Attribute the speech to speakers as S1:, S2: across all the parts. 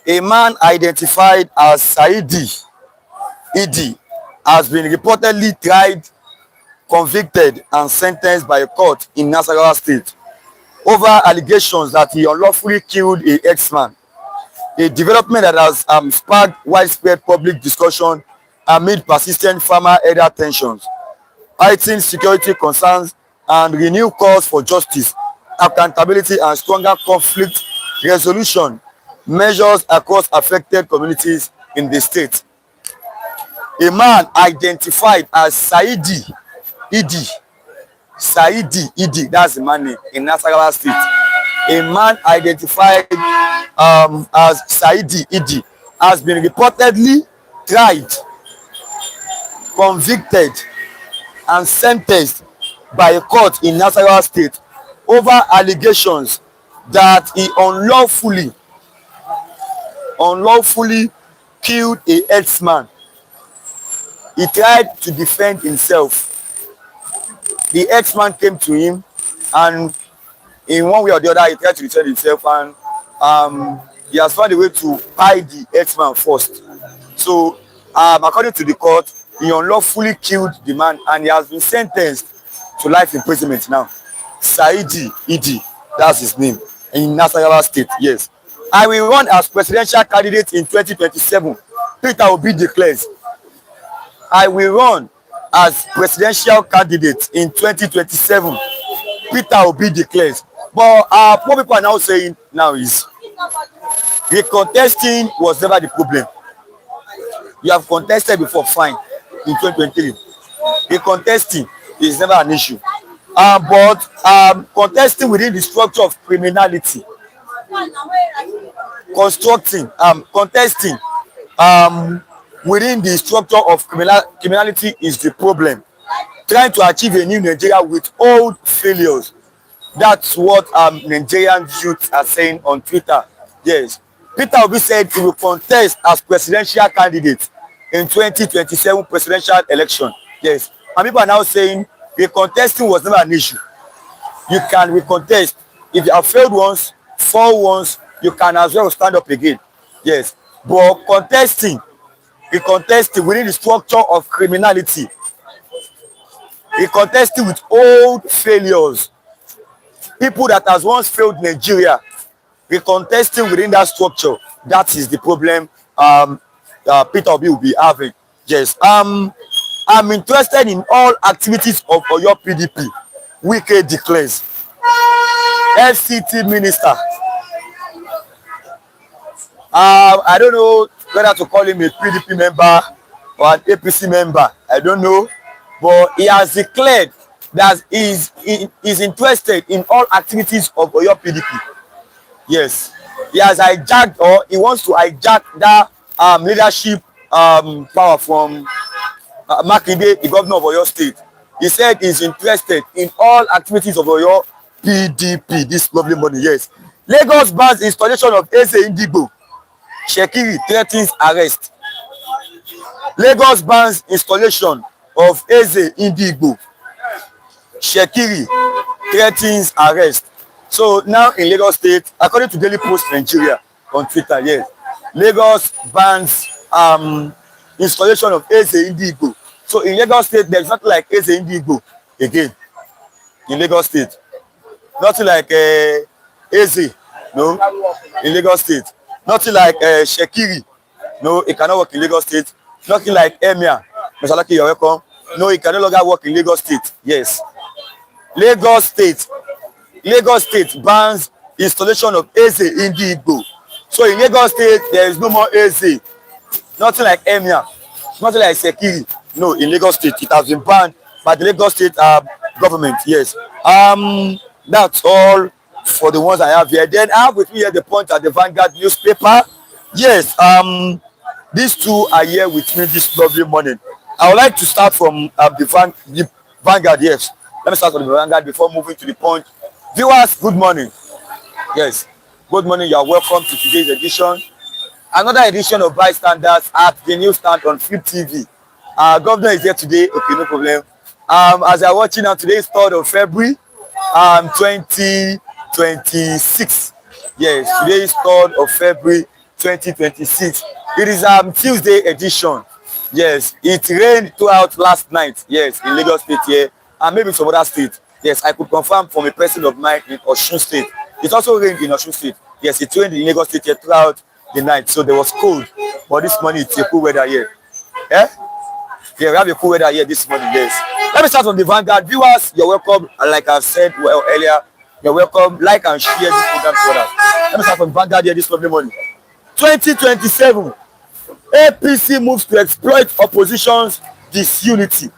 S1: A man identified as Saidi ED has been reportedly tried, convicted, and sentenced by a court in Nasarawa State over allegations that he unlawfully killed a ex-man, a development that has sparked widespread public discussion amid persistent farmer-elder tensions, heightened security concerns, and renewed calls for justice, accountability, and stronger conflict resolution measures across affected communities in the state. A man identified as Saidi ED, that's the man name, in Nasarawa State. A man identified as Saidi ED has been reportedly tried, convicted, and sentenced by a court in Nasarawa State over allegations that he unlawfully killed a ex-man. He tried to defend himself. The ex-man came to him, and in one way or the other, he tried to defend himself, and he has found a way to hide the ex-man first. So, according to the court, he unlawfully killed the man, and he has been sentenced to life imprisonment now. Saidi ED, that's his name, in Nasarawa State, yes. I will run as presidential candidate in 2027. Peter Obi declares. I will run as presidential candidate in 2027. Peter Obi declares. But what people are now saying now is recontesting was never the problem. You have contested before, fine, in 2023. Recontesting is never an issue. But contesting within the structure of criminality, contesting within the structure of criminality is the problem. Trying to achieve a new Nigeria with old failures. That's what Nigerian youths are saying on Twitter. Yes. Peter Obi said he will contest as presidential candidate in 2027 presidential election. Yes. And people are now saying recontesting was never an issue. You can recontest. If you have failed once, fall once, you can as well stand up again. Yes. But recontesting within the structure of criminality, recontesting with old failures, people that has once failed Nigeria, recontesting within that structure, that is the problem Peter Obi will be having. Yes. I'm interested in all activities of Oyo PDP. Wike declares. FCT minister. I don't know whether to call him a PDP member or an APC member. I don't know. But he has declared that he is interested in all activities of Oyo PDP. Yes. He has hijacked, or he wants to hijack that leadership power from Makinde, the governor of Oyo State. He said he's interested in all activities of Oyo PDP. This lovely money, yes. Lagos bans installation of Eze Indigo. Shekiri threatens arrest. Lagos bans installation of Eze Indigo. Shekiri threatens arrest. So now in Lagos State, according to Daily Post Nigeria on Twitter, yes, Lagos bans installation of Eze Indigo. So in Lagos State, there's nothing like Eze Indigo again. In Lagos State, nothing like Eze, no, in Lagos State. Nothing like Shekiri, no, it cannot work in Lagos State. Nothing like Emir, Mr. Lucky, you're welcome. No, it can no longer work in Lagos State. Yes. Lagos State bans installation of Eze Indigo. So in Lagos State, there is no more Eze. Nothing like Emir, nothing like Shekiri. No, in Lagos State, it has been banned by the Lagos State government. Yes. That's all for the ones I have here. Then I have with me here the point at the Vanguard newspaper. Yes. These two are here with me this lovely morning. I would like to start from the Vanguard. Yes. Let me start from the Vanguard before moving to the point Viewers, good morning. Yes, good morning. You are welcome to today's edition. Another edition of Bystanders at the newsstand on Flip TV. Governor is here today. Okay, no problem. As you're watching now, today is 3rd of February, 2026. Yes, today is 3rd of February, 2026. It is Tuesday edition. Yes, it rained throughout last night. Yes, in Lagos State here, and maybe some other state. Yes, I could confirm from a person of mine in Osun State. It also rained in Osun State. Yes, it rained in Lagos State here throughout the night, so there was cold. But this morning it's a cool weather here. Yeah, we have a cool weather here this morning. Yes. Let me start from the Vanguard. Viewers, you're welcome. Like I've said well earlier, you're welcome. Like and share this program for us. Let me start from Vanguard here this morning. 2027. APC moves to exploit opposition's disunity.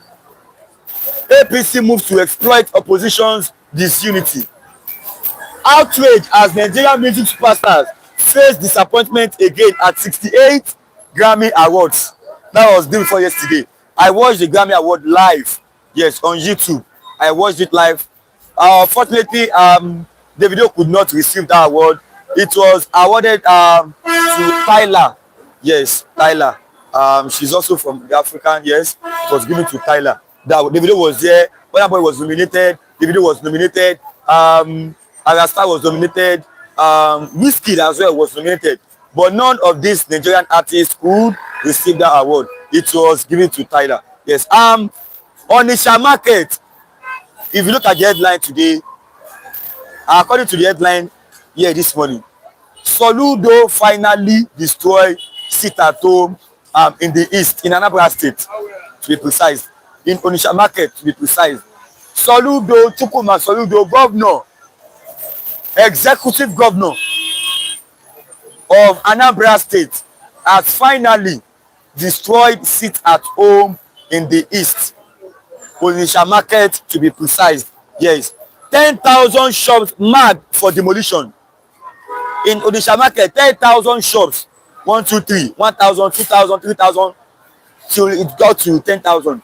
S1: APC moves to exploit opposition's disunity. Outrage as Nigerian music superstars face disappointment again at 68 Grammy Awards. That was day before yesterday. I watched the Grammy Award live. Yes, on YouTube. I watched it live. Fortunately, Davido could not receive that award. It was awarded to Tyler. Yes, Tyler. She's also from the African. Yes, it was given to Tyler. Davido was there. Burna Boy was nominated. Davido was nominated. Arasta was nominated. Wizkid as well was nominated. But none of these Nigerian artists could receive that award. It was given to Tyler. Yes. On the share market, if you look at the headline today, according to the headline here this morning, Soludo finally destroyed sit at home in the east, in Anambra State, to be precise. In Onitsha market, to be precise. Soludo, chukwuma Soludo, governor, executive governor of Anambra State, has finally destroyed sit at home in the east. Onitsha market, to be precise. Yes. 10,000 shops marked for demolition. In Onitsha market, 10,000 shops. 1, 2, 3, 1,000, 2,000, 3,000, till it got to 10,000.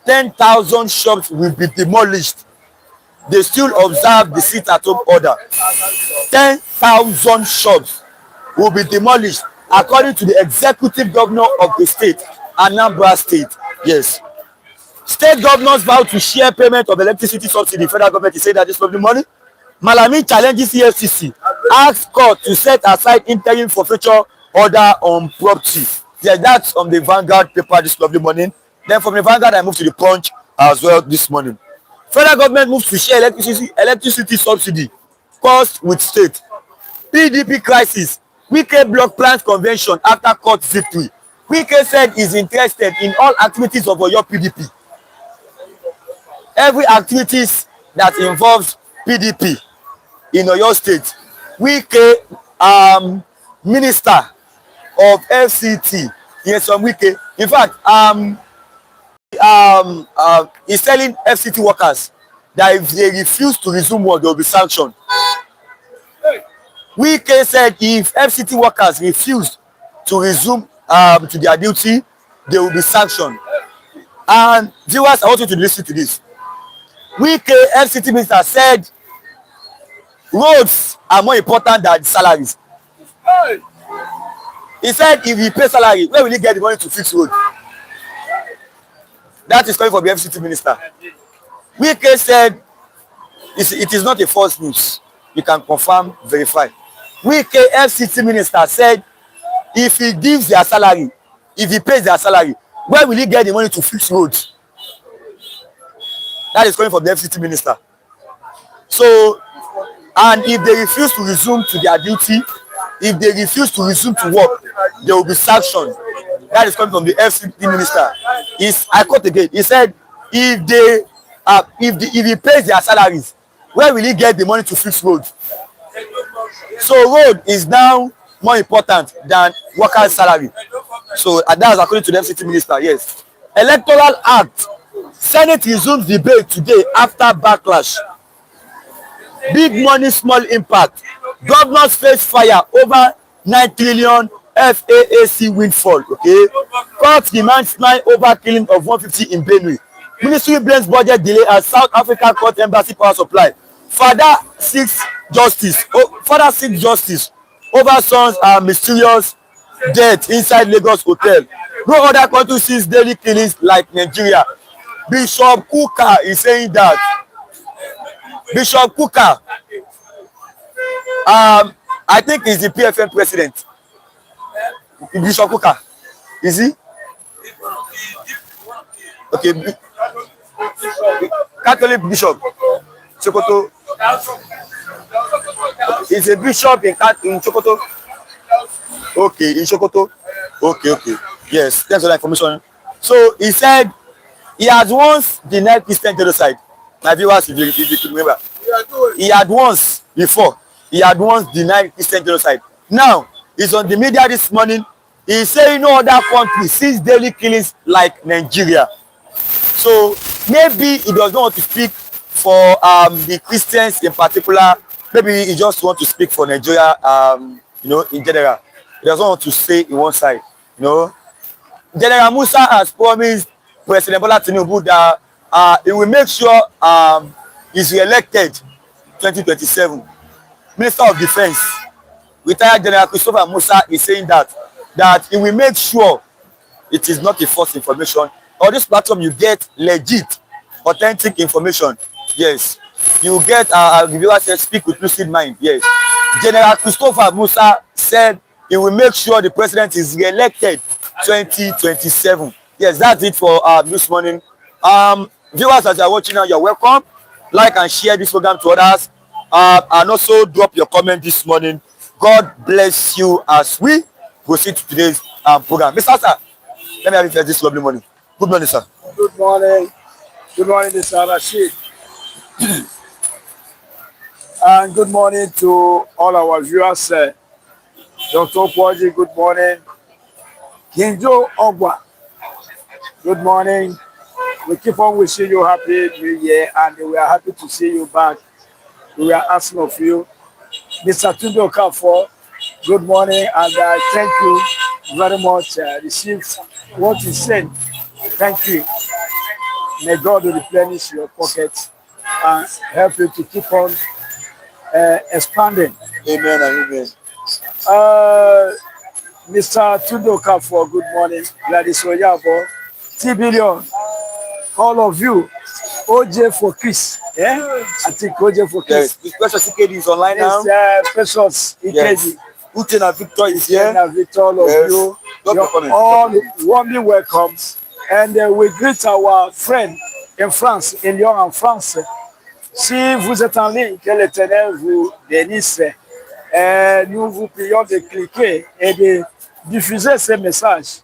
S1: 10,000 shops will be demolished. They still observe the sit-at-home order. 10,000 shops will be demolished according to the executive governor of the state, Anambra State. Yes. State governors vow to share payment of electricity subsidy. Federal government is saying that this will be money. Malami challenges EFCC. Asks court to set aside interim forfeiture order on property. Yeah, that's on the Vanguard paper this lovely morning. Then from the Vanguard, I moved to the Punch as well this morning. Federal government moves to share electricity subsidy cost with state. PDP crisis. Wike block plans convention after court victory. Wike said he's interested in all activities of your PDP. Every activities that involves PDP in Oyo State. Wike, minister of FCT, nysom Wike. In fact, he's telling FCT workers that if they refuse to resume work, they will be sanctioned. Wike said if FCT workers refuse to resume to their duty, they will be sanctioned. And viewers, I want you to listen to this. Wike, FCT minister, said roads are more important than salaries. He said if he pay salary, where will he get the money to fix road? That is coming from the FCT minister. Wike said it is not a false news. You can confirm, verify. Wike, FCT minister, said if he gives their salary, if he pays their salary, where will he get the money to fix roads? That is coming from the FCT minister. So, and if they refuse to resume to their duty, if they refuse to resume to work, they will be sanctioned. That is coming from the FCT minister. I quote again. He said, if he pays their salaries, where will he get the money to fix roads? So road is now more important than workers' salary. So that's according to the FCT minister. Yes. Electoral Act. Senate resumes debate today after backlash. Big money, small impact. Governors face fire over 9 trillion FAAC windfall. Okay. Court demands 9 over killing of 150 in Benue. Ministry blames budget delay as South Africa court embassy power supply. Father seeks justice. Oh, father seeks justice over son's mysterious death inside Lagos hotel. No other country sees daily killings like Nigeria. Bishop Kuka is saying that. Bishop Kuka, I think he's the PFM president. Bishop Kuka, is he? Okay, Catholic bishop. Sokoto. He's a bishop in Sokoto. Okay, in Sokoto. Okay. Yes, thanks for that information. So he said he has once denied Christian genocide. My viewers, if you could remember, he had once before. He had once denied Christian genocide. Now he's on the media this morning. He's saying no other country sees daily killings like Nigeria. So maybe he does not want to speak for the Christians in particular. Maybe he just want to speak for Nigeria, in general. He doesn't want to stay in one side. General Musa has promised President Bola Tinubu that he will make sure he's re-elected 2027. Minister of Defense, retired General Christopher Musa, is saying that he will make sure it is not a false information. On this platform, you get legit, authentic information. Yes, you get the viewer said speak with lucid mind. Yes, General Christopher Musa said he will make sure the president is re-elected 2027. Yes, that's it for this morning. Viewers, as you are watching now, you're welcome. Like and share this program to others, and also drop your comment this morning. God bless you as we proceed to today's program. Mr. Sir, let me have you first this lovely morning. Good morning, sir.
S2: Good morning. Good morning, Mr. Rashid. And good morning to all our viewers. Dr. Kwaji, good morning. Kinjo Ogwa, good morning. We keep on wishing you happy New Year, and we are happy to see you back. We are asking of you. Mr. Tunde Okafor, good morning, and thank you very much. Receive what you said. Thank you. May God replenish your pockets and help you to keep on expanding.
S1: Amen and amen.
S2: Mr. Tunde Okafor, good morning. Gladys Oyabo, T-Billion, all of you. OJ for Chris. Yeah? I think OJ for Chris.
S1: Yes, Precious Ikedi is online now.
S2: Precious Ikedi.
S1: Yes. Utena Victor is here.
S2: Utena Victor, all of you. You're all warmly welcome. And we greet our friend in France, in Lyon, en France. Si vous êtes en ligne, que l'Éternel vous bénisse. Nous vous prions de cliquer et de diffuser ces messages.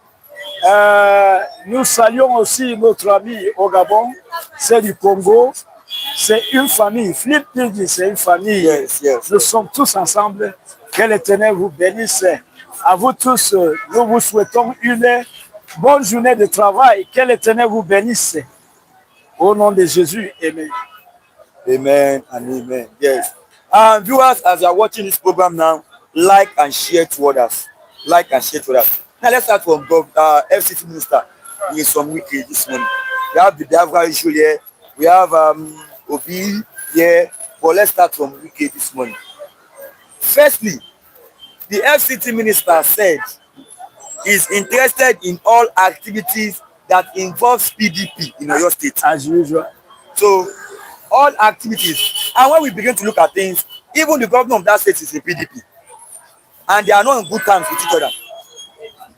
S2: Nous saluons aussi notre ami au Gabon, c'est du Congo. C'est une famille. Philippe dit c'est une famille.
S1: Yes.
S2: Nous sommes tous ensemble. Que l'Éternel vous bénisse. À vous tous, nous vous souhaitons une bonne journée de travail. Que l'Éternel vous bénisse. Au nom de Jésus, amen.
S1: Amen and amen. Yes. Viewers, as you are watching this program now, like and share to others. Like and share to others. Now let's start from FCT Minister nysom Wike this morning. We have the Biafra issue here. We have Obi here. But let's start from Wike this morning. Firstly, the FCT Minister said he's interested in all activities that involves PDP in Oyo State.
S2: As usual.
S1: So, all activities. And when we begin to look at things, even the governor of that state is a PDP. And they are not in good terms with each other.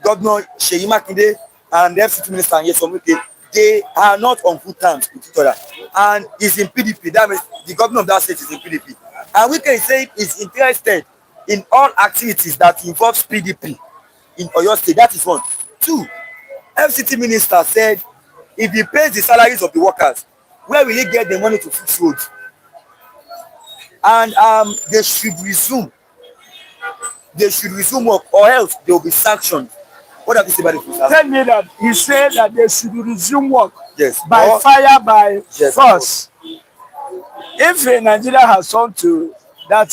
S1: Governor Seyi Makinde and the FCT Minister nysom Wike, they are not on good terms with each other. And he's in PDP. That means the governor of that state is in PDP. And Wike is saying he's interested in all activities that involves PDP in Oyo State. That is one. Two, FCT Minister said if he pays the salaries of the workers, where will he get the money to fix roads? And they should resume work, or else they will be sanctioned. What have you said about it?
S2: Tell me that he said that they should resume work.
S1: Yes.
S2: By fire, by force. If Nigeria has come to that,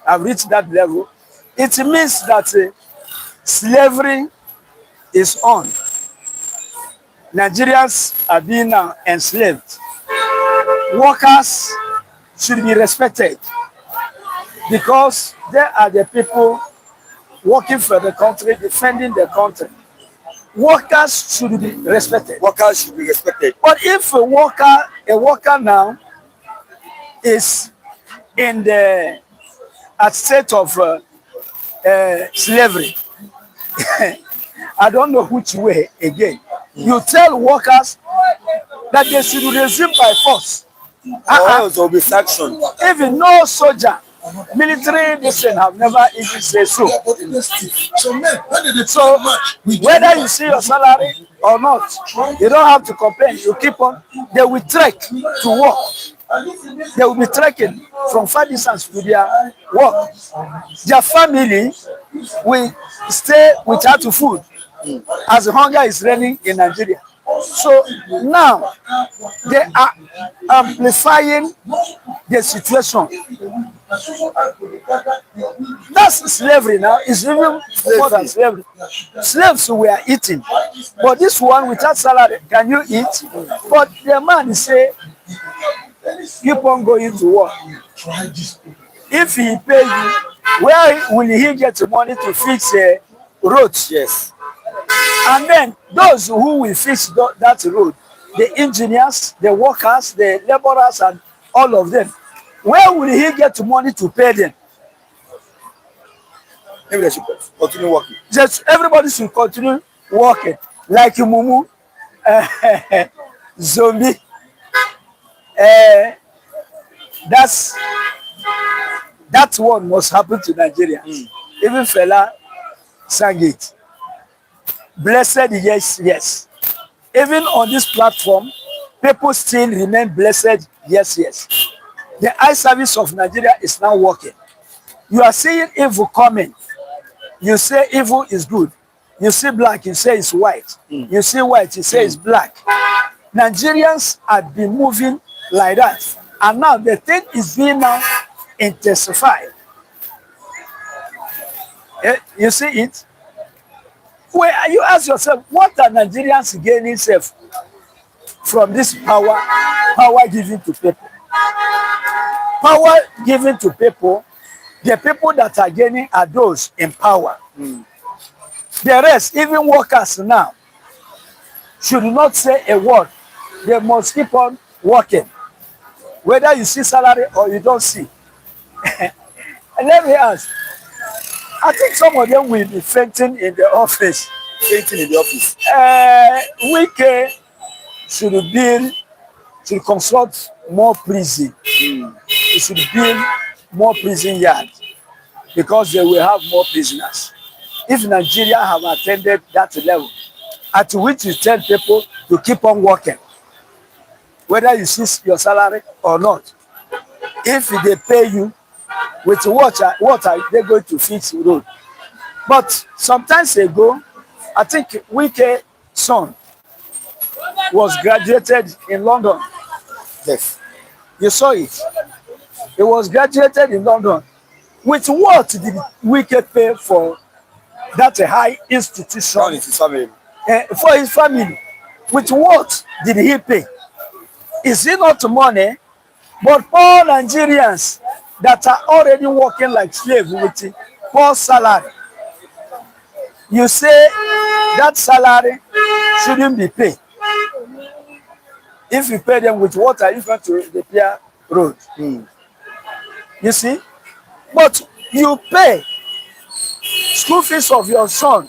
S2: have reached that level, it means that slavery is on. Nigerians are being enslaved. Workers should be respected because they are the people working for the country, defending the country. Workers should be respected.
S1: Workers should be respected.
S2: But if a worker now is in the state of slavery, I don't know which way again. You tell workers that they should resume by force.
S1: Or else there will be sanction.
S2: Even no soldier, military nation have never even said so. So whether you see your salary or not, you don't have to complain. You keep on. They will trek to work. They will be trekking from far distance to their work. Their family will stay without food as hunger is reigning in Nigeria. So now they are amplifying the situation. That's slavery now. It's even more than slavery. Slaves were eating, but this one without salary, can you eat? But the man say, keep on going to work. If he pay you, where will he get the money to fix roads?
S1: Yes.
S2: And then those who will fix that road, the engineers, the workers, the laborers, and all of them, where will he get the money to pay them?
S1: Maybe they should continue working.
S2: Just everybody should continue working. Like Mumu, Zombie. That one must happen to Nigeria. Even Fela sang it. Blessed, yes, yes. Even on this platform, people still remain blessed, yes, yes. The eye service of Nigeria is now working. You are seeing evil coming. You say evil is good. You see black, you say it's white. You see white, you say it's black. Nigerians have been moving like that. And now the thing is being now intensified. You see it? Well, you ask yourself, what are Nigerians gaining from this power given to people? Power given to people, the people that are gaining are those in power. The rest, even workers now, should not say a word. They must keep on working. Whether you see salary or you don't see. And let me ask, I think some of them will be fainting in the office.
S1: Fainting in the office.
S2: Wike should construct more prison. It should build more prison yards because they will have more prisoners. If Nigeria have attended that level, at which you tell people to keep on working, whether you see your salary or not, if they pay you, with what are they going to fix the road? But sometimes ago, I think Wike's son was graduated in London.
S1: Yes.
S2: You saw it. He was graduated in London. With what did Wike pay for that high institution?
S1: For his family.
S2: For his family. With what did he pay? Is it not money? But all Nigerians that are already working like slaves with poor salary, you say that salary shouldn't be paid. If you pay them with what are you going to repair road? You see? But you pay school fees of your son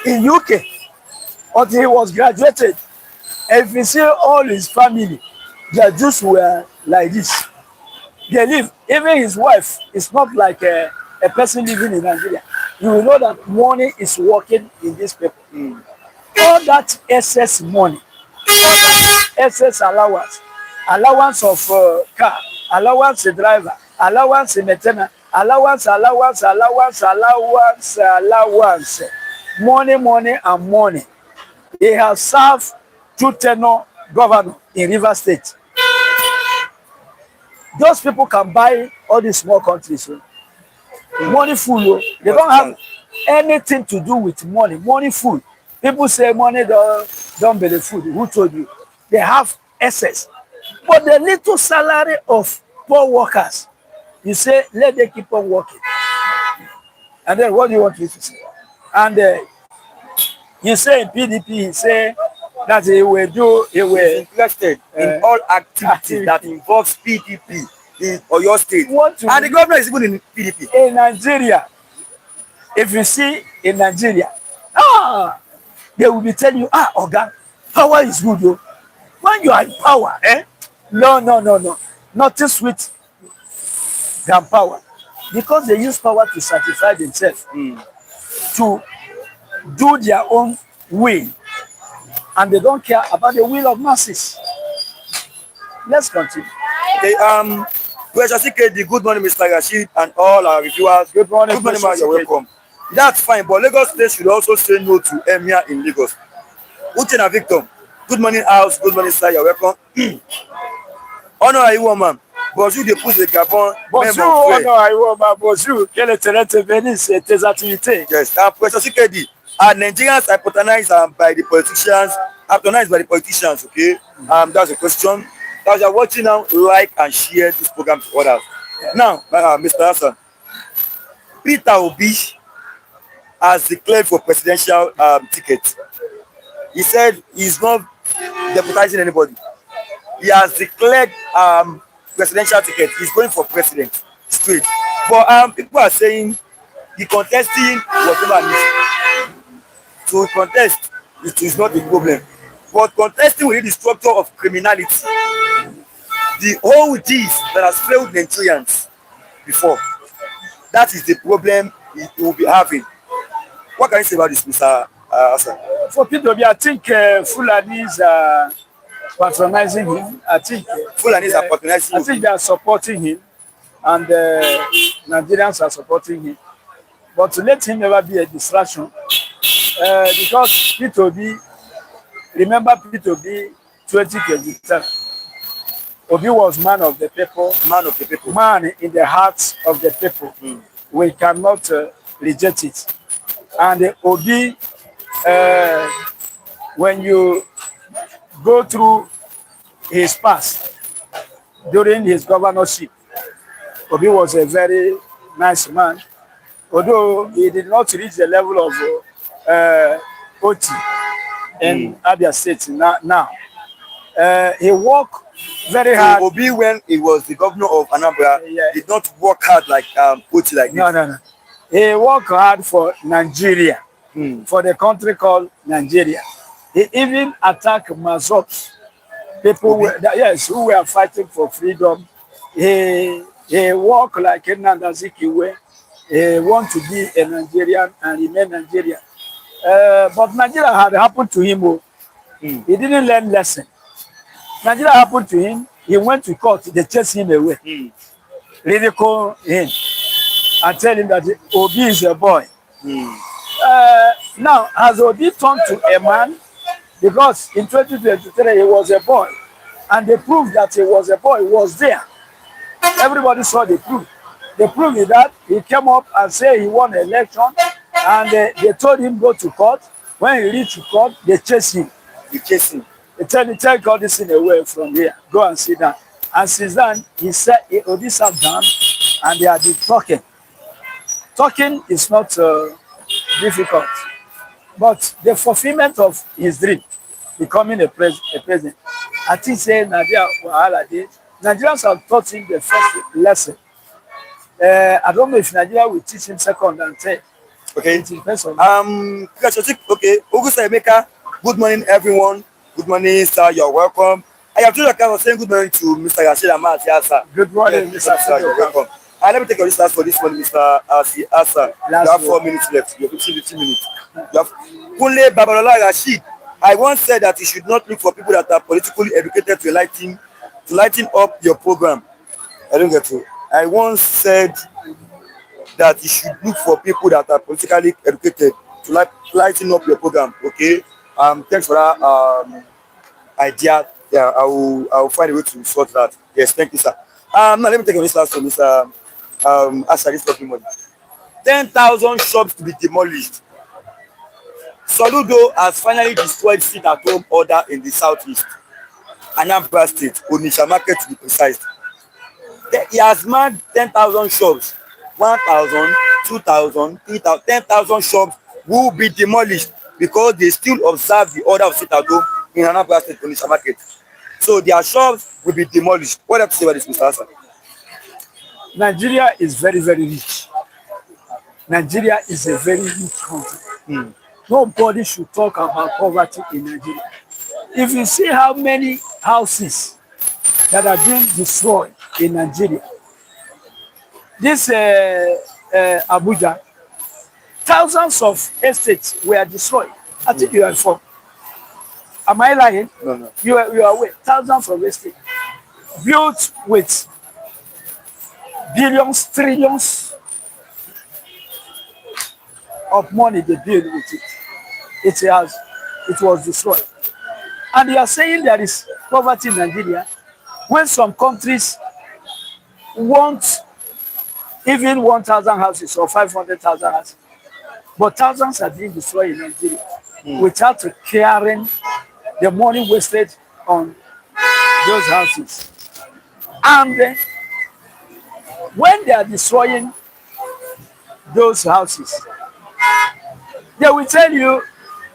S2: in UK until he was graduated. And if you see all his family, their Jews were like this. They live, even his wife is not like a person living in Nigeria. You will know that money is working in these people. All that excess money, all that excess allowance, allowance of car, allowance a driver, allowance a maintenance, allowance, money and money. They have served 2 tenure governor in River State. Those people can buy all these small countries. Money full. They don't have anything to do with money. Money full. People say money don't be the food. Who told you? They have excess. But the little salary of poor workers. You say, let them keep on working. And then what do you want me to say? And you say in PDP, he say that he will
S1: interested in all activities that involves PDP in Oyo State. And the governor is even in PDP.
S2: In Nigeria, if you see in Nigeria, they will be telling you, Oga, power is good, though. When you are in power, no. Nothing sweet than power. Because they use power to satisfy themselves, to do their own will. And they don't care about the will of masses. Let's continue.
S1: Okay, good morning, Mr. Rashid, and all our reviewers.
S2: Good morning,
S1: man. You're welcome. That's fine, but Lagos State should also say no to Emir in Lagos. Uchena Victor, good morning, house. Good morning, sir. You're welcome. Honor Iwoman, bonjour depuis le Gabon.
S2: Bonjour, Honor Iwoman, bonjour. Quelle est votre venue, tes activités?
S1: Yes, Professor Sikedi, are Nigerians hypnotized by the politicians, okay? That's a question. As you're watching now, like and share this program to others. Yeah. Now, Mr. Hassan, Peter Obi has declared for presidential ticket. He said he's not deputizing anybody. He has declared presidential ticket. He's going for president straight. But people are saying he contesting whatever needs. To contest it is not a problem. But contesting within the structure of criminality, the whole deeds that has failed Nigerians before, that is the problem he will be having. What can you say about this, Mr. Hassan?
S2: For Peter Obi, I think Fulanis are patronizing him. I think
S1: Fulanis are patronizing him.
S2: I think they are supporting him, and Nigerians are supporting him. But to let him never be a distraction, because Peter Obi, remember Peter Obi 2027. Obi was man of the people, man in the hearts of the people. We cannot reject it. And Obi, when you go through his past during his governorship, Obi was a very nice man, although he did not reach the level of Oti in Abia State now. He worked very hard.
S1: Obi, when he was the governor of Anambra, did not work hard like Oti like this.
S2: No. He worked hard for Nigeria, for the country called Nigeria. He even attacked Mazobs, people who were fighting for freedom. He worked like Nnamdi Azikiwe. He wanted to be a Nigerian and remain Nigerian. But Nigeria had happened to him. He didn't learn lesson. Nigeria happened to him. He went to court. They chased him away. Ridicule him and tell him that Obi is a boy. Now, has Obi turned to a man? Because in 2023 he was a boy, and the proof that he was a boy was there. Everybody saw the proof. The proof is that he came up and said he won an election, and they told him go to court. When he reached court, they chased him. They tell God this in away from here. Go and sit down. And since then, he said Obi sat down, and they had been talking. Talking is not difficult, but the fulfillment of his dream, becoming a president, I think saying Nigerians have taught him the first lesson. I don't know if Nigeria will teach him second and third.
S1: Okay. Okay. Augusta Emeka, good morning, everyone. Good morning, sir. You're welcome. I have told you saying good morning to Mr. Rashid Ahmad.
S2: Good morning, Mr.
S1: You're welcome. Let me take your start for this one, Mr. Asa. You have 4 minutes left. You have 15 minutes. You have Kunle Babalola Rashid. I once said that you should not look for people that are politically educated to lighten up your program. I don't get to. I once said that you should look for people that are politically educated to lighten up your program. Okay. Thanks for that idea. Yeah, I will find a way to sort that. Yes, thank you, sir. Now let me take this last one, Mr. Asa, this talking money. 10,000 shops to be demolished. Soludo has finally destroyed sit-at-home order in the southeast. Anambra State, Onitsha Market to be precise. He has marked 10,000 shops, 1,000, 2,000, 3,000, 10,000 shops will be demolished because they still observe the order of sit at home in Anambra State Police Market. So their shops will be demolished. What do you have to say about this, Mr. Hassan?
S2: Nigeria is very, very rich. Nigeria is a very rich country. Nobody should talk about poverty in Nigeria. If you see how many houses that are being destroyed in Nigeria, this Abuja, thousands of estates were destroyed. I think you are informed. Am I lying?
S1: No.
S2: You are aware. Thousands of estates built with billions, trillions of money they build with it. It was destroyed. And they are saying there is poverty in Nigeria when some countries want even 1,000 houses or 500,000 houses. But thousands are being destroyed in Nigeria without caring the money wasted on those houses. And when they are destroying those houses, they will tell you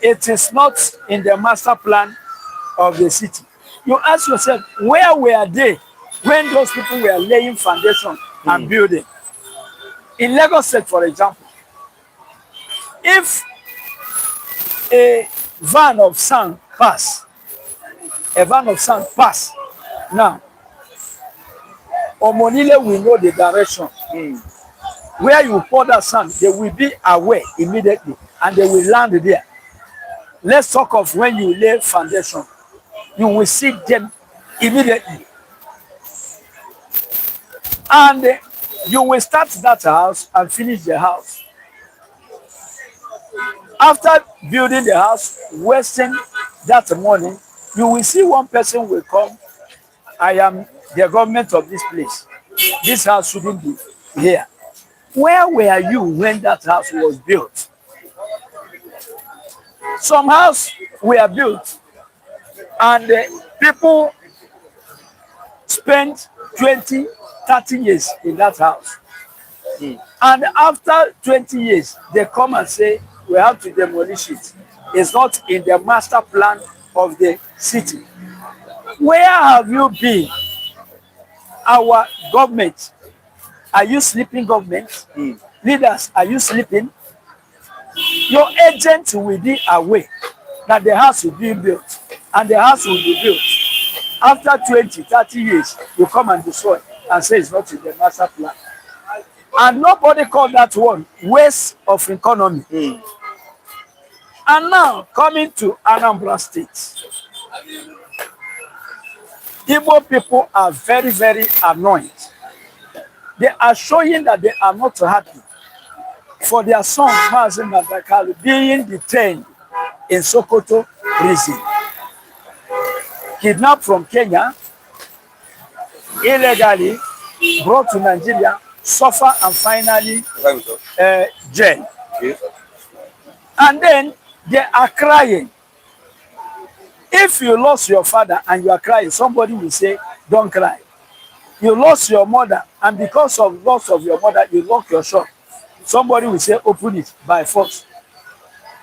S2: it is not in the master plan of the city. You ask yourself, where were they when those people were laying foundation and building? In Lagos State, for example, if a van of sand pass now, Omonile will know the direction. Where you pour that sand, they will be aware immediately and they will land there. Let's talk of when you lay foundation. You will see them immediately. And you will start that house and finish the house. After building the house, wasting that money, you will see one person will come. I am the government of this place. This house shouldn't be here. Where were you when that house was built? Some houses were built and people spent 20, 30 years in that house. And after 20 years, they come and say, we have to demolish it. It's not in the master plan of the city. Where have you been? Our government, are you sleeping, government? Leaders, are you sleeping? Your agent will be aware that the house will be built and the house will be built. After 20, 30 years, you come and destroy and say it's not in the master plan. And nobody called that one waste of economy. And now, coming to Anambra State, Igbo people are very, very annoyed. They are showing that they are not happy for their son, Mazi Madakalu, being detained in Sokoto prison. Kidnapped from Kenya, illegally brought to Nigeria, suffer and finally jail. And then they are crying. If you lost your father and you are crying, somebody will say, don't cry. You lost your mother, and because of loss of your mother, you lock your shop. Somebody will say, open it by force.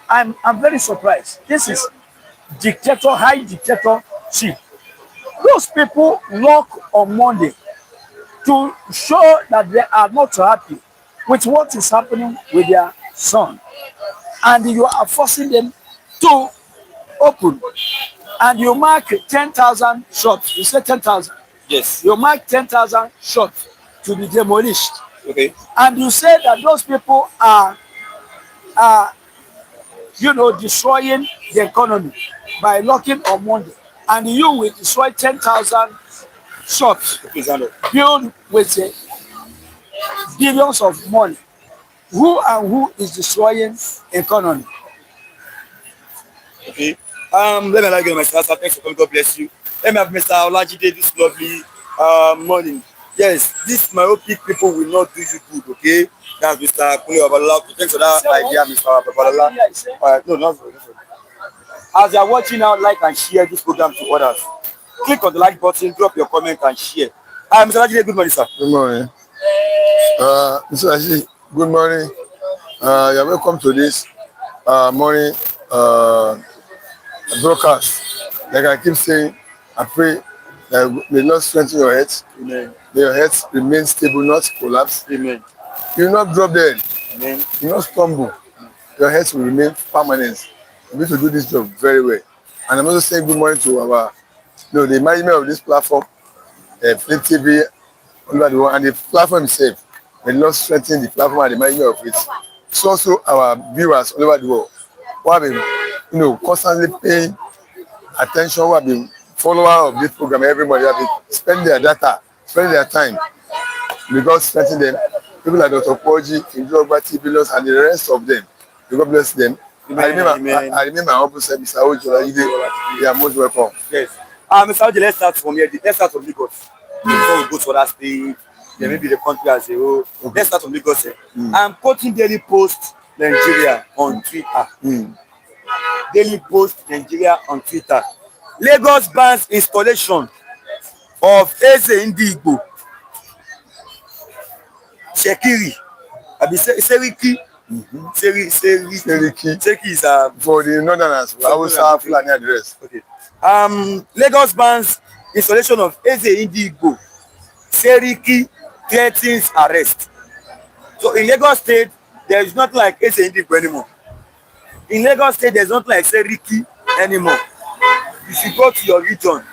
S2: I'm very surprised. This is dictator, high dictatorship. Those people lock on Monday to show that they are not happy with what is happening with their son. And you are forcing them to open. And you mark 10,000 shops. You say 10,000.
S1: Yes.
S2: You mark 10,000 shops to be demolished.
S1: Okay.
S2: And you say that those people are destroying the economy by locking on Monday. And you will destroy 10,000 shops built with billions of money. Who is destroying economy?
S1: Okay. Let me allow you, Mr. Hassan. Thanks for coming. God bless you. Let me have Mr. Olajide this lovely morning. Yes, this myopic people will not do you good, okay? That's Mr. Kunle Babalola. Thanks for that idea, Mr. Babalola. No, not for this one. As you are watching now, like and share this program to others. Click on the like button, drop your comment and share. Mr. Ajile, good morning, sir.
S3: Good morning. Mr. Ajile, good morning. You're welcome to this morning broadcast. Like I keep saying, I pray that may Lord strengthen your head.
S1: Amen.
S3: May your head remain stable, not collapse.
S1: Amen.
S3: You will not drop dead.
S1: Amen.
S3: You will not stumble. Your head will remain permanent. You need to do this job very well. And I'm also saying good morning to our, the management of this platform, Flip TV, all over the world, and the platform itself. May Lord strengthen the platform and the management of it. So also our viewers all over the world who have been, constantly paying attention, who have been followers of this program every morning, who have been spending their data, spending their time. May God strengthen them. People like Dr. Poji, Indrogba, Tibilos, and the rest of them. May God bless them.
S1: Amen.
S3: I remember my humble self, Mr. Ojo. You are most welcome.
S1: Yes. Mr. Ojo, let's start from here. Let's start from Lagos. Before we go to other state, then maybe the country as a whole. Okay. Let's start from Lagos. I'm quoting Daily Post Nigeria on Twitter. Daily Post Nigeria on Twitter. Lagos bans installation of Eze Ndigbo. Shekiri. Abi Seriki. Seriki is
S3: for the northerners. Hausa, Fulani address.
S1: Okay. Lagos bans installation of Eze Ndigbo. Seriki threatens arrest. So in Lagos State, there is not like Eze Ndigbo anymore. In Lagos State, there is not like Seriki anymore. You should go to your region.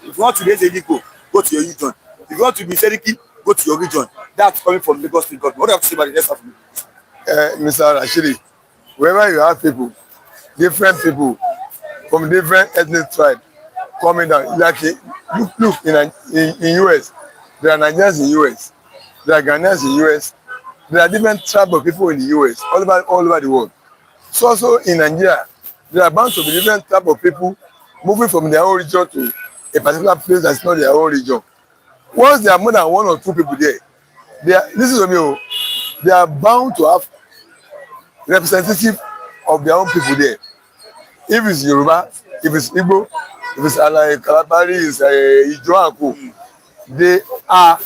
S1: If you want to be Eze Ndigbo, go to your region. If you want to be Seriki, go to your region. That's coming from Lagos State government. What do you have to say about the rest of it?
S3: Mr. Rashidi, wherever you have people, different people from different ethnic tribes coming down, like look in US, there are Nigerians in US, there are Ghanaians in US, there are different tribes of people in the US, all over the world. So also in Nigeria, there are bound to be different type of people moving from their own region to a particular place that's not their own region. Once there are more than one or two people there, they are bound to have representative of their own people there. If it's Yoruba, if it's Igbo, if it's Alai, Kalabari, it's Ijoako, they are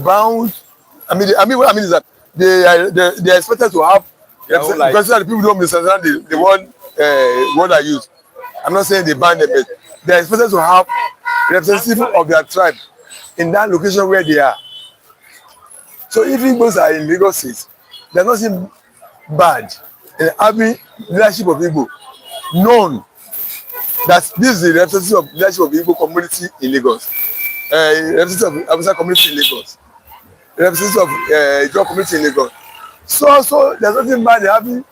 S3: bound. What I mean is that they are expected to have because the people don't understand the word I use. I'm not saying they ban them, but they are expected to have representative of their tribe in that location where they are. So if Igbos are in Lagos State, there's nothing bad in having leadership of Igbo known that this is the representative of leadership of Igbo community in Lagos, representative of Hausa community in Lagos, representative of Ijaw community in Lagos. So there's nothing bad in having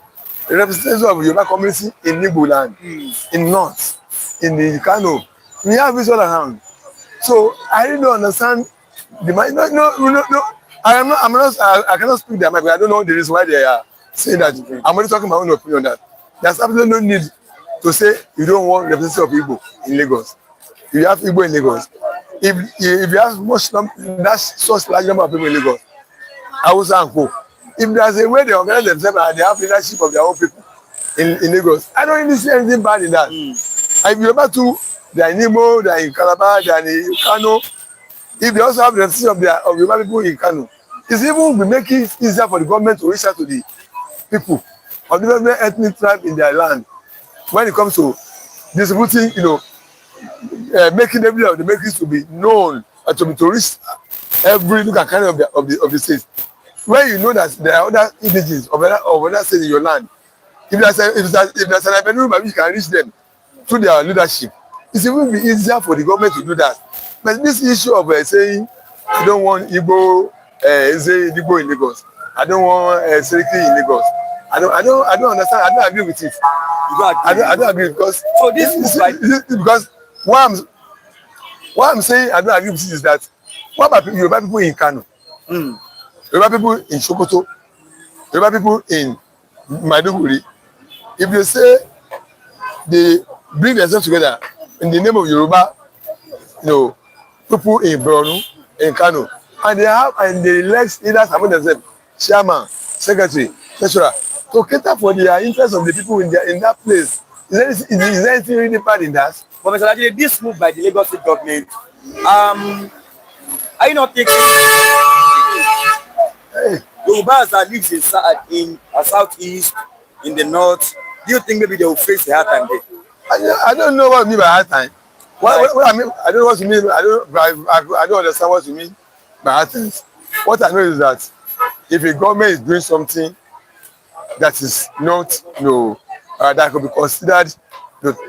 S3: a representative of Yoruba community in Igbo land, in North, in the Kano. We have this all around. So I really don't understand the mind. No. I cannot speak their mind, but I don't know the reason why they are saying that. I'm only talking my own opinion on that. There's absolutely no need to say you don't want representative of Igbo in Lagos. You have Igbo in Lagos. If you have that's such large number of people in Lagos, Hausa and Co. If there's a way they organize themselves and they have leadership of their own people in Lagos, I don't really see anything bad in that. If you're about to, they are in Imo, they are in Calabar, they are in Kano. If they also have the representative of Yoruba people in Kano, it's even will make it easier for the government to reach out to the people of different ethnic tribe in their land when it comes to distributing, making the makings to be known and to reach every look at kind of the state. When you know that there are other indigenous of other states in your land, if there's an avenue by which you can reach them through their leadership, it will be easier for the government to do that. But this issue of saying I don't want Igbo Igbo in Lagos, I don't want Seriki in Lagos, I don't understand. I don't agree with it. I don't agree because
S1: so this is like
S3: because what I'm saying I don't agree with it is that what about Yoruba people in Kano, Yoruba people in Sokoto, Yoruba people in Maiduguri? If you say they bring themselves together in the name of Yoruba, people in Borno, in Kano, and they elect leaders among themselves, chairman, secretary, treasurer, to cater for the interests of the people in that place. Is there anything really bad in that?
S1: But Mr. Ajile, this move by the Lagos State government, Are you not thinking Yorubas that lives in southeast, in the north, do you think maybe they will face a hard time there?
S3: I don't know what you mean by hard time. What I mean, I don't know what you mean. I don't understand what you mean by hard times. What I know is that if a government is doing something that is not, that could be considered.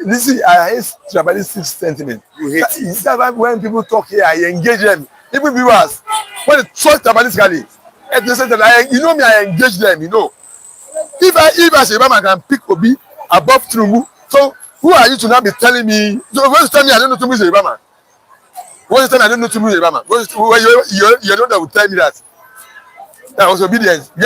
S3: This is I hate tribalistic sentiment.
S1: You hate it.
S3: That's why when people talk here, I engage them. Even viewers, when they talk tribalistically, at the same time, I engage them. If I as a man can pick Obi above Tinubu, so who are you to now be telling me? So when you tell me I don't know Tinubu is a man, when you tell me I don't know Tinubu is a man, when you're not that will tell me that. That was obedience. You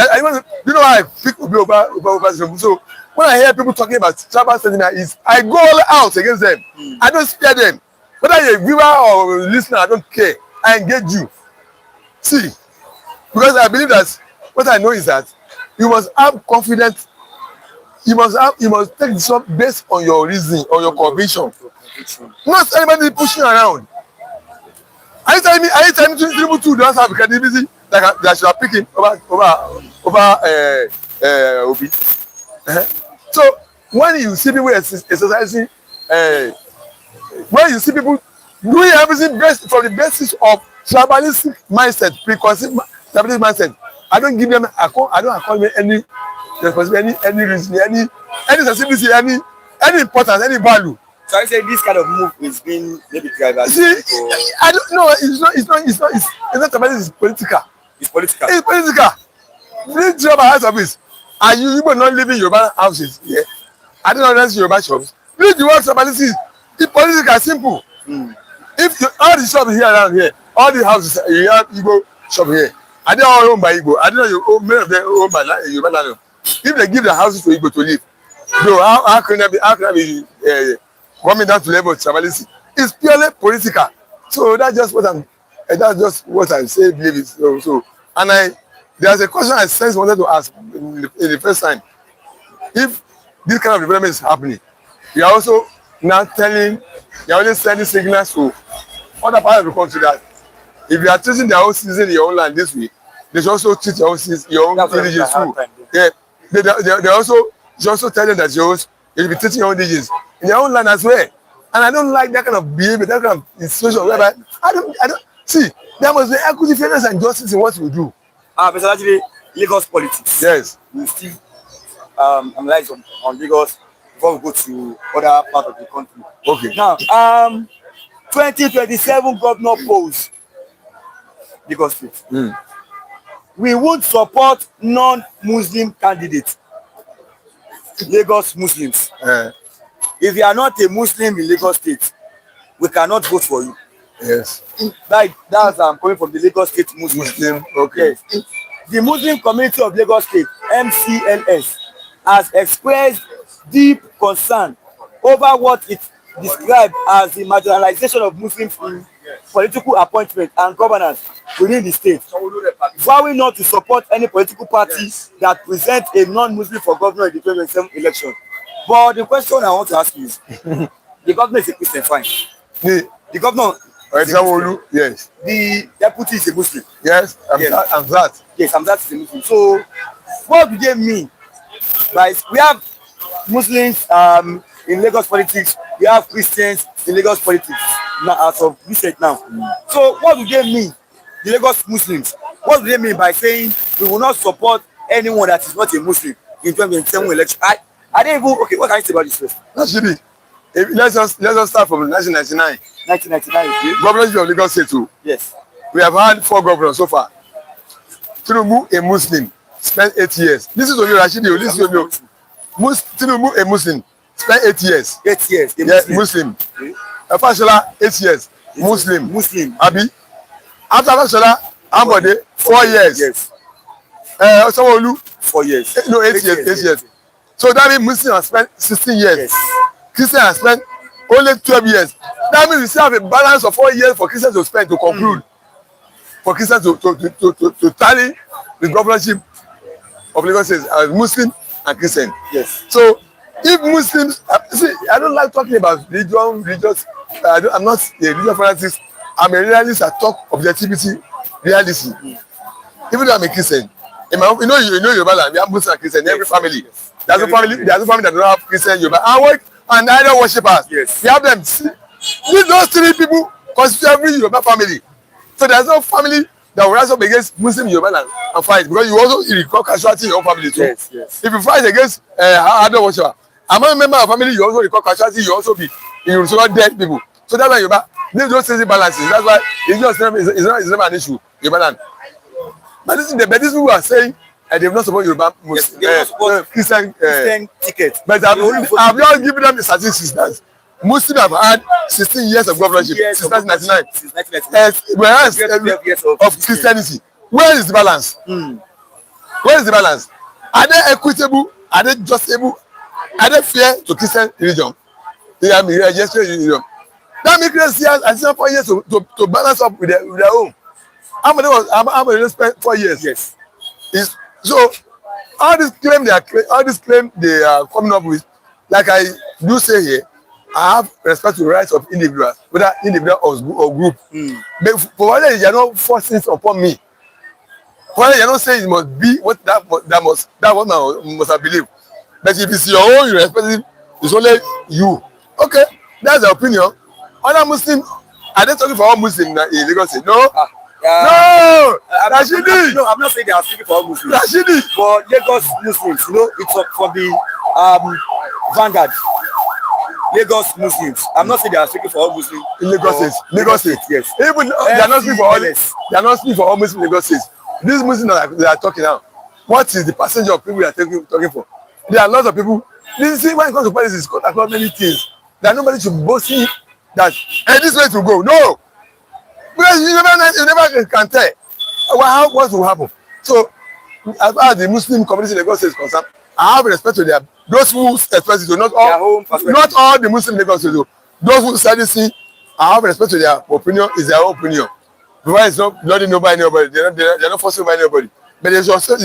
S3: know why I pick Obi over Tinubu? So when I hear people talking about tribal sentiment, I go all out against them. I don't spare them. Whether you're a viewer or a listener, I don't care. I engage you. See, because I believe that what I know is that you must have confidence. You must take decision based on your reasoning, on your conviction. Not anybody pushing around. Are you telling me Tinubu too don't have credibility that should have picked him over Obi? So when you see people exercising, when you see people doing everything based from the basis of tribalistic mindset, preconceived tribalistic mindset, I don't give them. I don't accord them any responsibility, any reason, any sensibility, any importance, any value.
S1: So I say this kind of move is being maybe tribal.
S3: See, I don't know. It's not tribalistic. It's political.
S1: It's political.
S3: It's political. This job house office. Are you even not living Yoruba houses here? Yeah? I don't know Yoruba shops. Read the word tribalism. It's political, simple. If all the shops here around here, all the houses you have Igbo shop here, are they all owned by Igbo? I don't know many of them owned by Yoruba land. If they give the houses to Igbo to live, though how can I be coming down to level of tribalism? It's purely political. So that's just what I say. Believe it. So there's a question I wanted to ask in the first time. If this kind of development is happening, you are also now you're only sending signals to other parts of the country that if you are treating their own citizens in your own land this way, they should also treat your own indigenous too. Yeah, they also tell them that you should be treating your own indigenous in your own land as well. And I don't like that kind of behavior, that kind of situation whereby I don't see there must be equity, fairness, and justice in what we do.
S1: But actually, Lagos politics.
S3: Yes.
S1: We still analyze on Lagos before we go to other part of the country.
S3: Okay.
S1: Now, 2027 governor polls, Lagos State. We would support non-Muslim candidates. Lagos Muslims. If you are not a Muslim in Lagos State, we cannot vote for you.
S3: Yes.
S1: That's coming from the Lagos State Muslim.
S3: Okay.
S1: Yes. The Muslim community of Lagos State, MCLS, has expressed deep concern over what it described as the marginalization of Muslims in political appointment and governance within the state, vowing not to support any political party that presents a non-Muslim for governor in the 2027 election. But the question I want to ask you is, the governor is a Christian, fine. The governor
S3: yes.
S1: The deputy is a Muslim.
S3: Yes, I'm that.
S1: Yes, I'm that is a Muslim. So what do they mean? Like, we have Muslims in Lagos politics, we have Christians in Lagos politics now, as of recent now. So what do they mean, the Lagos Muslims? What do they mean by saying we will not support anyone that is not a Muslim in 2027 election? I don't even, okay, what can you say about this first?
S3: Actually, let's just start from 1999.
S1: 1999.
S3: Governors of Lagos State too.
S1: Yes.
S3: We have had 4 governors so far. Tinubu, a Muslim, spent 8 years. This is only Rashidi. This is only Tinubu, a Muslim, spent 8 years.
S1: 8 years.
S3: Yes, Muslim. Fashola, 8 years. Muslim. Abi. After Fashola, Ambode, 4 years. Yes. Sanwo-Olu,
S1: 4 years.
S3: No, 8 years. 8 years. So that means Muslim has spent 16 years. Yes. Christian has spent only 12 years. That means we still have a balance of 4 years for Christians to spend to conclude. For Christians to tally the governorship of Lagos State as Muslim and Christian.
S1: Yes.
S3: So if Muslims, see, I don't like talking about religious. I'm not a religious fanatic I'm a realist. I talk objectivity, reality. Even though I'm a Christian, in my, you know Yoruba land, we have Muslim and Christian in every family. There's no family that don't have Christian, Yoruba, and idol worshippers.
S2: Yes.
S3: We have them. Those three people constitute every Yoruba family. So there's no family that will rise up against Muslim Yoruba land and fight, because you also record casualty in your own family too.
S2: Yes, yes.
S3: If you fight against idol worshipper, among member of family, you also record casualty. You also be dead people. So that's why Yoruba need those things balances. That's why it's not an issue Yoruba land. But this people are saying they will not support Yoruba Christian
S2: ticket.
S3: But I've just given them the statistics that Muslims have had 16 years of governorship since 1999.
S2: Since 1999.
S3: Whereas of Christianity. Where is the balance? Where is the balance? Are they equitable? Are they justable? Are they fair to Christian religion? They are just religion. That makes Christians and 4 years to balance up with their own. How many spent 4 years?
S2: Yes.
S3: So all this claim they are coming up with, like I do say here, I have respect to the rights of individuals, whether individual or group. But provided they are not forcing it upon me, provided they are not saying it must be what I must have believed. But if it's your own, you respect it, it's only you. Okay, that's the opinion. Other Muslims, are they talking for all Muslims in Lagos State? No. No, Rashidi.
S2: No, I'm not saying they are speaking for all Muslims.
S3: Rashidi.
S2: For Lagos Muslims, it's for the vanguard. Lagos Muslims. I'm not saying they are speaking for all Muslims.
S3: In Lagos State. Lagos State,
S2: yes.
S3: Even they are not speaking for all. They are not speaking for all Muslims in Lagos State. These Muslims that they are talking now, what is the percentage of people they are talking for? There are lots of people. This is when it comes to politics, it's cut across many things. That nobody should boast that this way to go. No. Because you never can tell what will happen. So, as far as the Muslim community in Lagos State is concerned, I have respect to those who express it. Not all the Muslim Lagos State. Those who study see, I have respect to their opinion. Is their own opinion. Because it's not bloody by anybody. They're not forcing by anybody. But there's also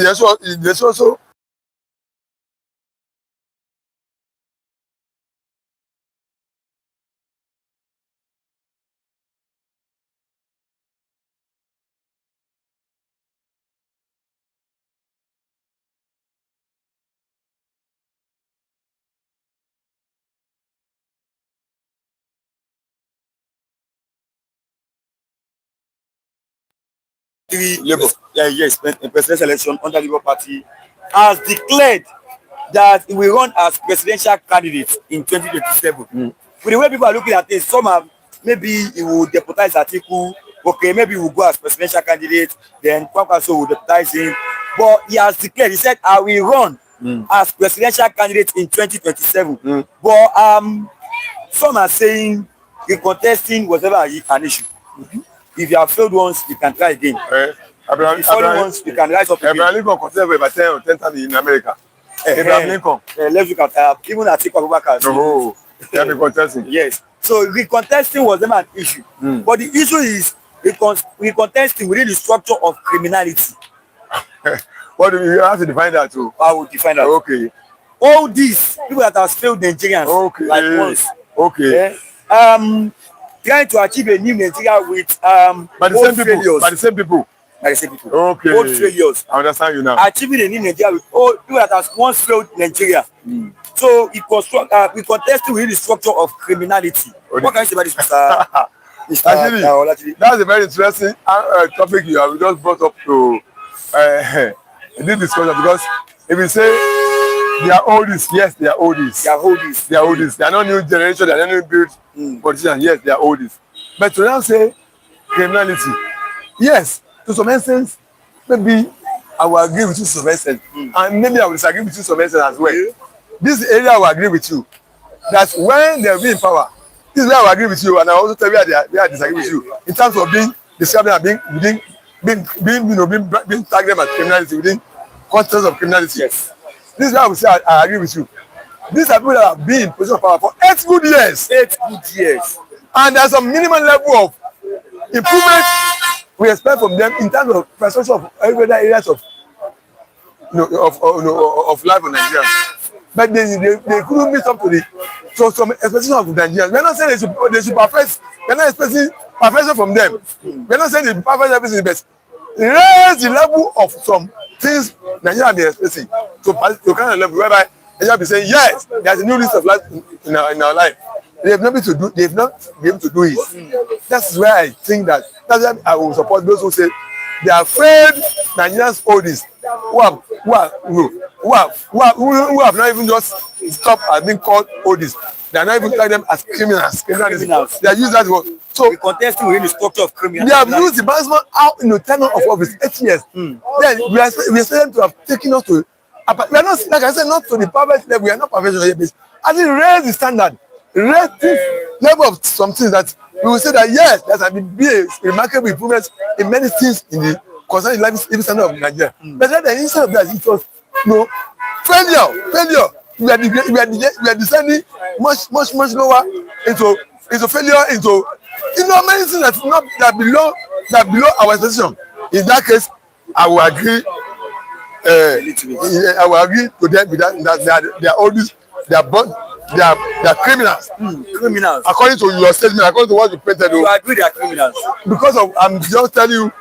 S2: Labour, in presidential election under Labour Party has declared that he will run as presidential candidate in 2027. With the way people are looking at it, some are maybe he will deputize Atiku. Okay, maybe he will go as presidential candidate. Then Kwankwaso will deputize him. But he has declared, he said, I will run as presidential candidate in 2027. But some are saying recontesting was never an issue. If you have failed once, you can try again. If you failed once, you can rise up again.
S3: Abraham Lincoln contested about 10 or 10 times in America. Abraham Lincoln.
S2: Let's look at even Atiku Abubakar.
S3: No, they have been contesting.
S2: Yes. So recontesting was never an issue. But the issue is recontesting within the structure of criminality.
S3: What do you have to define that too?
S2: I will define that.
S3: Okay.
S2: All these people that have failed Nigerians like once.
S3: Okay.
S2: Trying to achieve a new Nigeria with
S3: by the same people. By the same people.
S2: By the same people.
S3: Okay.
S2: Old failures.
S3: I understand you now.
S2: Achieving a new Nigeria with all people that have once failed Nigeria. So we contesting within the structure of criminality. What can you say about this, Mr.
S3: Actually, that's a very interesting topic you have just brought up to this discussion, because if you say they are oldies, yes, they are oldies.
S2: They are oldies.
S3: They are oldies. They are not new generation. They are not new build politicians. Yes, they are oldies. But to now say criminality, yes, to some extent, maybe I will agree with you to some extent, and maybe I will disagree with you to some extent as well. This area I will agree with you. That when they will be in power, this is where I will agree with you, and I also tell you where I disagree with you in terms of being described and being targeted as criminality within context of criminality. Yes. This is why I will say I agree with you. These are people that have been in position of power for 8 good years. 8 good years. And there's a minimum level of improvement we expect from them in terms of perception of every other areas of life in Nigeria. But they couldn't meet up to some expectation of Nigerians. We're not saying they should perfect. We're not expecting perfection from them. We're not saying the perfect everything is best. Raise the level of some things Nigeria be expressing to kind of level whereby Nigeria be saying, yes, there's a new list of life in our life. They have not been able to do it. That's where I think that's why I will support those who say they are afraid Nigerians hold this, who have not even just stopped as being called oldies. They are not even calling them as criminals. They are used that word. So
S1: we contesting within the structure of criminals.
S3: They have used the maximum out in the tenure of office 8 years. Then we expect them to have taken us to. We are not, like I said, not to the perfect level. We are not professional yet. I think raise the standard, raise the level of some things that we will say that yes, there has been a remarkable improvement in many things in the concerning life standard of Nigeria. But then instead of that, it was failure. We are descending much lower into failure, into many things that below our expectation. In that case, I will agree. I will agree to them with that they are always they are criminals.
S1: Criminals.
S3: According to your statement, according to what you painted.
S1: You agree they are criminals.
S3: Because of I'm just telling you.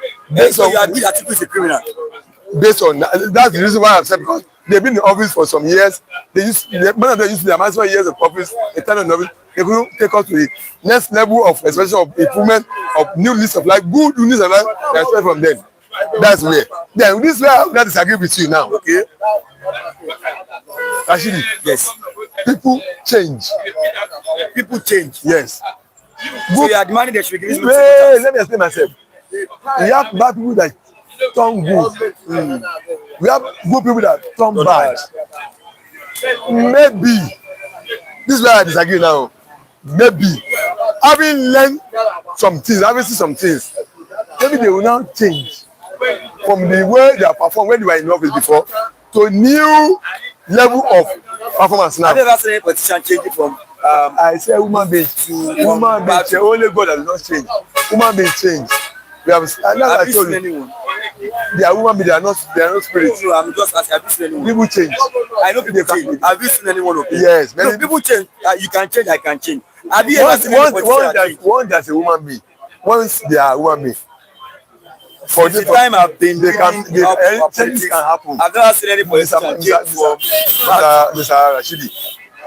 S1: So you agree that is a criminal.
S3: Based on that's the reason why I've said, because they've been in office for some years. One of them used their maximum years of office, a ton of office. They couldn't take us to the next level of expression of improvement of new list of life, good new list of life. They expect from them. That's where. Then this is where I disagree with you now. Okay. Actually,
S1: yes.
S3: People change.
S1: People change.
S3: Yes.
S1: So you are demanding that should be given.
S3: Let me explain myself. We have bad people that turn good. We have good people that turn bad. Maybe this is where I disagree now. Maybe having learned some things, having seen some things, maybe they will now change from the way they are performed when they were in office before to a new level of performance now.
S1: Have you ever seen any politician changing from
S3: I say human being to human being change. Only God that does not change. Human being change. We have I told you.
S1: Anyone?
S3: They are human beings, they are not spirits.
S1: No, I'm just asking, have you seen anyone?
S3: People change.
S1: I know people change. Have you seen anyone? Okay?
S3: Yes.
S1: No, people change. You can change, I can change. Have you ever seen anyone?
S3: One that's a human being. Once they are human being.
S1: For the time I've been
S3: changes can happen.
S1: I've never seen any politician change for
S3: Mr. Rashidi.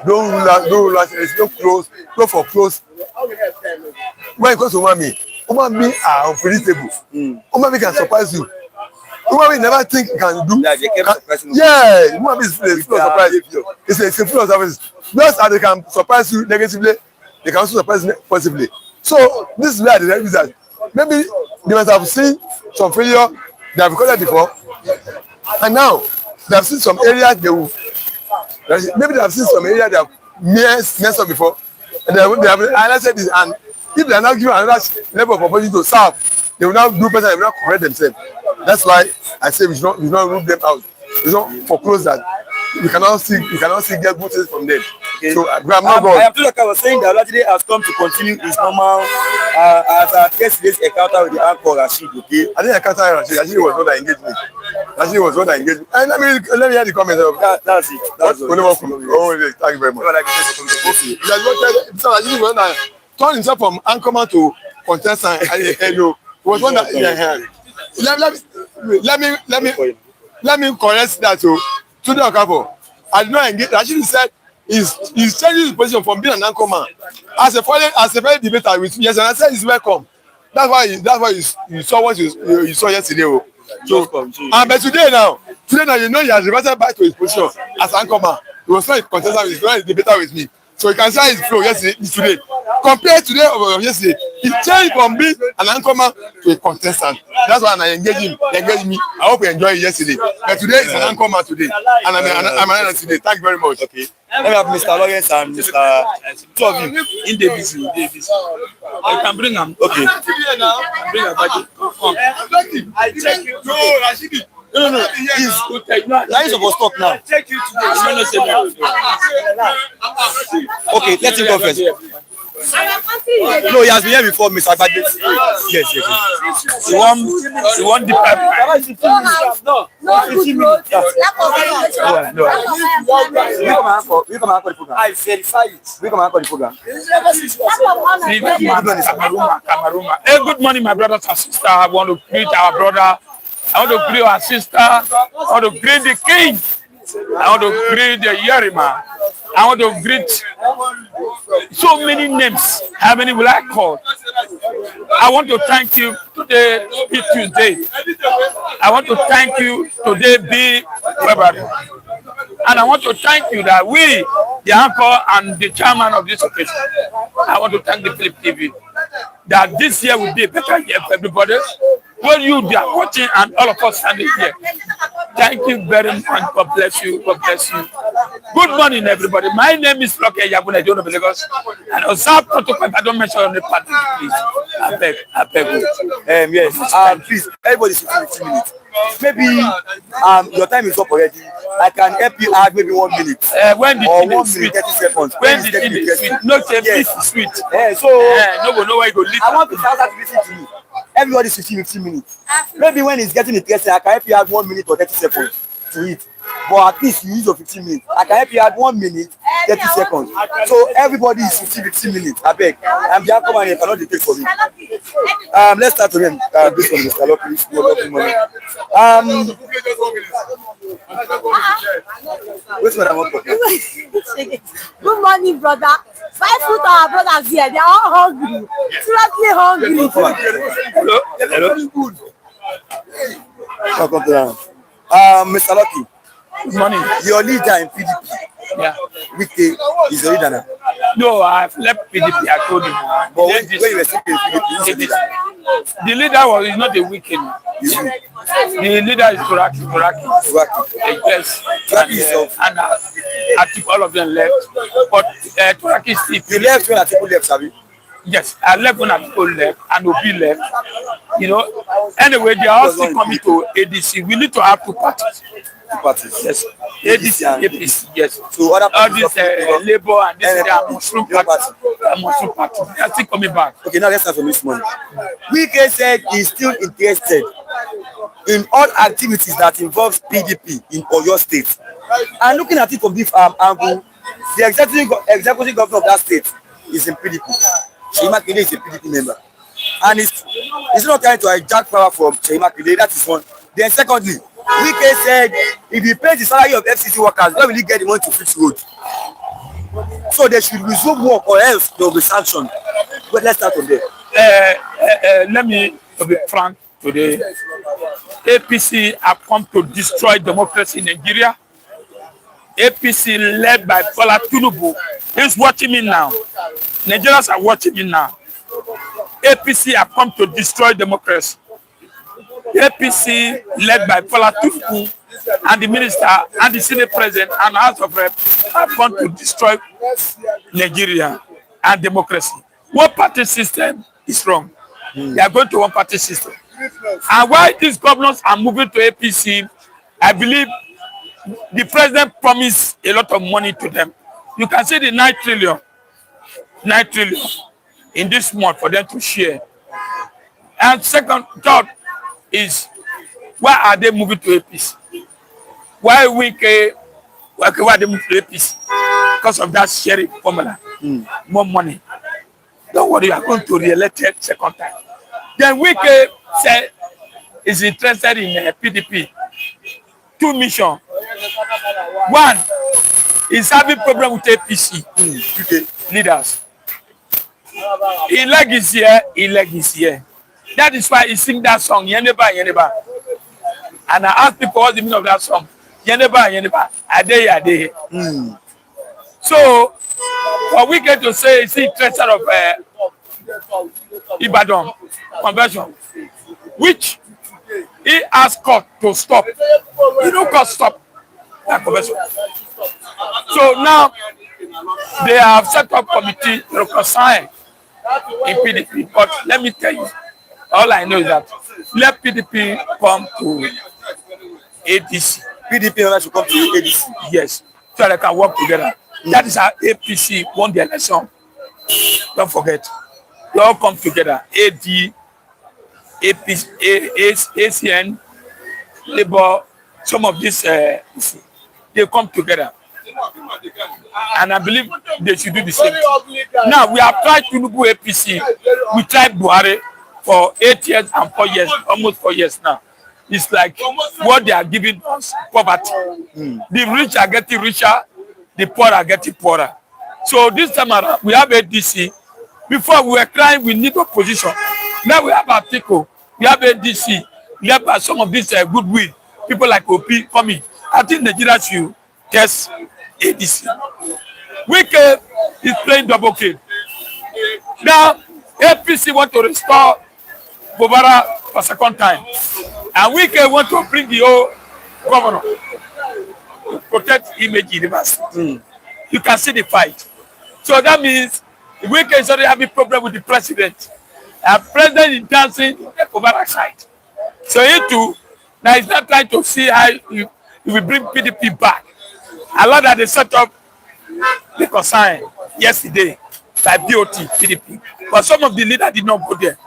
S3: Don't rule us. It's no close for close. When it comes to human beings are unpredictable. Human being can surprise you. Human being never think can do. Yeah, human being is full of surprise. It's a full of surprises. Just as they can surprise you negatively, they can also surprise you positively. So this is where the reality is that maybe they must have seen some failure they have recorded before, and now they have seen some areas maybe they have seen some areas they have messed up before, and they have highlighted this. And if they are now given another level of opportunity to serve, they will now do better. They will now correct themselves. That's why I say we should not rule them out. We should not foreclose that. We cannot see get good things from them. Okay. So I'm not God.
S1: I am like I was saying that Olajide has come to continue his normal as yesterday's encounter with the anchor Rashid. Okay.
S3: I didn't encounter Rashid. Rashid was not engaged me. Rashid was not engaged me. And let me hear the comments.
S1: That's it. That's all.
S3: Oh, thank you very much. Rashid was not turned himself from anchorman to contestant. Was one that let me correct that too. To the Okafo, I did not engage. Rashid said he's changing his position from being an anchorman as a fellow debater with yes, and I said he's welcome. That's why you saw what you saw yesterday. So but today now you know he has reverted back to his position as anchorman. He was not a contestant, he was not a debater with me. So you can see his flow today. Compared to yesterday, he changed from being an anchorman to a contestant. That's why I engage him. He engaged me. I hope you enjoyed it yesterday. But today is an anchorman today. And I'm an today. Thank you very much.
S1: Okay. Let me have Mr. Lawrence and Mr. Two of you in Davis. You can bring them. Okay. Bring them back. I check you. No, Rashidi. No. Now you're supposed to talk now. Okay, let him go first. No, he has been here before, Mr. Agbade. Yes. He won the
S2: No. We come and call the program. I verify it. We come and call the program. Cameroon. Hey, good morning, my brothers and sisters. I want to greet our brother. I want to greet our sister. I want to greet the king. I want to greet the Yerima. I want to greet so many names. How many will I call? I want to thank you. Today be Tuesday. I want to thank you. Today be February. And I want to thank you that we, the anchor and the chairman of this occasion, I want to thank the Philip TV that this year will be a better year for everybody. When you are watching and all of us standing here, thank you very much. God bless you. God bless you. Good morning, everybody. My name is Wike Yabuna, John of Lagos. And observe protocol. I don't mention any party, please. I beg.
S1: Yes. Please, everybody should 15 minutes. Maybe your time is up already. I can help you add maybe 1 minute.
S2: When the
S1: or
S2: thing
S1: 1
S2: is
S1: minute
S2: sweet.
S1: 30 seconds.
S2: When the thing is sweet. No, this is sweet.
S1: So
S2: no go know where you go leave.
S1: I want to start to listen to you. Everybody should 15 minutes. Maybe when it's getting interesting, I can help you add 1 minute or 30 seconds to it. But at least you use your 15 minutes. I can help you add 1 minute, 30 seconds. So everybody is 15 minutes. I beg. I'm just coming here. Cannot take for me. Let's start again. This one, Mr. Lopez. Wait a minute.
S4: Good morning, brother. 5 foot our brothers here. They are all hungry. Seriously hungry.
S1: Hello. Welcome to them. Mr. Lucky.
S2: Good morning.
S1: Your leader in PDP.
S2: Yeah.
S1: Wike is the leader now.
S2: No, I've left PDP. I told him.
S1: But when you were still in PDP, he's the leader.
S2: The leader is not a wicked. The leader is Turaki. Yes. And I think all of them left. But Turaki is still.
S1: You left when people left, Sabi?
S2: Yes, I left when people left and Obi left. You know, anyway, they are also coming to ADC. We need to have 2 parties.
S1: 2 parties.
S2: Yes. ADC and APC, yes.
S1: So other
S2: all this Labour and this Muslim party. Muslim party. They are still coming back.
S1: Okay, now let's start from this morning. Wike said he's still interested in all activities that involves PDP in Oyo State. And looking at it from this angle, the executive governor of that state is in PDP. Makinde is a PDP member. And it's not trying to hijack power from Makinde. That is one. Then secondly, Wike said if he pays the salary of FCC workers, where will he get the money to fix roads? So they should resume work or else they will be sanctioned. But let's start from there.
S2: Let me be frank today. APC have come to destroy democracy in Nigeria. APC led by Bola Tinubu is watching me now. Nigerians are watching me now. APC have come to destroy democracy. APC led by Bola Tinubu and the minister and the Senate president and House of Reps have come to destroy Nigeria and democracy. One party system is wrong. They are going to one party system. And why these governors are moving to APC, I believe the president promised a lot of money to them. You can see the 9 trillion in this month for them to share. And second thought is, why are they moving to APC? Why are they moving to APC? Because of that sharing formula. More money. Don't worry, you are going to re-elect it second time. Then Wike said is interested in PDP. 2 missions. One is having problem with APC leaders. He leg is here. That is why he sing that song, Yeneba. And I asked people what's the meaning of that song. Yeneba. Ade. So, for Wike to say he's interested of Ibadan conversion, which he asked court to stop. You know, court stop that conversion. So now they have set up committee to reconcile in PDP. But let me tell you, all I know is that let PDP come to ADC.
S1: PDP should come to ADC.
S2: Yes, so they can work together. That is how APC won the election. Don't forget. They all come together. AD, APC, ACN, Labour, some of these, they
S5: they come together. And I believe they should do the same thing. Now, we have tried Tinubu APC. We tried Buhari for 8 years and 4 years, almost 4 years now. It's like what they are giving us, poverty. The rich are getting richer, the poor are getting poorer. So this time around, we have ADC. Before we were crying, we need opposition. Now we have Atiku, we have ADC, we have some of these goodwill. People like OP coming. I think Nigeria should test ADC. Wike is playing double game. Now, APC want to restore Bobara for second time. And Wike want to bring the old governor to protect image university. You can see the fight. So that means Wike is already having problem with the president. And president is dancing the Bobara side. So he too, now he's not trying to see how he will bring PDP back. A lot that they set up the consign yesterday by BOT, PDP. But some of the leaders did not go there.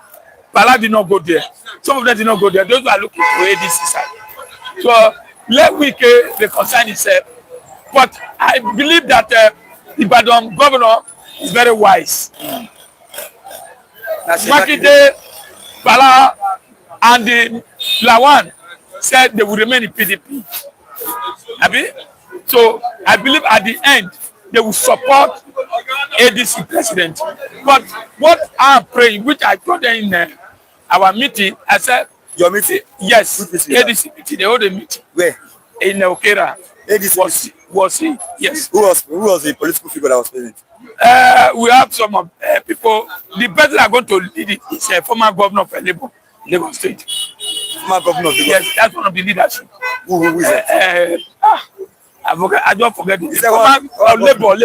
S5: Bala did not go there. Some of them did not go there. Those who are looking for ADC side. So let Wike reconcile himself. But I believe that the Ibadan governor is very wise. Makinde, Bala, and the Lawan said they will remain in PDP. So I believe at the end they will support ADC president. But what I'm praying, which I told them in our meeting, I said,
S1: your meeting?
S5: Yes, ADC meeting. They hold a meeting.
S1: Where?
S5: In Okera.
S1: ADC
S5: was he? Yes.
S1: Who was the political figure that was present?
S5: We have some of people. The person that are going to lead it is a former governor of Lagos State.
S1: Former governor of Lagos?
S5: Yes, that's one of the leadership.
S1: Who is it?
S5: I don't forget it. Labor.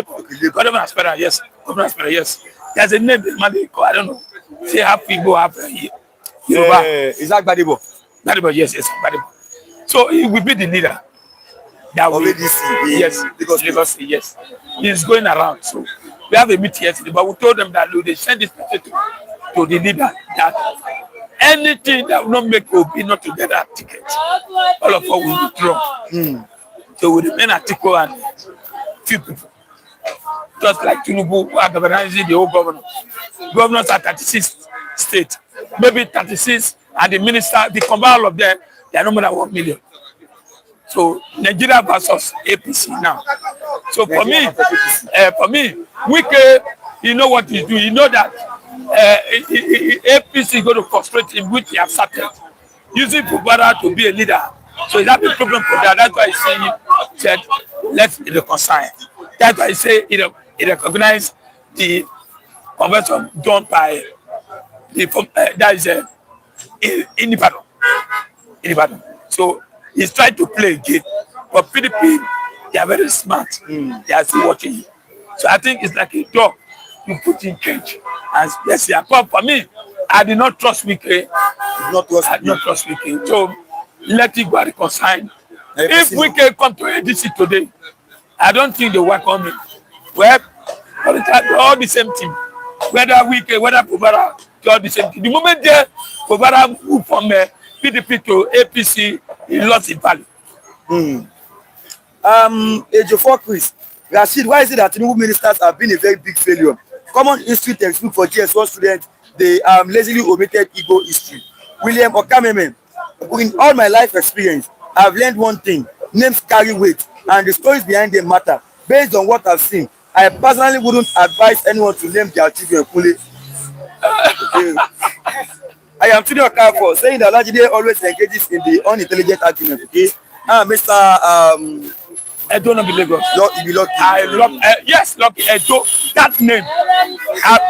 S5: Governor Aspera, yes. Governor Aspera, yes. There's a name, I don't know. Say half people, half Yoruba.
S1: Is that Gbadebo?
S5: Gbadebo, yes, Gbadebo. So he will be the leader. That will
S1: ADC,
S5: yes, Lagos, yes. He's going around. So we have a meeting yesterday, but we told them that they send this message to the leader that anything that will not make OB not to get that ticket, all of us will withdraw. So we remain at Tico and few people. Just like Tinubu, who are organizing the whole governor. Governors are 36 states, maybe 36, and the minister, the combined of them, they are no more than 1 million. So Nigeria versus APC now. So for me, Wike, you know what he's doing. You know that APC is going to frustrate him, which he has started, using Bubara to be a leader. So he's having a problem for that. That's why he said, let's reconcile. That's why he said he recognized the convention done by that is in Ibadan. So he's trying to play a game. But PDP, they are very smart. They are still watching you. So I think it's like a dog you put in cage. And yes, yeah. But for me, I did not trust Wike. I did not trust Wike. So let it go reconcile. If Wike come to ADC today, I don't think they welcome him. Well, all the same thing. Whether Wike, whether Bubara, all the same thing. The moment Bubara moved from PDP to APC, he lost his value.
S1: Ejiofor Chris, Rashid, why is it that Tinubu ministers have been a very big failure? Common history textbook for GS1 students, they lazily omitted Igbo history. William Okameme, in all my life experience, I've learned one thing: names carry weight, and the stories behind them matter. Based on what I've seen, I personally wouldn't advise anyone to name their children Kule. I am Tino Okafor, saying that Lajide always engages in the unintelligent argument. Okay, Mr.
S5: Edo no be Lagos.
S1: I
S5: love yes, love Edo. That name.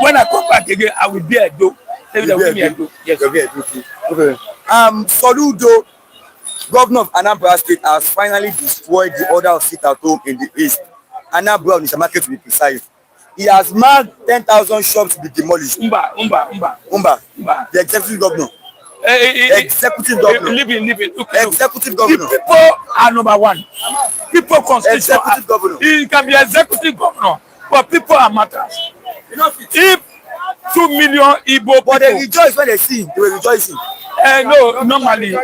S5: When I come back again, I will be Edo. Edo. Yes.
S1: Okay. Soludo, governor of Anambra State, has finally destroyed the order of sit at home in the east. Anambra is a market to be precise. He has marked 10,000 shops to be demolished. Umba. The executive governor. Executive governor.
S5: Living.
S1: Executive governor.
S5: The people are number one. People constitution.
S1: Executive governor.
S5: He can be executive governor, but people are matters. If 2 million Igbo people,
S1: but they rejoice when they see him. They were rejoicing.
S5: No, normally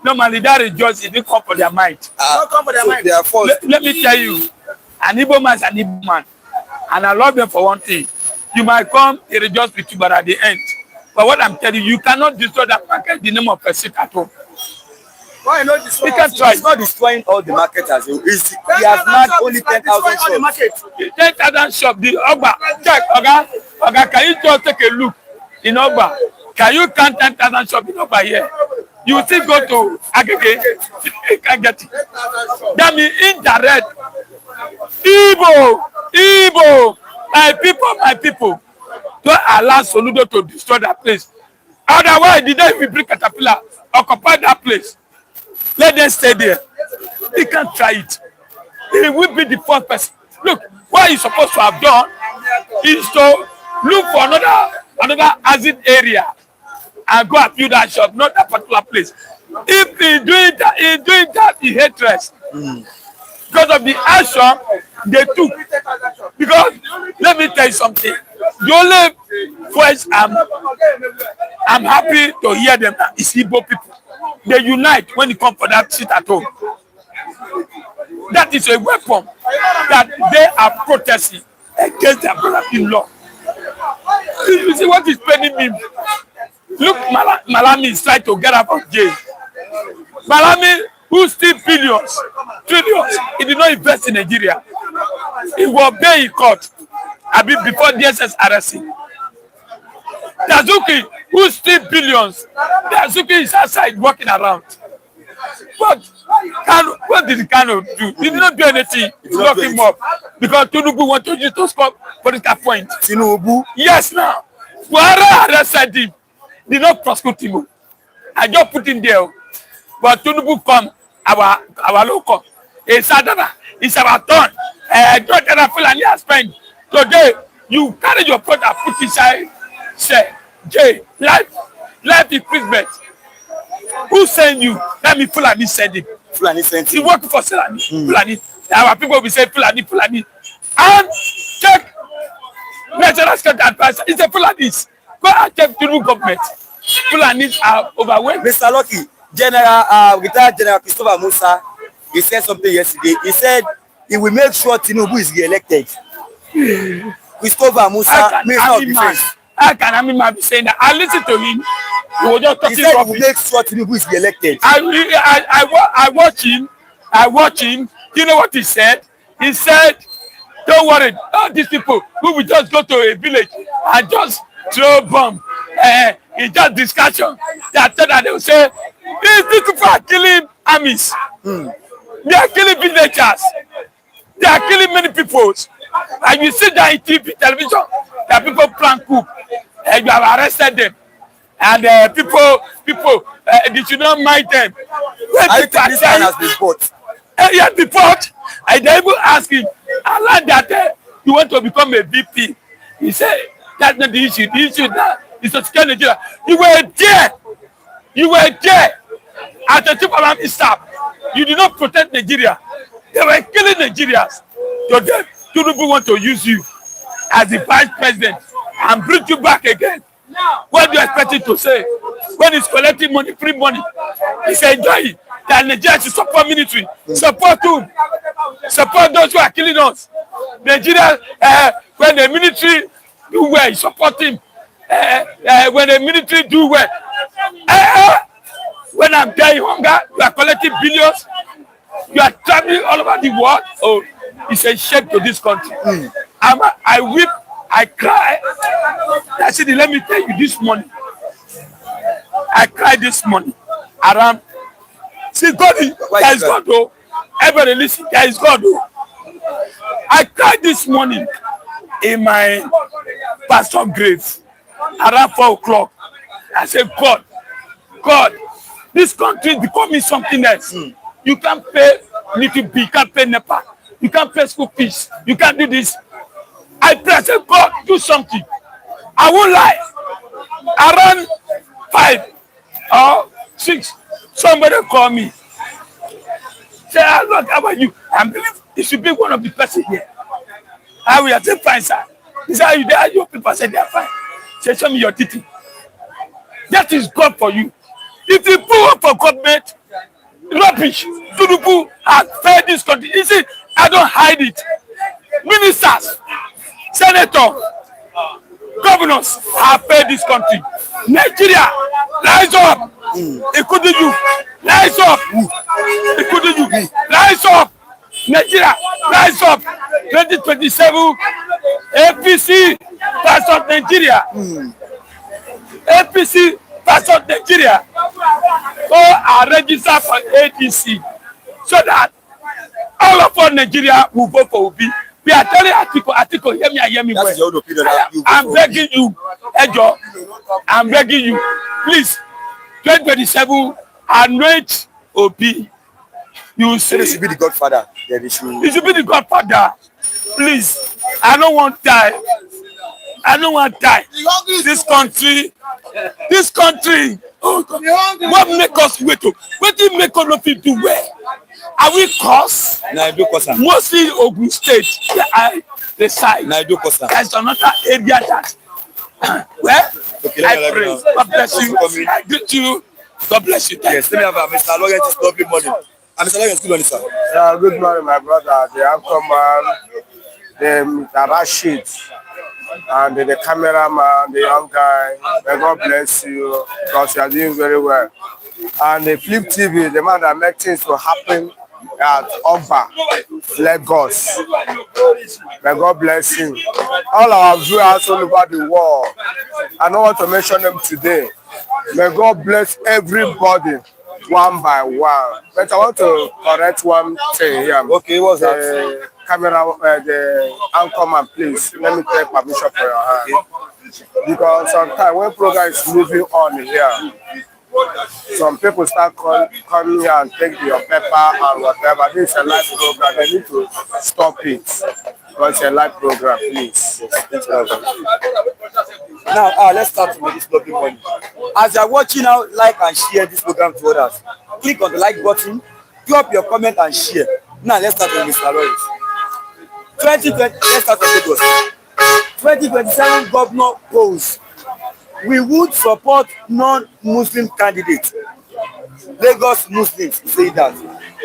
S5: normally that rejoice didn't come for their mind.
S2: Not come for their mind.
S3: They are forced.
S5: Let me tell you, an Igbo man is an Igbo man. And I love them for one thing. You might come, they rejoice with you, but at the end. But what I'm telling you, you cannot destroy that market in the name of a seat at home.
S2: Why not destroy?
S5: You can try.
S1: He's not destroying all the market as well. He has not only 10,000 shops.
S5: 10,000 shops. The Ogba, check, Oga, can you just take a look in Ogba? Can you count 10,000 shops in Ogba here? You will still go to Agege. You can't get it. That means indirect. Igbo, my people, don't allow Soludo to destroy that place. Otherwise, the day we bring Caterpillar, occupy that place. Let them stay there. They can't try it. He will be the first person. Look, what he's supposed to have done is to look for another exit area and go and build that shop, not that particular place. If he's doing that, he hates rest. Because of the action they took. Because let me tell you something. The only voice I'm happy to hear them is Igbo people. They unite when it comes for that seat at home. That is a weapon that they are protesting against their brother-in-law. You see what is paining me? Look, Malami is trying to get out of jail. Malami, who steal billions, trillions, he did not invest in Nigeria. He will obey in court. I mean, before DSS arresting. Dazuki, who steal billions, Dazuki is outside walking around. But what did Kano do? He did not do anything to lock him up because Tinubu wanted you to score political points.
S1: Tinubu?
S5: Yes, now. Buhari arrested him. Did not prosecute him. I just put him there. But Tinubu come, our local. It's our turn. Don't feel any spend. Today, you carry your product, put inside, say, Jay, life improvement. Who send you? Let me Fulani send him.
S1: Fulani sent
S5: He
S1: him.
S5: work for Fulani. Fulani. Our people will say Fulani. And check national security advisor. It's a Fulanis. Go and check the new government. Fulanis are overwhelmed.
S1: Mr. Lucky, retired General Christopher Musa, he said something yesterday. He said he will make sure Tinubu is re-elected. Christopher Musa, Minister of Defense.
S5: How can I be saying that? I listen to him. He was just
S1: He
S5: talking
S1: said he
S5: rubbish.
S1: will make sure Tinubu is re-elected.
S5: I watch him. You know what he said? He said, don't worry, all these people who will just go to a village and just throw bomb. It's just discussion. They will say, these people are killing armies. They are killing villagers. They are killing many people. And you see that in TV, television, that people plan coup. And you have arrested them. And people, they should not mind them. When
S1: I
S5: people
S1: think
S5: are
S1: this man
S5: saying,
S1: has been bought.
S5: yes, report. I even ask him, I like that you want to become a VP. He said, that's not the issue. The issue now is to secure Nigeria. You were there. As the chief of army staff. You did not protect Nigeria. They were killing Nigerians. Today, Tinubu want to use you as the vice president and bring you back again. What do you expect him to say? When he's collecting money, free money, he's enjoying that Nigeria should support military. Support whom? Support those who are killing us. Nigeria, when the military do well, support him. When the military do well, when I'm dying hunger, you are collecting billions. You are traveling all over the world. Oh, it's a shame to this country. I weep, I cry. I said, let me tell you this morning. I cried this morning around. See, God, there is God, though. Everybody listen, there is God, though. I cried this morning in my pastor grave around 4 o'clock. I said, God, this country is becoming something else. You can't pay little bill, you can't pay NEPA, you can't pay school fees, you can't do this. I pray, I said, God, do something. I won't lie. Around 5 or 6, somebody call me. Say, look, how are you? I believe it should be one of the person here. I will say, fine, sir. He said, are you there? Your people said they are fine. Say, show me your teeth. That is God for you. If you pull up for government, Rubbish. Tinubu has failed this country. You see, I don't hide it. Ministers, senators, governors have failed this country. Nigeria, rise up. Including you. Rise up. Including you. Rise up. Nigeria, rise up. 2027, APC versus Nigeria. APC versus Nigeria. Go and register for ADC so that all of us Nigeria will vote for Obi. We are telling Atiko, hear me well. I'm begging you, Ejo, I'm begging you, please, 2027, anoint Obi. You see,
S1: He should be the godfather. Yeah,
S5: he should be the godfather. Please, I don't want to die. I don't want to die. This country, oh God, what make us wait? What did make us not do well? Are we cursed? Mostly Ogun State, the side. There's another area that, well,
S1: okay,
S5: I pray. God bless you. I greet you. God bless you.
S1: Yes, let me have Mr. Lawrence this lovely morning. And Mr. Lawrence, good morning, sir.
S2: Good morning, my brother. The anchorman, the Rashid, and the cameraman, the young guy. May God bless you because you are doing very well. And the Flip TV, the man that makes things to happen at Oba, Lagos. May God bless you. All our viewers all over the world. I don't want to mention them today. May God bless everybody one by one. But I want to correct one thing here.
S1: Okay, what's that?
S2: Camera, the anchorman, please. Let me take permission for your hand. Because sometimes when program is moving on here, some people start coming here and take your paper and whatever. This is a live program. They need to stop it. Because it's a live program, please.
S1: Now, let's start with this lovely morning. As you're watching now, like and share this program to others. Click on the like button, drop your comment and share. Now, let's start with Mr. Lawrence. 2020, let's start with Lagos. 2027 governor polls. We would support non-Muslim candidates. Lagos Muslims say that.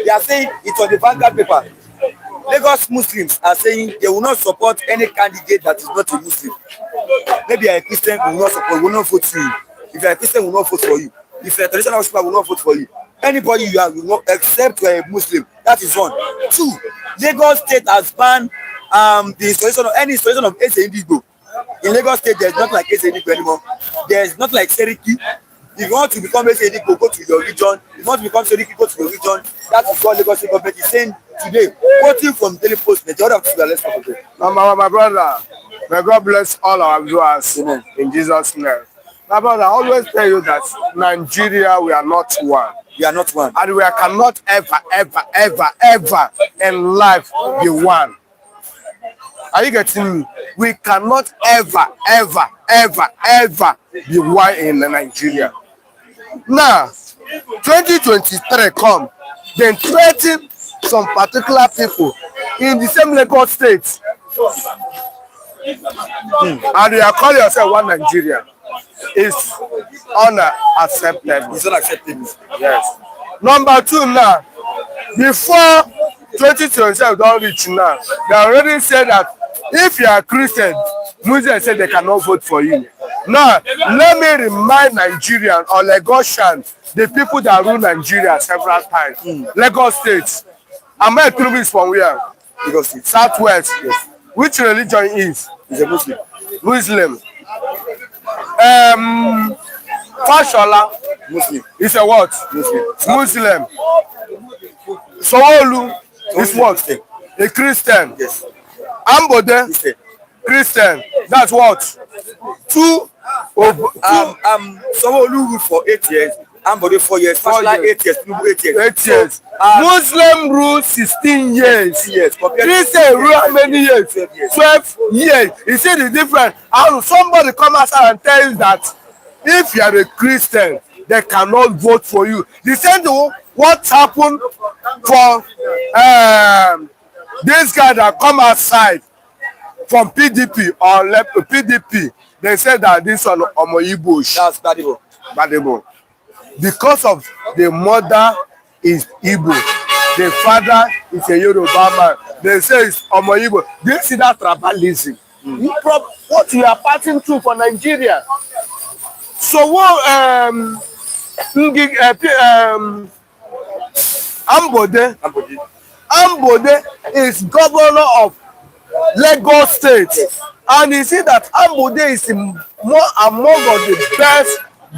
S1: They are saying it's on the Vanguard paper. Lagos Muslims are saying they will not support any candidate that is not a Muslim. Maybe you're a Christian, we will not support, we will not vote for you. If you're a Christian, we will not vote for you. If you're a traditional worshiper, we will not vote for you. Anybody you are, we will not, except you're a Muslim. That is one. Two, Lagos State has banned the installation of any installation of seyi. In Lagos State, there's not like seyi anymore. There's not like Seriki. If you want to become seyi, go to your region. If you want to become Seriki, go to your region. That is what Lagos State government is saying today. Quoting from Daily Post, the other people are less comfortable.
S2: My brother, may God bless all our viewers. Amen. In Jesus' name. My brother, I always tell you that Nigeria, we are not one.
S1: We are not one.
S2: And we cannot ever in life be one. Are you getting me? We cannot ever be one in Nigeria. Now, 2023 come, then threaten some particular people in the same Lagos State. And you are calling yourself one Nigeria. It's unacceptable.
S1: It's unacceptable.
S2: Yes. Number two now, before 2027 don't reach now, they already said that if you are Christian, Muslims say they cannot vote for you. Now, let me remind Nigerians or Lagosians, the people that rule Nigeria several times. Lagos State. Ahmed Tinubu is from where?
S1: Lagos State.
S2: Southwest. Yes. Which religion is?
S1: He's a Muslim.
S2: Muslim. Fashola.
S1: Muslim.
S2: Is a what? Muslim. Soludo is what? A Christian.
S1: Yes.
S2: Ambode. Christian. That's what? Two.
S1: Soludo ruled for 8 years. Ambode 4 years. 4 years. 8 years. 8 years.
S2: 8 years. So, Muslim rule 16 years. Christian rule how many years? 12 years. You see the difference? And somebody come outside and tell you that if you are a Christian, they cannot vote for you. The same thing what happened for this guy that come outside from PDP or PDP. They said that this one Omoyibo.
S1: That's Badebo.
S2: Because of the mother
S3: is Igbo. The father is a Yoruba man. They say it's Omo Igbo. Do you see that tribalism? What you are passing through for Nigeria. So what Ambode is governor of Lagos State, and you see that Ambode is more among of the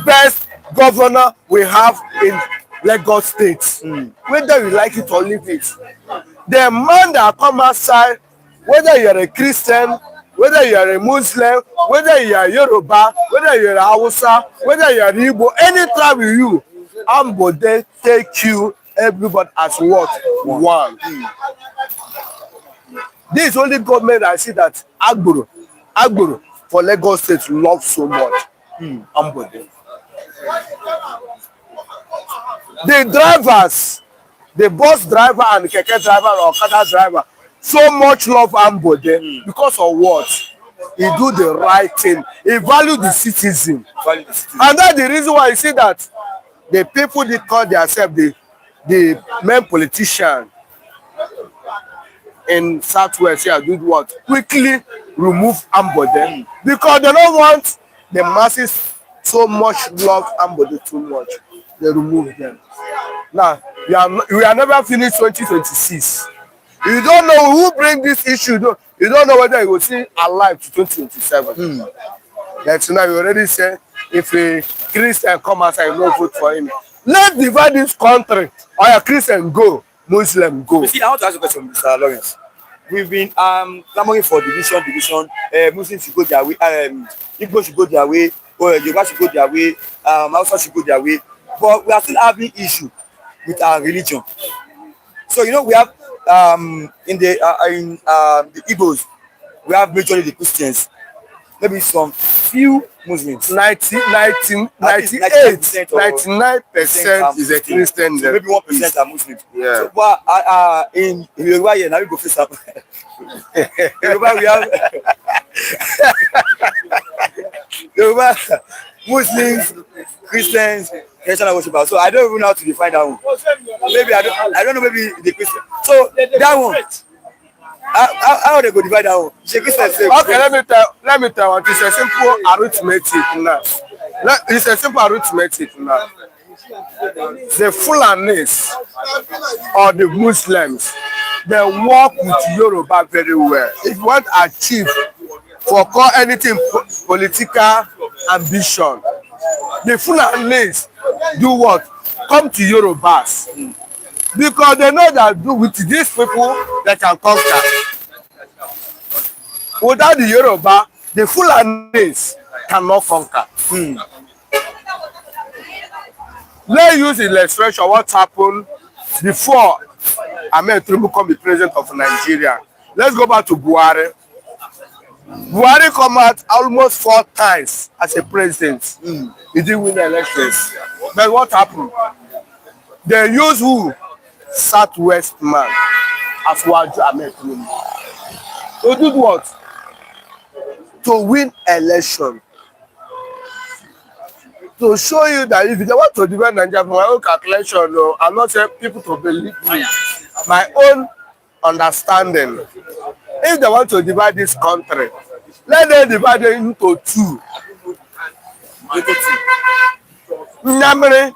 S3: best governor we have in Lagos State. Whether you like it or leave it, the man that come outside, whether you are a Christian, whether you are a Muslim, whether you are Yoruba, whether you are Hausa, whether you are Igbo, any tribe you, Ambode take you everybody as what? One. This is only government I see that Agboro for Lagos State love so much. Ambode. The drivers, the bus driver and the keke driver or okada driver, so much love Ambode because of what? He do the right thing. He value the citizen. And that's the reason why you see that the people they call themselves the main politician in Southwest here do what? Quickly remove Ambode because they don't want the masses so much love Ambode too much. They remove them. Now we are never finished 2026. You don't know who bring this issue. You don't know whether you will see alive to 2027. That's now you already say if a Christian come outside, you no vote for him. Let's divide this country. Or a Christian go, Muslim go.
S1: You see, I want to ask you a question, Mr. Lawrence. We've been clamoring for division. Muslims should go their way, Igbo should go their way, or Yoruba should go their way, Hausa should go their way. But we are still having issue with our religion. So you know we have in the Igbos, we have majorly the Christians, maybe some few Muslims. 99% is a Christian. So maybe 1% are Muslims. Yeah. So, but in Yoruba here, now we go face up. Yoruba we have Yoruba, Muslims, Christians, traditional worshippers. So I don't even know how to define that one. Maybe I don't know. Maybe the Christian. So that one. How they go divide that one?
S3: Okay, let me tell you. It's a simple arithmetic now. It's a simple arithmetic now. The Fulanis or the Muslims, they work with Yoruba very well. If you want to achieve for call anything political ambition, the Fulanis do what? Come to Yorubas. Because they know that with these people they can conquer. Without the Yoruba, the Fulanis cannot conquer. Let's use illustration what happened before Ahmed Tinubu become the president of Nigeria. Let's go back to Buhari. Buhari come out almost 4 times as a president. He didn't win the elections. But what happened? They use who? Southwest man as Waju Ahmed Tinubu. To do what? To win election. To show you that if they want to divide Nigeria from my own calculation, no, I'm not saying people to believe me. My own understanding. If they want to divide this country, let them divide it into 2. Nyamere.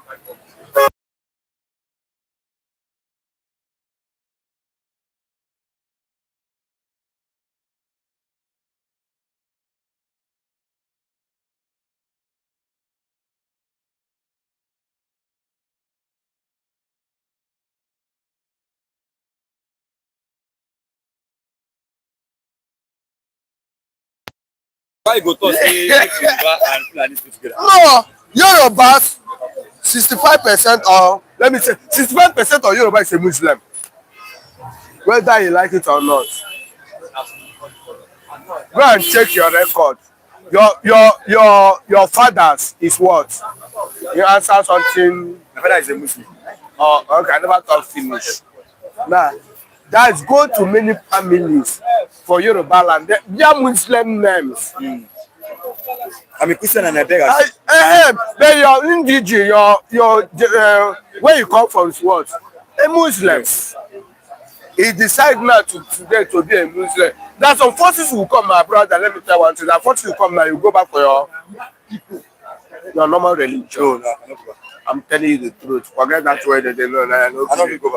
S1: Why go to say Yoruba and Fulani together?
S3: No, Yorubas, 65% or let me say 65% of Yoruba is a Muslim. Whether you like it or not. Go and check your record. Your fathers is what? You answer something.
S1: My father is a Muslim.
S3: Oh, okay, I never talk finish. Now, that's go to many families for Yoruba land. They are Muslim names.
S6: I'm a Christian and I beg.
S2: But your indigi, where you come from is what? A Muslim. He decided not to today to be a Muslim. There's some forces will come, my brother. Let me tell you one thing. That forces will come now. You go back for your normal religion.
S6: No.
S2: I'm telling you the truth. Forget that word that they know.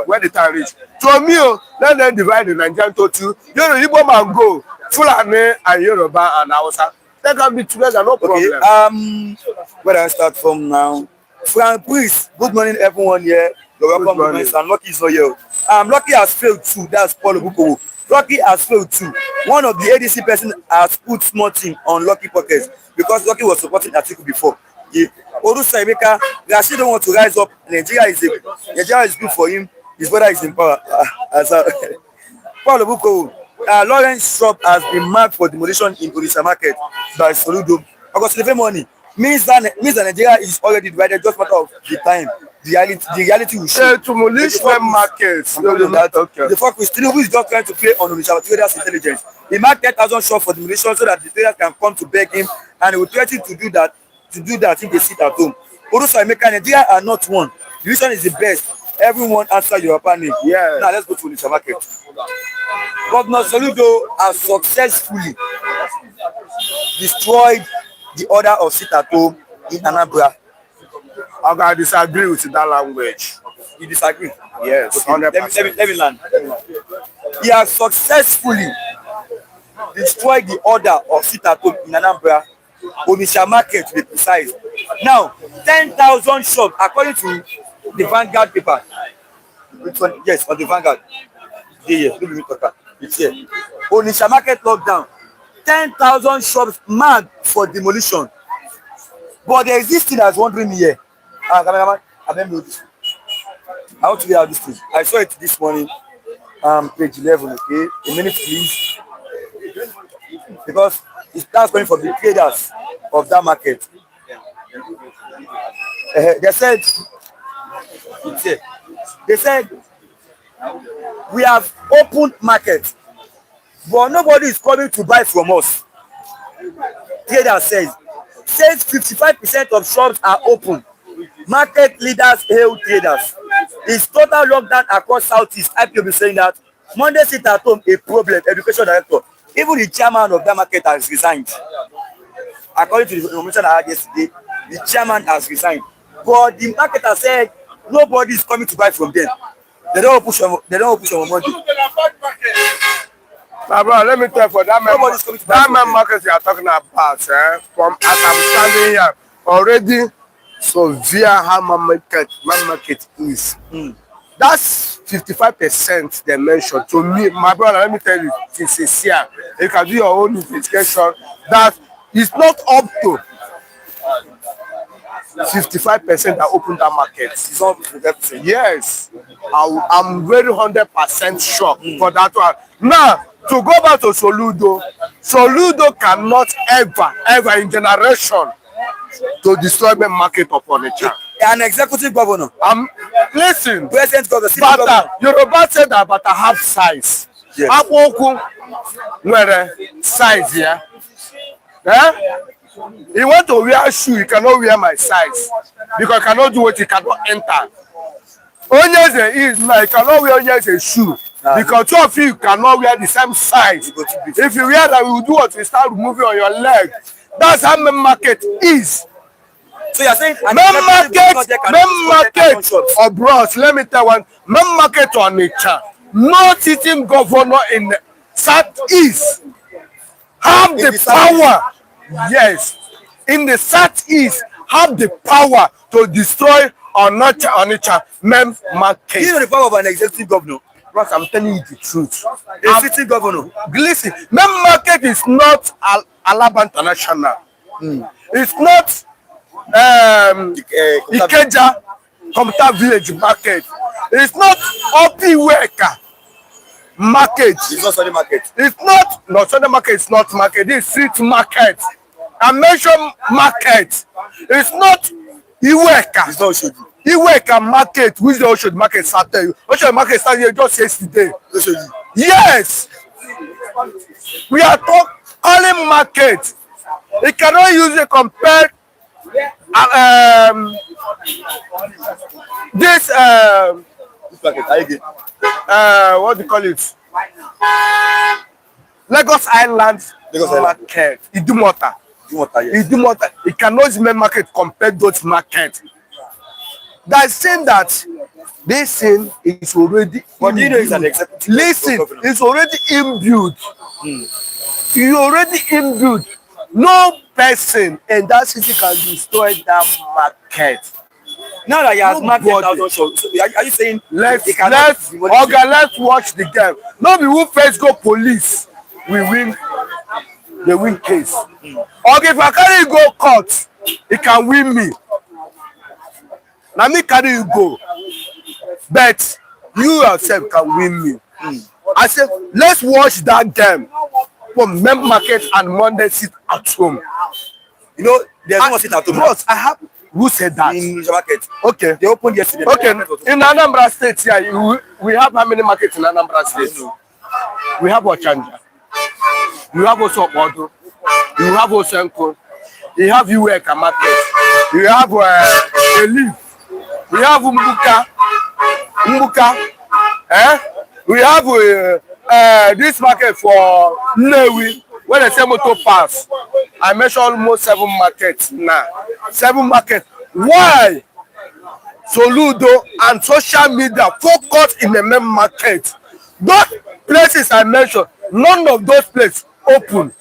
S2: Where the time reach. To me, let them divide the Nigerian to two. You know, Igbo man go. Fulani and Yoruba and Hausa. They can be together, no problem.
S6: Okay, where do I start from now? Frank, please, good morning everyone here. You're welcome to and Lucky is not here. Lucky has failed too. That's Paul Obukowo. Lucky has failed too. One of the ADC person has put small thing on Lucky pockets because Lucky was supporting Atiku before. Odusa Emeka, Rashid don't want to rise up. Nigeria is good for him. His brother is in power. Paul Obukowo. Lawrence shop has been marked for demolition in Odisha market by Soludo. Because the money means that Nigeria is already divided, just matter of the time. The reality will show.
S2: Demolition markets.
S6: The fact is Tinubu is just trying to play on Odisha traders' intelligence. He marked 10,000 shops for demolition so that the traders can come to beg him, and he will threaten to do that if they sit at home. Odusa Emeka, Nigeria are not one. The reason is the best. Everyone answer your panic.
S2: Yeah.
S6: Now let's go to Odisha market. Governor Soludo has successfully destroyed the order of sit at home in Anambra.
S2: I disagree with that language.
S6: You disagree?
S2: Yes,
S6: okay. 100%. Let me land. He has successfully destroyed the order of sit at home in Anambra, Onitsha market to be precise. Now, 10,000 shops, according to the Vanguard paper. Which one? Yes, on the Vanguard. Yeah, it's here. Onitsha market lockdown. 10,000 shops marked for demolition. But there is this thing that's wondering me here. Cameraman, I don't know this. I want to hear this thing. I saw it this morning. Page 11, okay? A minute, please. Because it starts coming from the traders of that market. They said, we have opened market, but nobody is coming to buy from us. Trader says 55% of shops are open. Market leaders hail traders. It's total lockdown across Southeast. IPO be saying that Monday sit at home a problem. Education director, even the chairman of that market has resigned. According to the information I had yesterday, the chairman has resigned. But the marketer said nobody is coming to buy from them. They don't push on Monday.
S2: My brother, let me tell you for that man market you are talking about, from as I'm standing here, already severe how my market is. That's 55% they mentioned. To me, my brother, let me tell you, it's sincere. You can do your own investigation that it's not up to 55% that open that market. It's not 55%. Yes, I'm very 100% sure for that one. Now, to go back to Soludo cannot ever in generation to destroy the market of Onitsha.
S6: An executive governor.
S2: Listen,
S6: President governor,
S2: Bata, Yoruba said that Bata have size.
S6: Yes.
S2: Akwoku, where size here? Yeah? He want to wear shoe, he cannot wear my size because he cannot do what he cannot enter. Onyeze is now, he cannot wear Onyeze shoe because two of you cannot wear the same size. If you wear that, we will do what we start removing on your leg. That's how main market is.
S6: So you're saying
S2: main market of bros, let me tell one, main market on nature. No sitting governor in the Southeast have the power. Yes, in the Southeast have the power to destroy Onitsha main market.
S6: You know the power of an executive governor.
S2: Bros, I'm telling you the truth.
S6: A sitting governor.
S2: Listen, main market is not Alaba International. It's not Ikeja Computer Village market. It's not Opiweka market.
S6: It's not Sunday market.
S2: It's not Sunday market. It's not market. It's street market. I mention market. It's not Iweka.
S6: It's not Oshodi.
S2: Iweka market. Which the Oshodi market started? Oshodi market started just yesterday. Yes. We are talking only market. He cannot use it compared this what do you call it? Lagos Island market. Idumota. Idumota. He cannot use main market compared those markets. That's saying that this thing is already listen, it's already imbued. You already imbued. No person in that city can destroy that market.
S6: Now that he has marked 10,000 shots, so are you saying
S2: let's watch the game. No be who first go police, we win the win case. Okay, if I carry go court, he can win me. Now me carry you go, but you yourself can win me. I said, let's watch that game from main market and Monday sit at home.
S6: You know, there's no sit at home.
S2: Bros, I have. Who said that?
S6: In the market.
S2: Okay.
S6: They opened yesterday.
S2: Okay. In Anambra State, yeah, we have how many markets in Anambra State? We have Ochanja. We have also Odo. We have Osenko. We have Wike market. We have Elif. We have Mbuka. We have this market for Nnewi. When I say motor pass, I measure almost 7 markets now. 7 markets. Why? Soludo and social media focus in the main market. Those places I mentioned, none of those places open.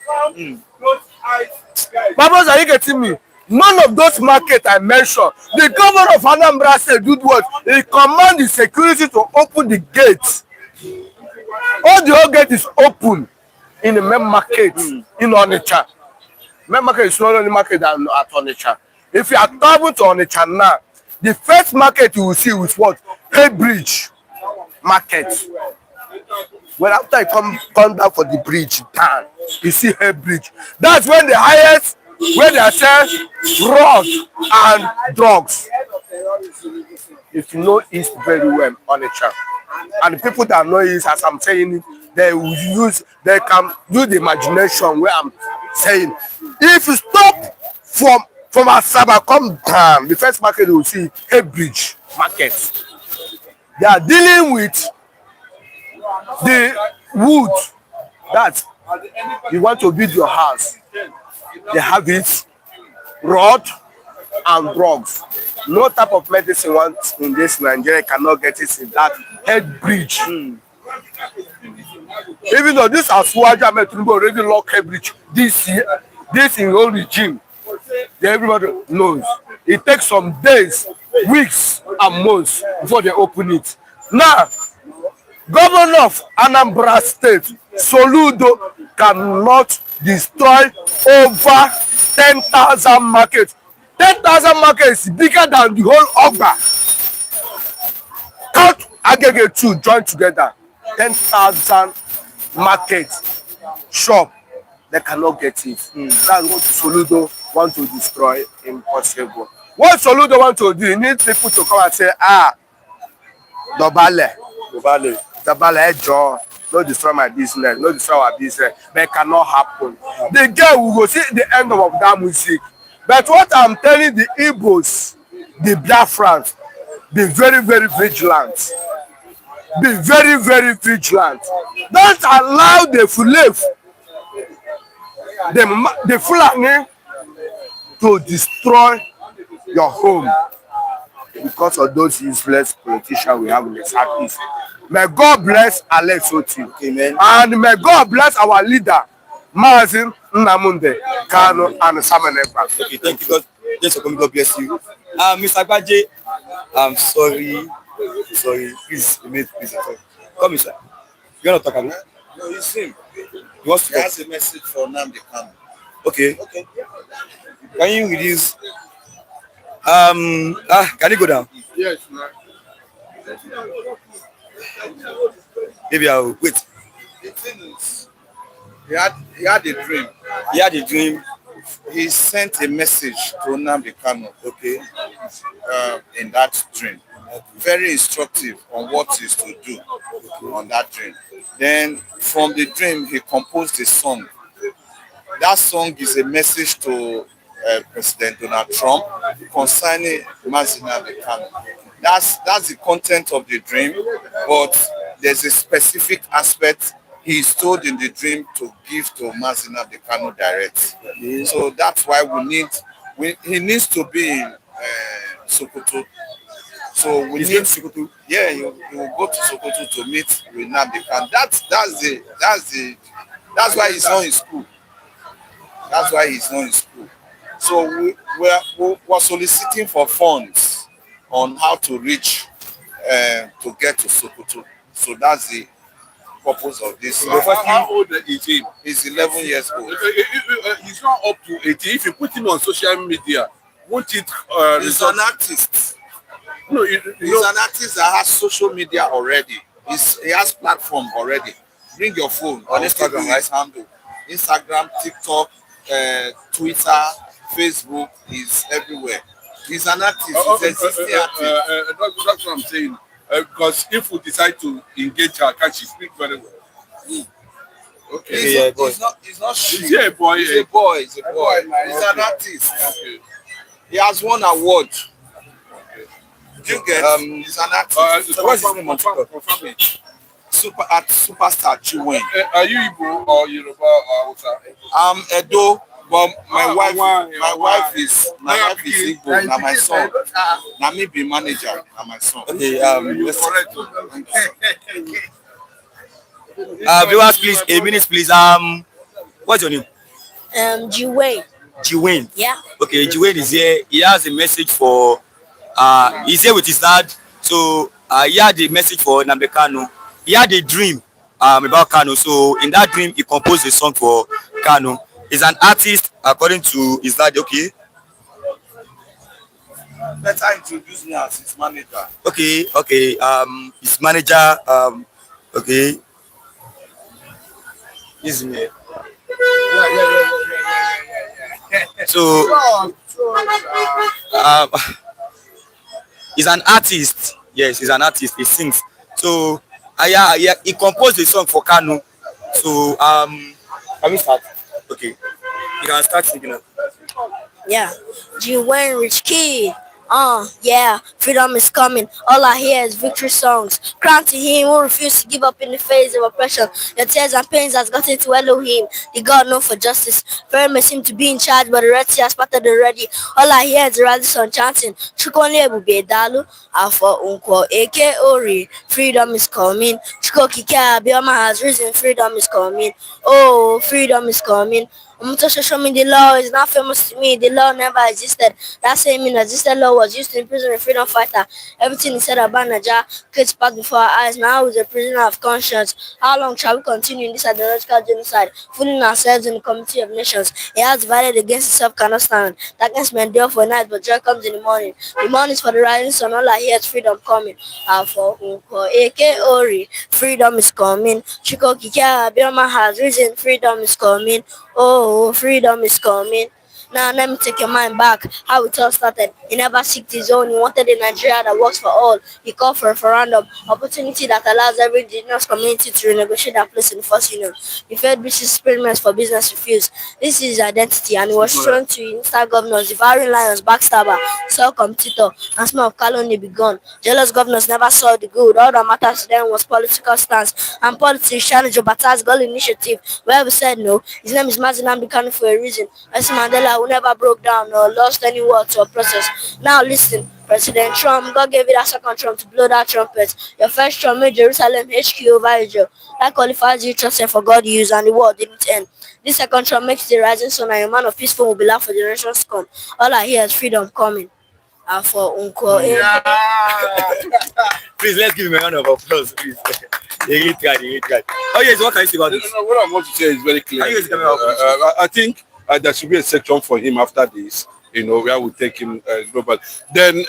S2: Babos, are you getting me? None of those markets I mentioned. The governor of Anambra State did what? He command the security to open the gates. All the whole gate is open. In the main market in Onitsha. Main market is not only market at Onitsha. If you are traveling to Onitsha now, the first market you will see is what? Bridge market. When after you come down for the bridge down, you see Bridge. That's when the highest, where they sell drugs and drugs. If you know East very well, Onitsha. And the people that know East, as I'm saying it, they can use the imagination where I'm saying. If you stop from Asaba, come down, the first market you will see Bridge market. They are dealing with the wood that you want to build your house. They have it, rod and drugs. No type of medicine once in this Nigeria cannot get it in that Bridge. Even though this Asuaja Metrubo already locked Bridge this year, this in old regime, everybody knows. It takes some days, weeks, and months before they open it. Now, Governor of Anambra State, Soludo, cannot destroy over 10,000 markets. 10,000 markets is bigger than the whole Ogba. Count aggregate 2 join together. 10,000 markets shop, they cannot get it. That's what Soludo want to destroy. Impossible. What Soludo want to do, he needs people to come and say, Dobale, don't destroy my business, don't destroy our business. But it cannot happen. The girl will go see the end of that music. But what I'm telling the Igbos, the Biafrans, be very, very vigilant. Be very, very vigilant. Don't allow the Fulef, the Fulani, to destroy your home because of those useless politicians we have in the Southeast. May God bless Alex Oti. Amen. And may God bless our leader, Mazin Nnamunde Kanu and Samanekwa.
S6: Okay, thank you. God, just for coming. God bless you. Mr. Agbaje, I'm sorry. Please, please. Come, sir. You want to talk about?
S7: No, it's him.
S6: He
S7: has a message for Nnamdi Kanu.
S6: Okay. Can you reduce? Can you go down?
S7: Yes, man.
S6: Maybe I'll wait.
S7: The thing is, he had a dream.
S6: He had a dream.
S7: He sent a message to Nnamdi Kanu.
S6: Okay.
S7: In that dream. Very instructive on what is to do on that dream. Then from the dream, he composed a song That song is a message to President Donald Trump concerning Mazi Nnamdi Kanu. That's the content of the dream, but there's a specific aspect he's told in the dream to give to Mazi Nnamdi Kanu direct. So that's why he needs to be in Sokoto. So we need Sokoto. Yeah, he will go to Sokoto to meet with Nnamdi Kanu. That's why he's not in school. That's why he's not in school. So we're soliciting for funds on how to reach to get to Sokoto. So that's the purpose of this.
S8: How old is he?
S7: He's 11 years old.
S8: He's not up to 18. If you put him on social media, won't it?
S7: He's an artist.
S8: No,
S7: he's an artist that has social media already. He has platform already. Bring your phone on Instagram, his handle. Instagram, TikTok, Twitter, Facebook, is everywhere. He's an artist. He's an existing artist.
S8: That's what I'm saying. Because if we decide to engage her, can she speak very well?
S7: Okay. He's not she.
S8: He's a boy.
S7: He's a boy. He's an artist. Okay. He has won award. Do you get? He's an artist.
S8: What's his name on TikTok? Confirm it.
S7: Superstar Chiwen.
S8: Are you Igbo or Yoruba or Hausa?
S7: I'm Edo, but my wife is Igbo. Now my son. Now me be manager. Now my son.
S1: Okay. Viewers, please, a minute, please. What's your name?
S4: Jiwei.
S1: Jiwin.
S4: Yeah.
S1: Okay, Jiwin is here. He has a message for. He's here with his dad. So he had a message for Nnamdi Kanu. He had a dream about Kanu. So in that dream, he composed a song for Kanu. He's an artist, according to his dad. Okay.
S7: Better introduce me as his manager.
S1: Okay. His manager. Okay. This is me. So he's an artist. Yes, he's an artist. He sings. So he composed a song for Kanu. So can we start? Okay, you can start singing.
S4: Yeah. Jiwei Rich Kid. Yeah, freedom is coming. All I hear is victory songs. Crown to him who refused to give up in the face of oppression. Your tears and pains has gotten to Elohim, the God known for justice. Very may seem to be in charge, but the Red Sea has parted already. All I hear is the Radisson chanting. Chukwuma ebube dalu, afọ unko eke ori. Freedom is coming. Chukokike Abioma has risen. Freedom is coming. Oh, freedom is coming. To show me the law is not famous to me. The law never existed. That same existed law was used to imprison a freedom fighter. Everything he said about Naija kids passed before our eyes. Now he's a prisoner of conscience. How long shall we continue in this ideological genocide, fooling ourselves in the community of nations? He has divided against himself cannot stand. Darkness may endure for a night, but joy comes in the morning. The morning is for the rising sun. All I hear is freedom coming. Freedom is coming. Chukokike Abioma has risen. Freedom is coming. Oh, freedom is coming. Now let me take your mind back. How it all started. He never seeked his own. He wanted a Nigeria that works for all. He called for a referendum, opportunity that allows every indigenous community to renegotiate their place in the first union. He failed British experiments for business refused. This is his identity, and he was thrown to install governors, devouring lions, backstabber, sole competitor, and smell of calumny begun. Jealous governors never saw the good. All that mattered to them was political stance, and politics challenged Obata's goal initiative, where we said no. His name is Mazi Nnamdi Kanu for a reason. Nelson Mandela who never broke down or lost any words or process. Now listen, President Trump, God gave you that second Trump to blow that trumpet. Your first Trump made Jerusalem HQ over Israel. That qualifies you trusting for God use, and the war didn't end. This second Trump makes the rising sun, and a man of peaceful will be left for generations to come. All I hear is freedom coming. For Uncle.
S1: Please, let's give him a round of applause, please. He tried. Oh yes, what can you say about this?
S8: What I want to say is very clear. I think there should be a section for him after this, where we take him global. Then,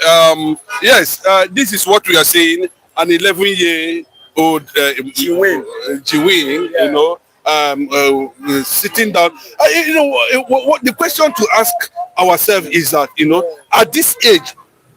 S8: yes, this is what we are saying. An 11-year-old Jiwin, sitting down. What the question to ask ourselves is that, at this age,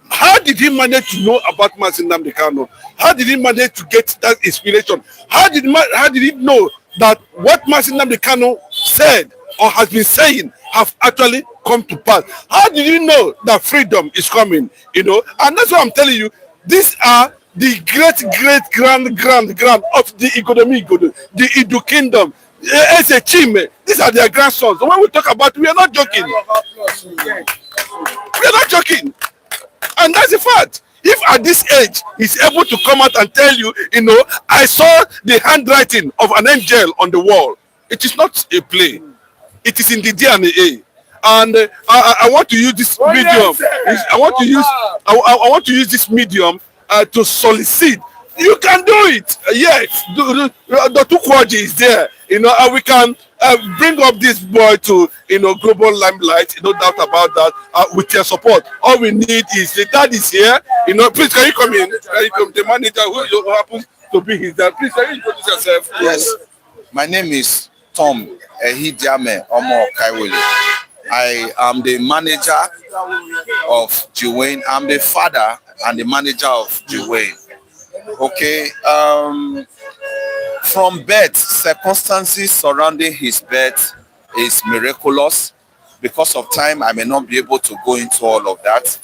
S8: how did he manage to know about Mazi Nnamdi Kanu? How did he manage to get that inspiration? How did he know that what Mazi Nnamdi Kanu said or has been saying have actually come to pass. How did you know that freedom is coming? You know, and that's what I'm telling you. These are the grand of the Igodomi, the Idu kingdom. It's a Chime. These are their grandsons. So when we talk about, we are not joking. We are not joking. And that's the fact. If at this age he's able to come out and tell you, you know, I saw the handwriting of an angel on the wall. It is not a play. It is in the DNA. And I want to use this medium. I want to use this medium to solicit. You can do it. Yes, the Tukwaji is there. You know, and we can bring up this boy to, you know, global limelight. No doubt about that. With your support, all we need is the dad is here. You know, please can you come in? The manager who happens to be his dad. Please can you introduce yourself?
S7: Yes, my name is Tom Hijacked Omo Kaiwele. I am the manager of Jiwayne. I'm the father and the manager of Jiwayne. Okay, from birth, circumstances surrounding his birth is miraculous. Because of time, I may not be able to go into all of that.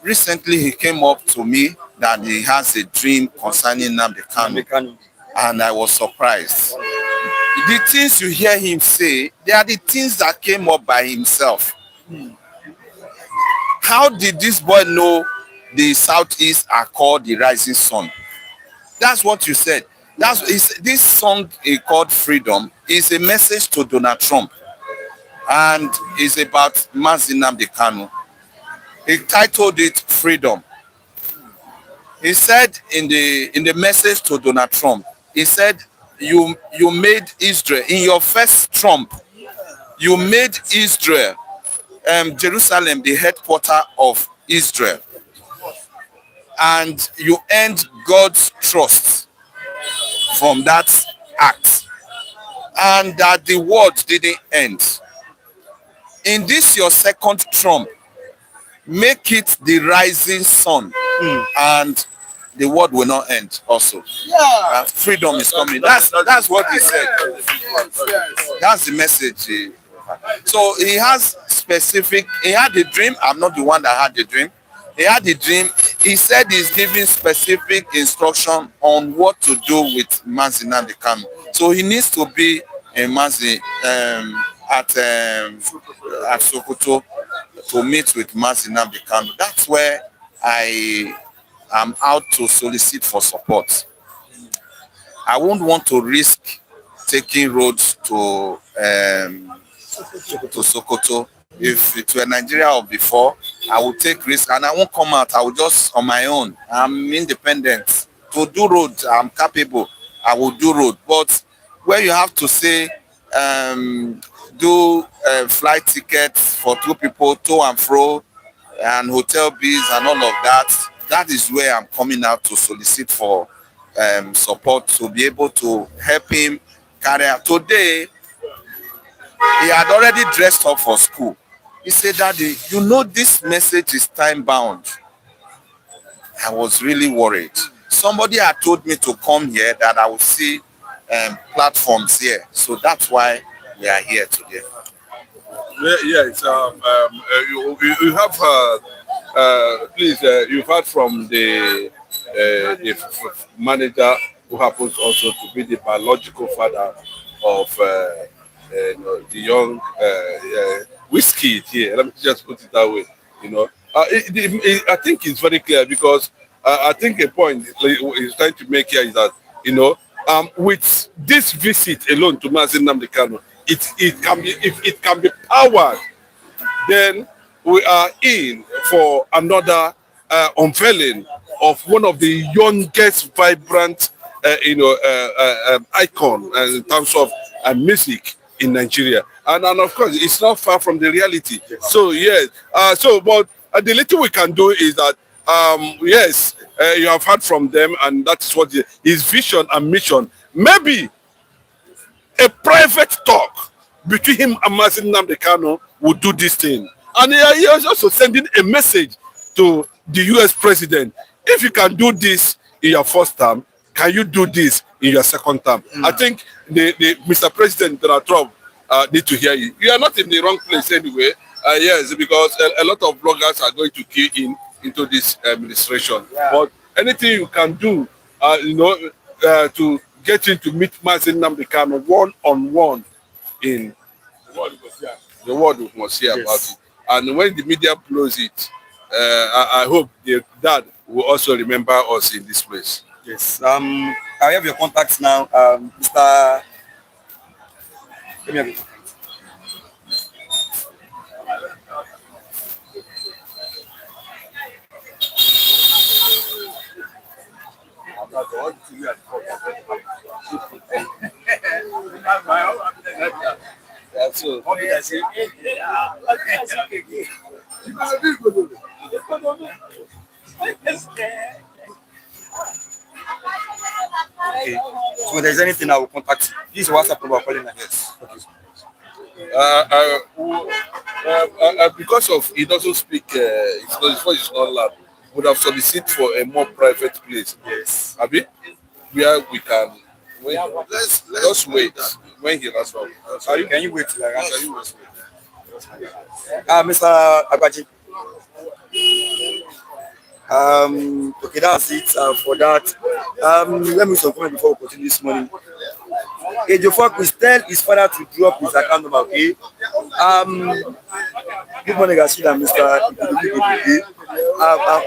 S7: Recently, he came up to me that he has a dream concerning Nnamdi Kanu, and I was surprised. The things you hear him say, they are the things that came up by himself. How did this boy know the Southeast are called the rising sun? That's what you said. This song called Freedom is a message to Donald Trump, and is about Nnamdi Kanu. He titled it Freedom. He said in the message to Donald Trump, he said, you made Israel, in your first Trump, you made Israel, Jerusalem, the headquarters of Israel. And you earned God's trust from that act. And that the world didn't end. In this your second Trump, make it the rising sun. And the world will not end also. Freedom is coming. That's what he said. That's the message. So he has he had a dream. I'm not the one that had the dream. He had a dream. He said he's giving specific instruction on what to do with Nnamdi Kanu. So he needs to be in at Sokoto to meet with Nnamdi Kanu. That's where I am out to solicit for support. I won't want to risk taking roads to Sokoto. If it were Nigeria or before, I would take risk and I won't come out. I will just on my own. I'm independent. To do road, I'm capable. I will do road. But where you have to say, do flight tickets for 2 people, to and fro, and hotel bills and all of that, that is where I'm coming out to solicit for support to be able to help him carry out. Today, he had already dressed up for school. He said, Daddy, you know this message is time bound. I was really worried. Somebody had told me to come here that I would see platforms here. So that's why we are here today.
S8: Yes, you have, please, you've heard from the manager who happens also to be the biological father of the young whiskey here. Let me just put it that way. You know, I think it's very clear because I think a point he's trying to make here is that, you know, with this visit alone to Nnamdi Kanu, if it can be powered, then we are in for another unveiling of one of the youngest, vibrant, icon in terms of music in Nigeria, and of course it's not far from the reality. So yes, but the little we can do is that yes, you have heard from them, and that's what his vision and mission. Maybe a private talk between him and Nnamdi Kanu would do this thing, and he is also sending a message to the U.S. president. If you can do this in your first term, can you do this in your second term? I think the Mr. President Donald Trump need to hear you. You are not in the wrong place anyway. Yes, because a lot of bloggers are going to key into this administration. Yeah. But anything you can do, to get in to meet Mazin Namdekan one-on-one in the world we must hear about it. And when the media blows it, I hope the dad will also remember us in this place.
S6: Yes. I have your contacts now, Mr. Let me have it. Okay. So if there's anything, I will contact you. This is WhatsApp number calling like this.
S8: Because of he doesn't speak, his voice is not loud. Would have solicited for a more private place.
S6: Yes.
S8: Abi, where we can wait. Let's just wait when he has one.
S6: Can you wait till I answer you? Mr. Agbaji. Okay, that's it for that. Let me some comment before we continue this morning. Ejiofor Christel is father to drop his account number, okay? Good morning, Rashid and Mr.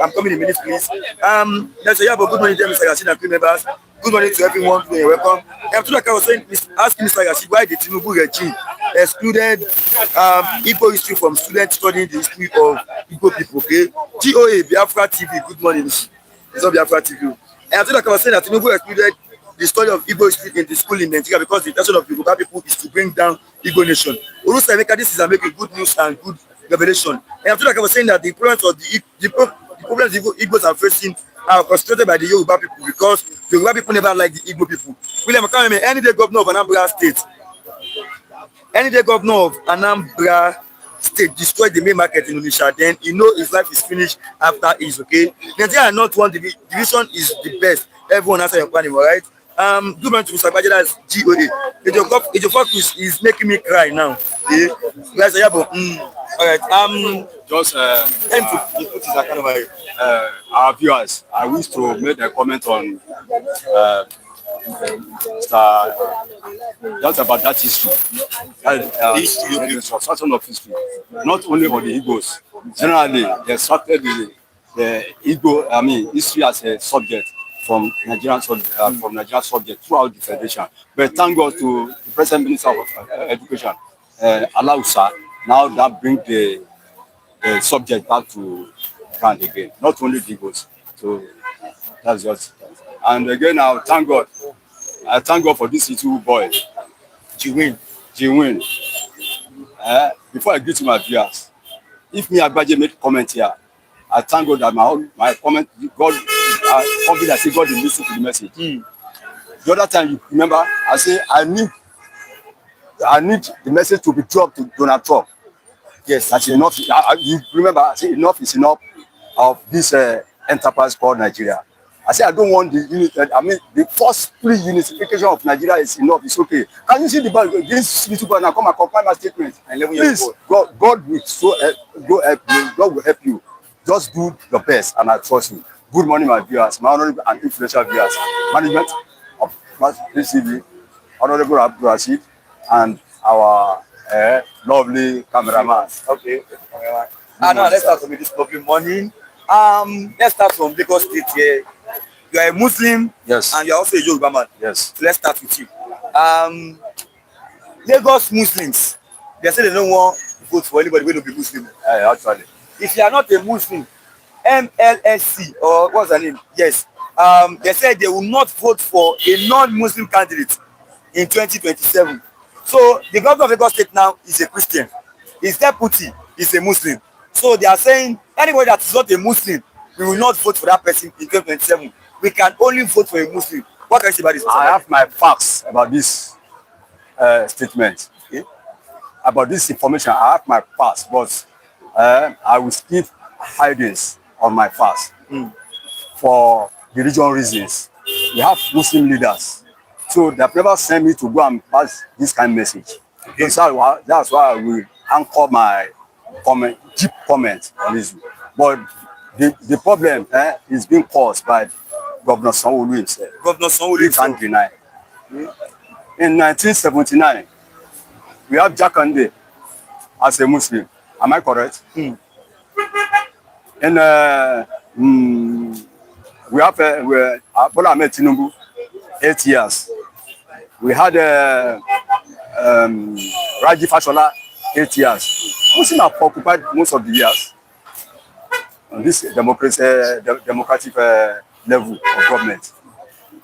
S6: I'm coming in a minute, please. Let's say, good morning to Mr. Rashid and crew members. Good morning to everyone. Welcome. I was saying, asking Mr. Rashid why the Tinubu regime excluded Igbo history from students studying the history of Igbo people, okay? GOA, Biafra TV, good morning. It's not Biafra TV. And I was saying that Tinubu excluded the study of Igbo history in the school in Nigeria because the intention of Yoruba people is to bring down Igbo nation. This is making good news and good revelation. And I was saying that the problems of the problems the Igbos are facing are concentrated by the Yoruba people because the Yoruba people never like the Igbo people. William Makinde, any day governor of Anambra State, destroyed the main market in Onitsha, then you know his life is finished after his, okay? Nigeria are not one division is the best. Everyone has a plan, right? Good morning to Mr. Bajada's GOA. Ejiofor is making me cry now. Okay? Guys, all right.
S9: Just our viewers, I wish to make a comment on just about that history. Construction of history, not only for the Igbos. Generally, they started the Igbo, history as a subject from Nigerian subject throughout the federation. But thank God to the present Minister of Education, Alausa, now that brings the subject back to ground again, not only the Igbos. So that's just. And again, I thank God for this little boy, Jiwin. Before I get to my viewers, if me Agbaje make comment here, I thank God that my comment, God, confident I say God will listen to the message. The other time, you remember, I say I need the message to be dropped to Donald Trump. Yes, that's enough. You remember, I say enough is enough of this enterprise called Nigeria. I say I don't want the unit. The first pre-unification of Nigeria is enough. It's okay. Can you see the Bible? This little boy now come and confirm my statement. Please, God will God will help you. Just do your best, and I trust you. Good morning, my viewers, my honorable and influential viewers. Management of this TV, Honorable Abdul Rashid, and our lovely cameraman.
S6: Okay. Now let's start with this lovely morning. Let's start from Lagos State here. You are a Muslim,
S9: yes,
S6: and you are also a Yoruba man.
S9: Yes.
S6: So let's start with you. Lagos Muslims, they say they don't want to vote for anybody who will be Muslim.
S9: Actually,
S6: if you are not a Muslim, MLSC or what's the name? Yes. They said they will not vote for a non-Muslim candidate in 2027. So the governor of Lagos State now is a Christian. His deputy is a Muslim. So they are saying anybody that is not a Muslim, we will not vote for that person in 2027. We can only vote for a Muslim. What can you say about this?
S9: I have my facts about this statement. Okay? About this information, I have my facts, but I will skip hidings on my facts for religious reasons. We have Muslim leaders, so they have never sent me to go and pass this kind of message. Okay. So that's why I will anchor my deep comment on this. But the problem is being caused by Governor Sanwo-Olu himself.
S6: Governor Sanwo-Olu
S9: You can't deny. In 1979, we have Makinde as a Muslim. Am I correct? In we have Bola Ahmed Tinubu, 8 years. We had Raji Fashola, 8 years. Muslims have occupied most of the years on this democratic level of government.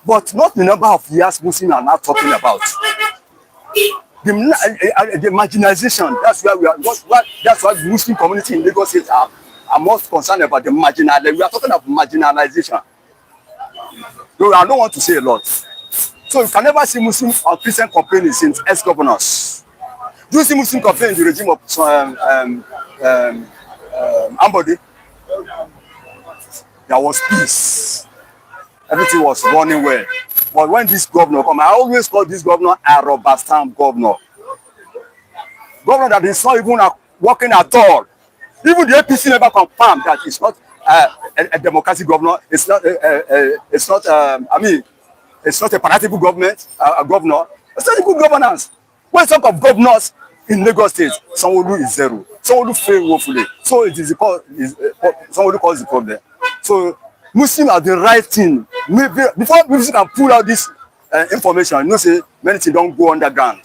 S9: But not the number of years Muslims are now talking about. The marginalization, that's where we are. That's why the Muslim community in Lagos State are most concerned about the marginalization. We are talking about marginalization. So I don't want to say a lot. So you can never see Muslim or Christian complaining since ex-governors. Do you see Muslim complain in the regime of Ambode? There was peace. Everything was running well. But when this governor come, I always call this governor a rubber stamp governor. Governor that is not even working at all. Even the APC never confirmed that it's not a democratic governor. It's not it's not a palatable government, a governor. It's not a good governance. When you talk of governors in Lagos State, Sanwo-Olu is zero. Sanwo-Olu failed woefully. So it is Sanwo-Olu caused the problem. So Muslims are the right thing. Maybe before Muslims can pull out this information, you know, say many things don't go underground.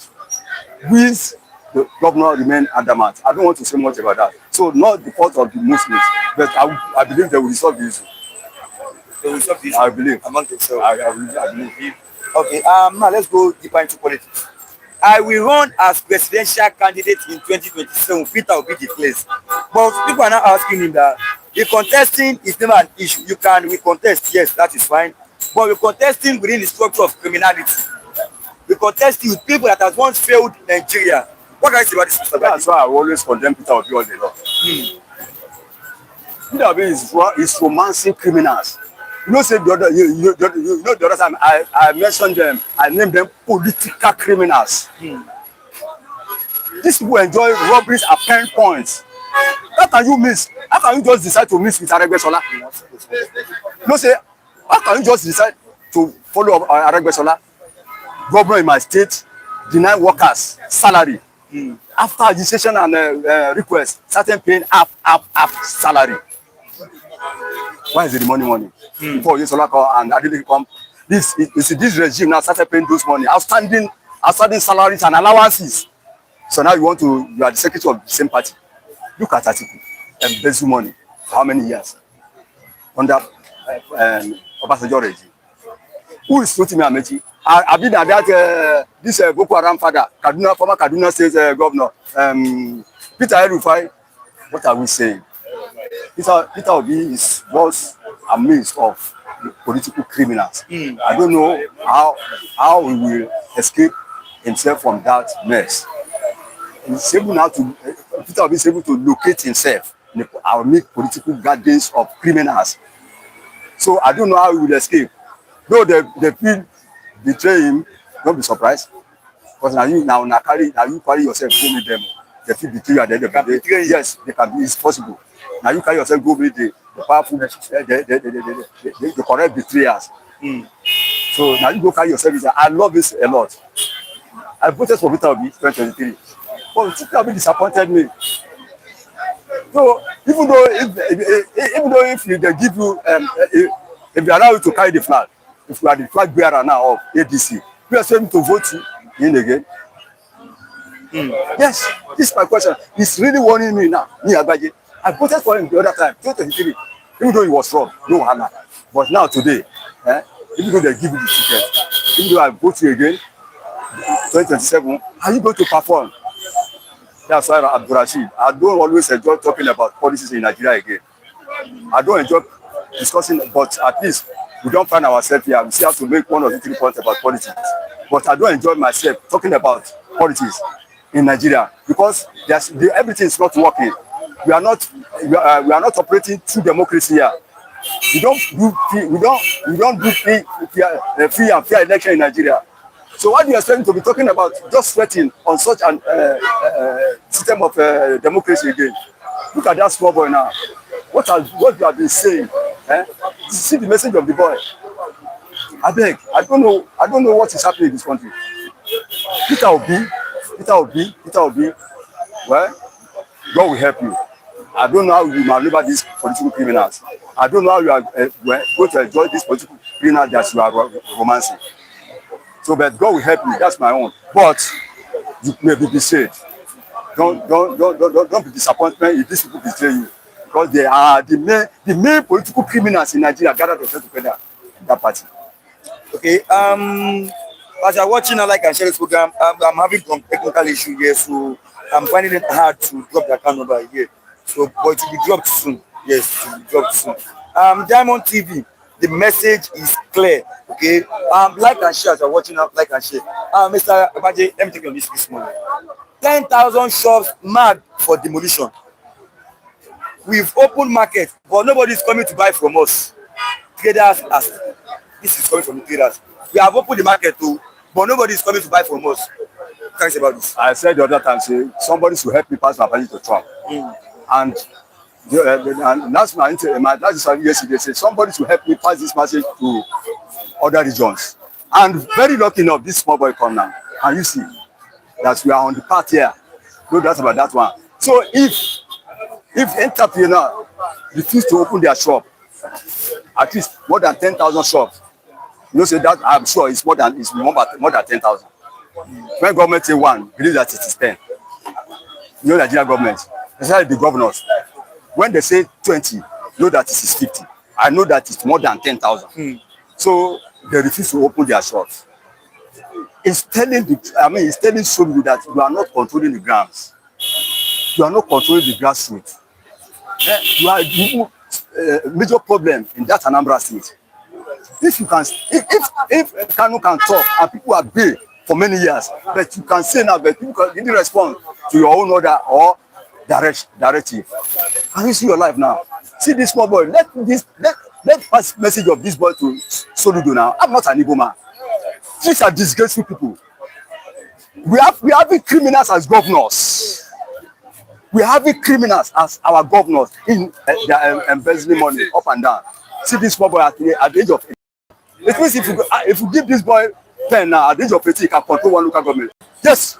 S9: With the governor remain adamant. I don't want to say much about that. So not the fault of the Muslims, but I believe they will resolve the issue.
S6: They will resolve the issue.
S9: I believe.
S6: Among themselves.
S9: I believe.
S6: Okay. Now let's go deeper into politics. I will run as presidential candidate in 2027. Peter Obi declares. But people are now asking him that the contesting is never an issue. You can recontest, yes, that is fine. But we're contesting within the structure of criminality. We're contesting with people that has once failed Nigeria. What can I say about this, Mr.
S9: That's why I always condemn Peter Obi all day long. Peter Obi is romancing criminals. You know, say the other, you know the other time I mentioned them, I named them political criminals. These people enjoy robberies at 10 points. How can you miss? How can you just decide to miss with Aregbesola? You know, say, how can you just decide to follow Aregbesola? Governor in my state deny workers salary. After registration and request, starting paying half salary. Why is it the money? Before Yesola and Adili come, this regime now started paying those money, outstanding salaries and allowances. So now you are the secretary of the same party. Look at Atiku, embezzle money for how many years? Under Obasanjo regime. Who is Rotimi Amechi? I've been at that this Boko Haram father, former Kaduna State governor, Peter El-Rufai. What are we saying? Peter Obi was a mix of political criminals. I don't know how he will escape himself from that mess. He's able now to Peter Obi is able to locate himself in our political gardens of criminals. So I don't know how he will escape. Though they feel betray him, don't be surprised. Because now you carry yourself, go meet them. They feel betray you at the end of the day. Yes, they can be, it's possible. Now you carry yourself, go meet the powerful, the correct betrayers. So now you go carry yourself. I love this a lot. I voted for Peter Obi 2023. But Peter Obi disappointed me. So even though if they give you if they allow you to carry the flag, if you are the flag bearer now of ADC, you are saying to vote in again. Yes, this is my question. He's really warning me now. I voted for him the other time, 2023, even though he was wrong, no hammer. But now today, even though they give you the ticket, even though I vote you again, 2027, are you going to perform? That's why Abdul Rashid, I don't always enjoy talking about policies in Nigeria again. I don't enjoy discussing, but at least we don't find ourselves here. We still have to make 1 or 2 points about politics. But I don't enjoy myself talking about politics in Nigeria because everything is not working. We are not operating through democracy here. We don't do free and fair election in Nigeria. So what do you expect to be talking about just sweating on such an system of democracy again? Look at that small boy now. What you have been saying? See the message of the boy. I beg. I don't know what is happening in this country. Peter Obi. Well, God will help you. I don't know how you maneuver these political criminals. I don't know how you are going to enjoy this political criminal that you are romancing. So, but God will help you. That's my own. But you may be betrayed. Don't be disappointed if these people betray you, because they are the main political criminals in Nigeria gathered themselves together in that party.
S6: Okay. As you're watching, I like and share this program. I'm having some technical issue here, so I'm finding it hard to drop the account number here. So, but it will be dropped soon. Yes, it will be dropped soon. Diamond TV, the message is clear. Okay. Like and share as you're watching. Like and share. Mr. Abaje, let me take you on this morning. 10,000 shops marked for demolition. We've opened market, but nobody is coming to buy from us. Traders, this is coming from the traders. We have opened the market too, but nobody is coming to buy from us. What can you say about this?
S9: I said the other time, say somebody should help me pass my money to Trump, and that's my yesterday. Say somebody should help me pass this message to other regions. And very lucky enough, this small boy come now, and you see that we are on the path here. No doubt about that one. So if entrepreneurs refuse to open their shop, at least more than 10,000 shops, you know, say that I'm sure it's more than 10,000. When government say one, believe that it is 10. You know, Nigerian government, especially the governors, when they say 20, know that it is 50. I know that it's more than 10,000. So they refuse to open their shops. It's telling Soludo that you are not controlling the grounds. You are not controlling the grassroots. You are the major problem in that Anambra state. If Kanu can talk and people are big for many years, but you can say now, but people didn't respond to your own order or directive. Can you see your life now? See this small boy. Let pass message of this boy to Soludo now. I'm not an Igbo man. These are disgraceful people. We have criminals as governors. We have criminals as our governors in their embezzling money up and down. See this small boy at the age of 18. It means if you give this boy pen now at the age of 18, he can control one local government. Yes.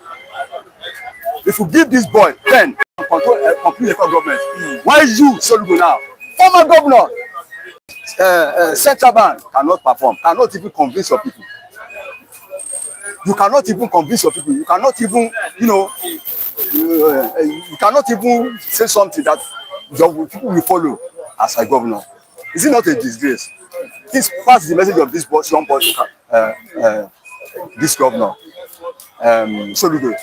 S9: If you give this boy pen, he can control a complete local government. Why you, Soludo now? Former governor, central bank cannot perform, cannot even convince your people. You cannot even convince your people. You cannot even, you cannot even say something that your people will follow as a governor. Is it not a disgrace? Please pass the message of this young boy to this governor, Soludo.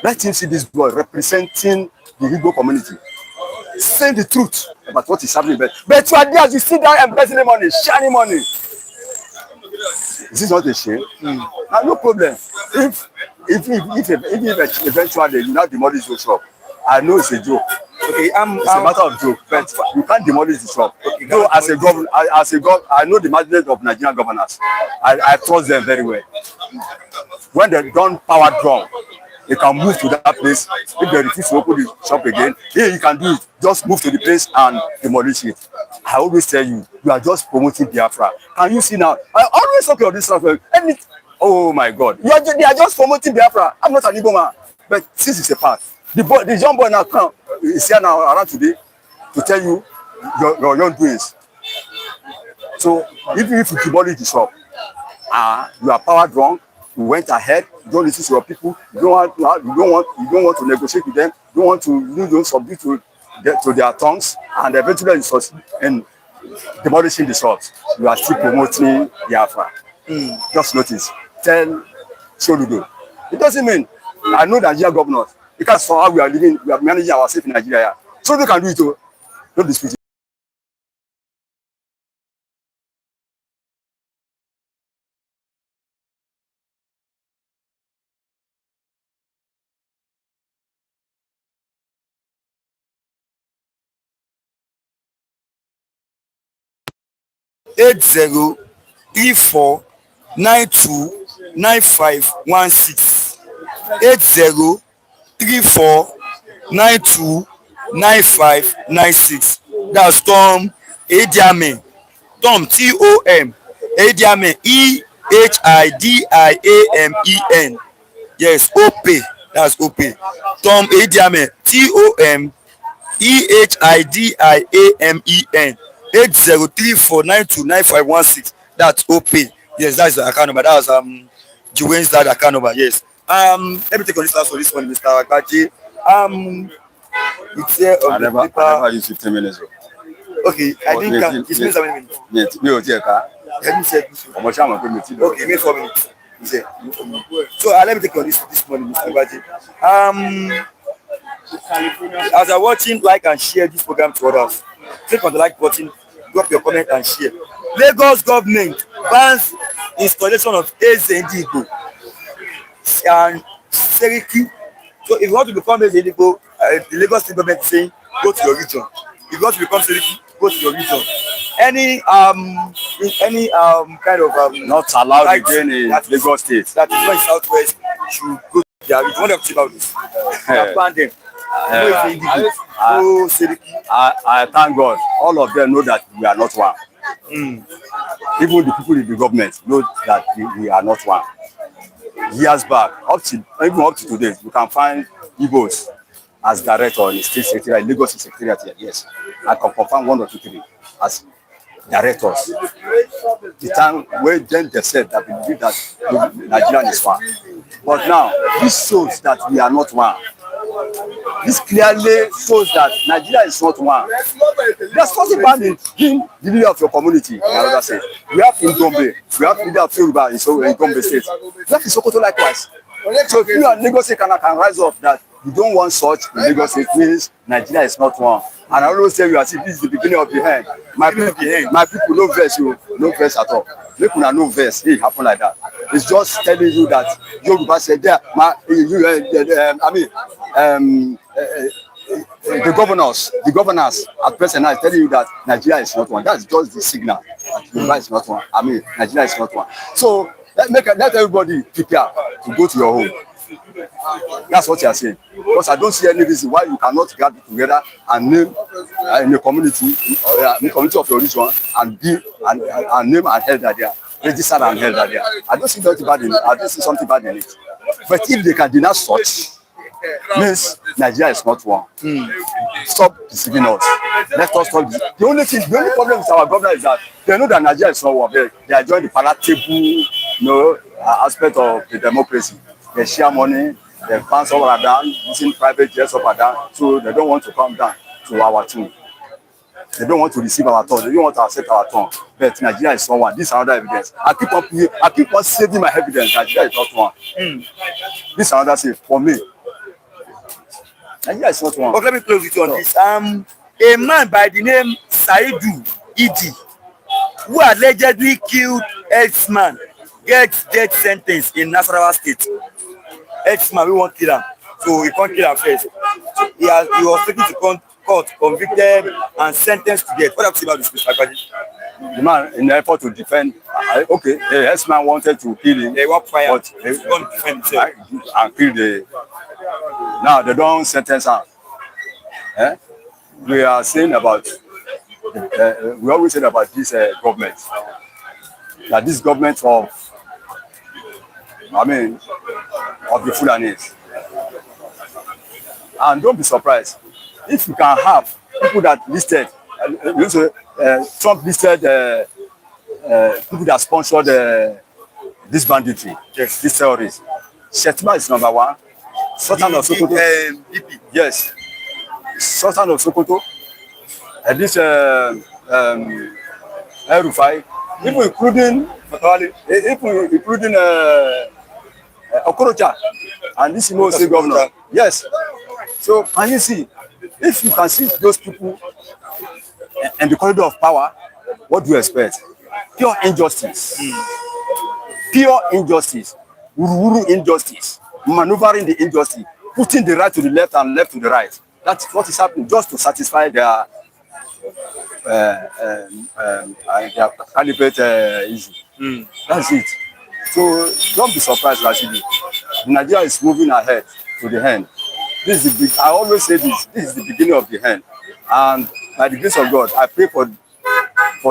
S9: Let him see this boy representing the Igbo community. Say the truth about what is happening. But you are there, you see that embezzling money, shining money. Is this not a shame? No problem. If eventually you now demolish your shop, I know it's a joke. Okay, it's a matter of joke, but you can't demolish the shop. Okay, though as a governor, I know the management of Nigerian governors. I trust them very well. When they done power drum, they can move to that place. If they refuse to open the shop again, you can do it. Just move to the place and demolish it. I always tell you, you are just promoting Biafra. Can you see now? I always talk about this stuff. Oh my God, they are just promoting Biafra. I'm not an Igbo man, but since it's a part, the young boy now come is here now around today to tell you your young doings. So even if you demolish the shop, you are power drunk. You went ahead. You don't listen to your people. You don't want to negotiate with them. You don't want to submit to their tongues, and eventually you succeed in demolishing the shops. You are still promoting Biafra. Just notice. Tell Soludo. It doesn't mean I know Nigerian governors. Because for how we are living, we are managing ourselves in Nigeria. Soludo can do it too. Don't dispute it.
S6: Eight 0 3492 9516 8034929596. That's Tom Ediame. Tom Tom Ediame Ehidiamen. Yes, OP. That's OP. Tom Ediame Tom Ehidiamen 8034929516. That's OP. Yes, that's the account number. That was Juwain's that account number. Yes. Let me take on this last for this one, Mr. Akaji. It's here on
S9: I never use 15 minutes.
S6: Okay, I didn't count. It's been 7 minutes.
S9: Yes, me or car.
S6: Let me say. Okay, me 4 minutes. So let me take on this morning, Mr. Akaji. As you're watching, like and share this program to others. Click on the like button, drop your comment and share. Lagos government bans installation of Ezendigo and Seriki. So if you want to become Ezendigo, the Lagos state government is saying go to your region. If you want to become Seriki, go to your region. Any kind of
S9: not allowed again in Lagos State.
S6: That is why Southwest should go to their region. What do you think about this? Ban them.
S9: I thank God. All of them know that we are not one. Even the people in the government know that we are not one. Years back, even up to today, you can find Igbos as director in the state secretariat, Lagos State Secretariat. Yes, I can confirm 1 or 2, 3 as directors. The time when then they said that we believe that Nigeria is one. But now, this shows that we are not one. This clearly shows that Nigeria is not one. There's something bad in being the leader of your community. In another state, we have in Gombe, we have leader of Yoruba in Gombe State. We have in Sokoto likewise. So if you are Lagos State can rise up that you don't want such in Lagos State, means Nigeria is not one. And I always tell you, as if this is the beginning of the end. My people no verse, no verse at all. Make una no verse. It happen like that. It's just telling you that Yoruba said there. The governors at present now is telling you that Nigeria is not one. That's just the signal that Yoruba is not one. Nigeria is not one. So let everybody prepare to go to your home. That's what you are saying. Because I don't see any reason why you cannot gather together and name in a community, in the community of your region, and be and name and held that there, registered and held that there. I don't see something bad in it. I don't see something bad in it. But if they can deny such, means Nigeria is not one. Stop deceiving us. Let us stop. The only problem with our government is that they know that Nigeria is not one. They are joining the palatable, aspect of the democracy. They share money, they bounce up and down, using private jets up and down, so they don't want to come down to our tune. They don't want to receive our tone. They don't want to accept our tone. But Nigeria is not one. This is another evidence. I keep on saving my evidence. Nigeria is not one. This is another say for me. Nigeria is not one.
S6: Okay, let me close with you on this. A man by the name Saidu Idi, who allegedly killed X-Man, gets death sentence in Nasarawa State. X-Man, we won't kill him. So we can't kill him first. He was taken to court, convicted, and sentenced to death. What have you about this, Mr. Akaji?
S9: The man, in the effort to defend, the X-Man wanted to kill him.
S6: They were fire,
S9: but
S6: he won't defend himself.
S9: And kill the. Now they don't sentence him. We are saying about. We always say about this government. That this government of the Fulanis. And don't be surprised if you can have people that listed, Trump listed people that sponsored this banditry, this terrorists. Shettima is number one. Sultan of Sokoto. Yes. Sultan of Sokoto. And this El-Rufai, even including Okorocha and this Imo State governor. Yes. So can you see, if you can see those people in the corridor of power, what do you expect? Pure injustice. Pure injustice. Uru injustice. Maneuvering the injustice. Putting the right to the left and left to the right. That's what is happening just to satisfy their caliphate issue. That's it. So don't be surprised, Rashidi. Nigeria is moving ahead to the end. This is the big, I always say this is the beginning of the end. And by the grace of God, I pray for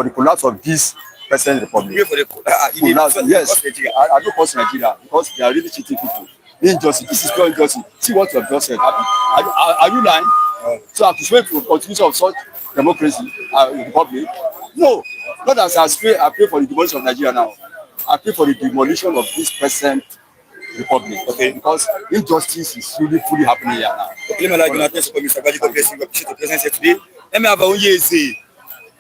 S9: the collapse of this present republic.
S6: Pray for the
S9: collapse. Yes, I don't cause Nigeria because they are really cheating people. Injustice. This is not injustice. See what you have just said. Are you lying? So I have to wait for the continuation of such democracy in the public? No. Not as I pray for the demolition of Nigeria now. I pray for the demolition of this present republic. Okay, because injustice is really fully happening here now.
S6: Okay, Mr. Baji, God bless you. Appreciate your presence here today. Let me have a own year say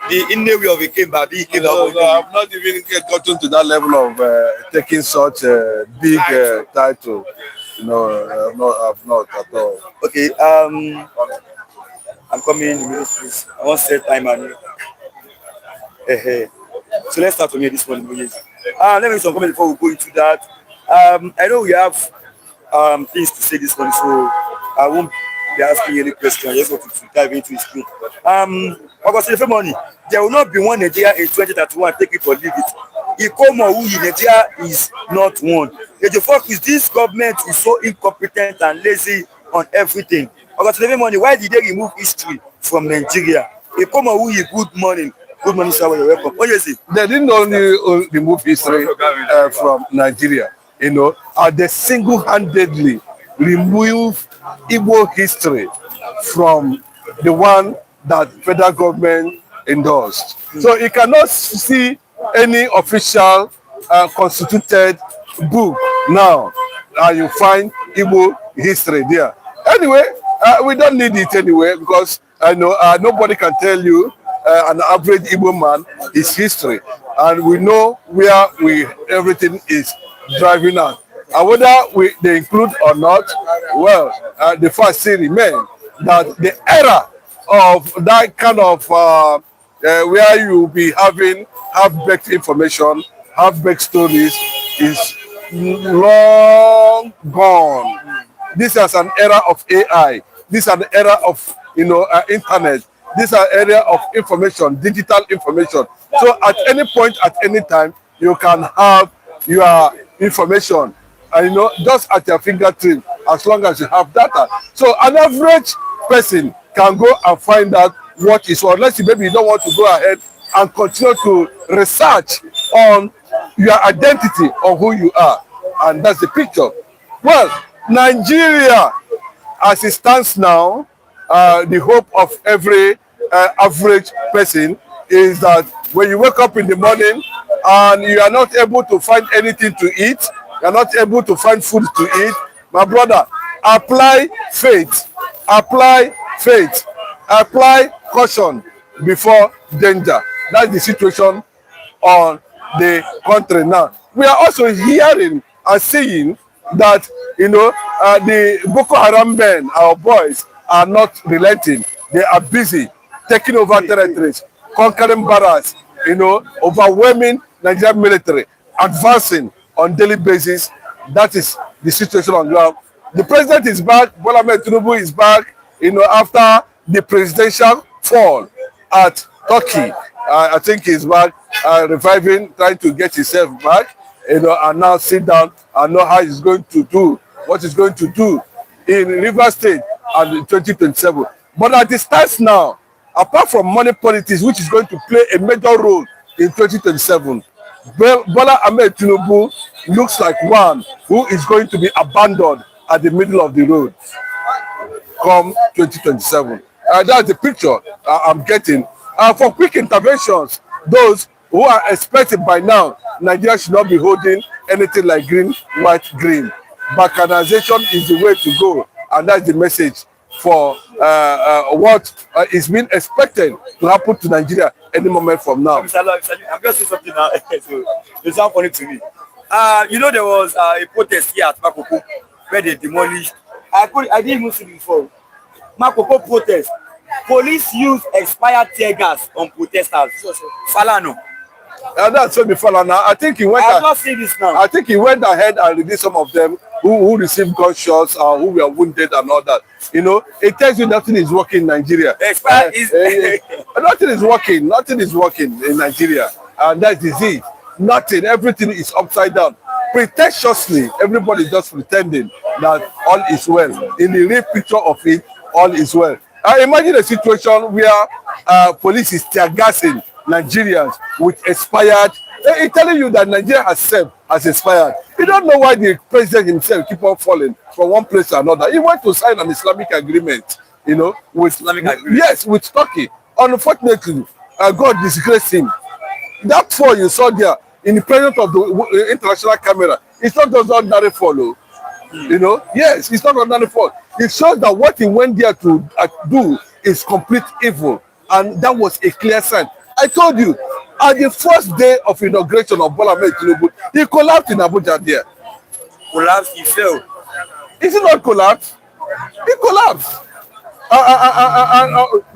S6: the inner way of it came back.
S8: I've not even gotten to that level of taking such a big title. I've not at all.
S6: Okay, I'm coming in the minutes, please. I want to set time and so let's start from here this morning. Let me make some comments before we go into that. I know we have things to say this morning, so I won't be asking any questions. I just want to dive into it quick. August money, there will not be one Nigeria in 2031, take it or leave it. Nigeria is not one. The fact is this government is so incompetent and lazy on everything. August money, why did they remove history from Nigeria? Good morning. Good morning, sir. You're welcome. What do you say?
S8: They didn't only remove history from Nigeria, they single-handedly remove Igbo history from the one that federal government endorsed. So you cannot see any official constituted book now. You find Igbo history there. Anyway, we don't need it anyway because I know nobody can tell you an average Igbo man is history, and we know where everything is driving at. And whether they include or not, well, the fact still remains that the era of that kind of where you will be having half-baked information, half-baked stories is long gone. This is an era of AI. This is an era of internet. This is an area of information, digital information. So at any point, at any time, you can have your information, just at your fingertip, as long as you have data. So an average person can go and find out what is, or unless maybe you don't want to go ahead and continue to research on your identity or who you are. And that's the picture. Well, Nigeria, as it stands now, the hope of every average person is that when you wake up in the morning and you are not able to find anything to eat, you are not able to find food to eat, my brother, apply faith, apply caution before danger. That's the situation on the country now. We are also hearing and seeing that the Boko Haram men, our boys, are not relenting. They are busy taking over territories, conquering barracks, overwhelming Nigerian military, advancing on daily basis. That is the situation on ground. The president is back. Bola Ahmed Tinubu is back. After the presidential fall at Turkey, I think he's back, reviving, trying to get himself back. And now sit down and know how he's going to do what he's going to do in Rivers State and in 2027. But at the start now, apart from money politics, which is going to play a major role in 2027, Bola Ahmed Tinubu looks like one who is going to be abandoned at the middle of the road come 2027. That's the picture I'm getting. For quick interventions, those who are expected by now, Nigeria should not be holding anything like green, white, green. Balkanization is the way to go, and that's the message for what is being expected to happen to Nigeria any moment from now.
S6: I'm just saying something now. So it sounds funny to me. There was a protest here at Makoko where they demolished. I didn't even see it before. Makoko protest. Police used expired tear gas on protesters. Falano.
S8: That's so before now. I think he went.
S6: I've not seen this now.
S8: I think he went ahead and released some of them who received gunshots or who were wounded and all that. It tells you nothing is working in Nigeria. Nothing is working. Nothing is working in Nigeria, and that is it. Nothing. Everything is upside down. pretentiously, everybody just pretending that all is well. In the real picture of it, all is well. Imagine a situation where police is tear gassing Nigerians with expired. It's telling you that Nigeria herself has expired. You don't know why the president himself keep on falling from one place to another. He went to sign an Islamic agreement, you know, with Islamic agreement. Yes, with Turkey. Unfortunately, God disgraced him. That fall you saw there in the presence of the international camera, it's not just ordinary fall. You know, yes, it's not ordinary fall. It shows that what he went there to do is complete evil, and that was a clear sign. I told you, at the first day of inauguration of Bola Ahmed Tinubu, he collapsed in Abuja there.
S6: Collapsed, he fell.
S8: Is it not collapsed? He collapsed.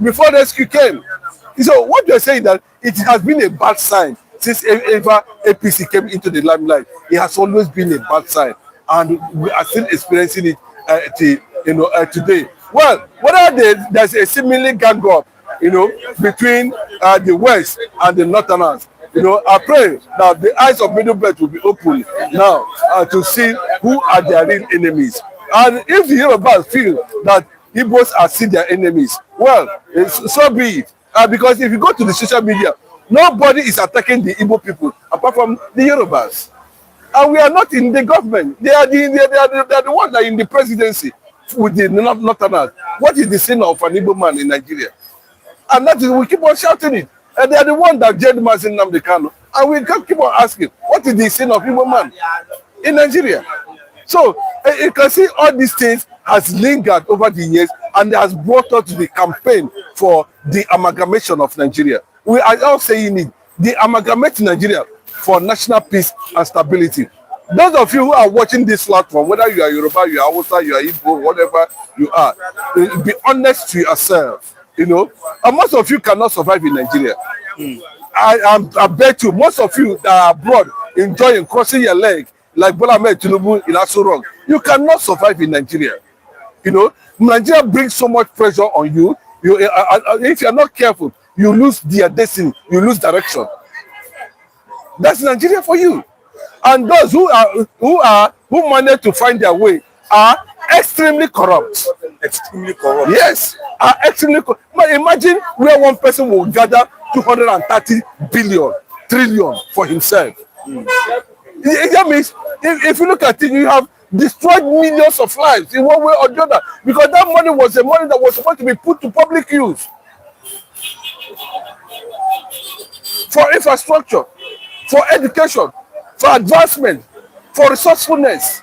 S8: Before the rescue came. So what you're saying that it has been a bad sign since ever APC came into the limelight. It has always been a bad sign, and we are still experiencing it today. Well, whether there's a seemingly gang up, you know, between the West and the Northerners, you know, I pray that the eyes of Middle Belt will be open now to see who are their real enemies. And if the Yorubas feel that Igbos are still their enemies, well, so be it. Because if you go to the social media, nobody is attacking the Igbo people apart from the Yorubas. And we are not in the government. They are the ones that are in the presidency with the Northerners. What is the sin of an Igbo man in Nigeria? And that is, we keep on shouting it. And they are the ones that jailed Mazin Nnamdi Kanu. And we can keep on asking, what is the sin of Igbo man in Nigeria? So you can see all these things has lingered over the years, and has brought us to the campaign for the amalgamation of Nigeria. We are all saying it, the amalgamate Nigeria for national peace and stability. Those of you who are watching this platform, whether you are Yoruba, you are Hausa, you are Igbo, whatever you are, be honest to yourself, you know. And most of you cannot survive in Nigeria. I bet you, most of you that are abroad enjoying crossing your leg like Bola Ahmed Tinubu in Aso Rock, you cannot survive in Nigeria. You know, Nigeria brings so much pressure on you. If you are not careful, you lose their destiny, you lose direction. That's Nigeria for you. And those who manage to find their way are extremely corrupt.
S6: Extremely corrupt.
S8: Yes, are extremely corrupt. Imagine where one person will gather 230 trillion for himself. That means if you look at it, you have destroyed millions of lives in one way or the other, because that money was the money that was supposed to be put to public use for infrastructure, for education, for advancement, for resourcefulness.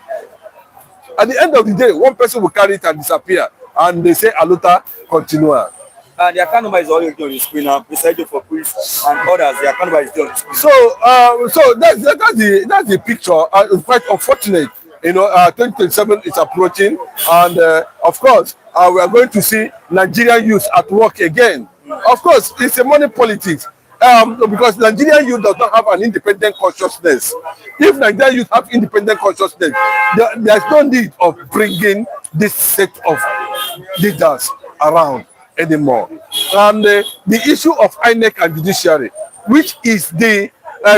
S8: At the end of the day, one person will carry it and disappear, and they say aluta continua.
S6: And the account number is already on the screen now. Besides for police and others, the account number is on the screen.
S8: So that's the picture. It's quite unfortunate. You know, 2027 is approaching, and of course, we are going to see Nigerian youth at work again. Of course, it's a money politics, because Nigerian youth does not have an independent consciousness. If Nigerian youth have independent consciousness, there's no need of bringing this set of leaders around anymore. And the issue of INEC and judiciary, which is the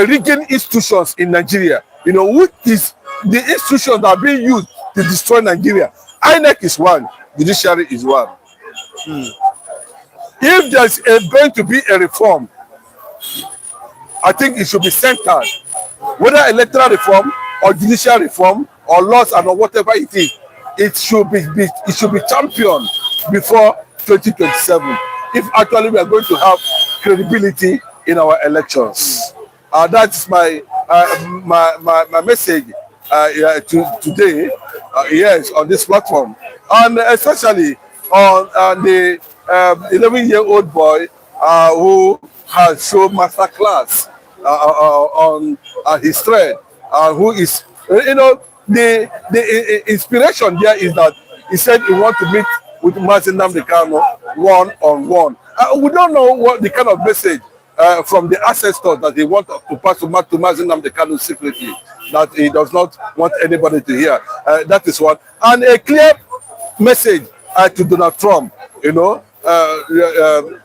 S8: rigging institutions in Nigeria, you know, which is the institutions that are being used to destroy Nigeria. INEC is one, judiciary is one. If there's going to be a reform, I think it should be centered, whether electoral reform or judicial reform or laws and or whatever it is, it should be championed before 2027. If actually we are going to have credibility in our elections. That's my message today, yes, on this platform, and especially on the 11-year-old boy who has shown master class on his thread, who is, you know, the inspiration there is that he said he wants to meet with Mazin Nnamdi Kanu one-on-one. We don't know what the kind of message from the ancestors that they want to pass to Mazin Nnamdi Kanu secretly, that he does not want anybody to hear. That is one. And a clear message to Donald Trump, you know,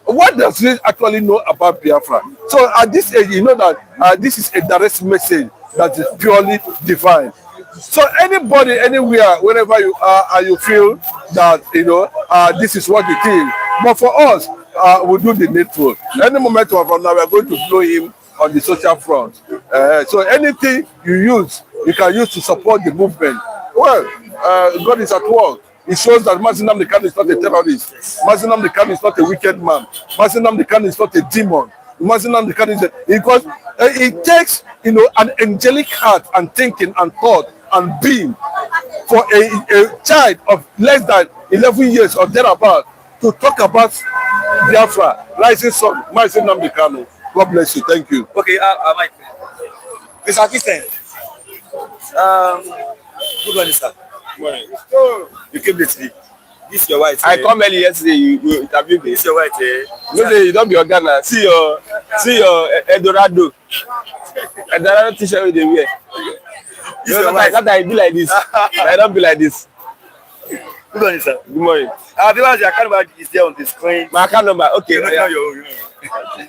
S8: what does he actually know about Biafra? So at this age, you know that this is a direct message that is purely divine. So anybody, anywhere, wherever you are, and you feel that, this is what it is. But for us, we do the needful. Any moment from now, we are going to blow him on the social front. So anything you can use to support the movement. Well, God is at work. It shows that Mazi Nnamdi Kanu is not a terrorist. Mazi Nnamdi Kanu is not a wicked man. Mazi Nnamdi Kanu is not a demon. Mazi Nnamdi Kanu is because it takes an angelic heart and thinking and thought and being for a child of less than 11 years or thereabout to talk about Biafra, rising sun, Mazi Nnamdi Kanu. God bless you. Thank you.
S6: Okay, Mike. Mr. Christian. Good morning, sir. Good morning. You came lately. This is your wife.
S1: I come early yesterday. You interviewed me.
S6: This is your wife.
S1: No, you don't be Ghana. See your Eldorado. Eldorado t-shirt with the wear. That I be like this. I don't be like this.
S6: Good morning, sir.
S1: Good morning.
S6: Your account number is there on the screen.
S1: My account number, okay.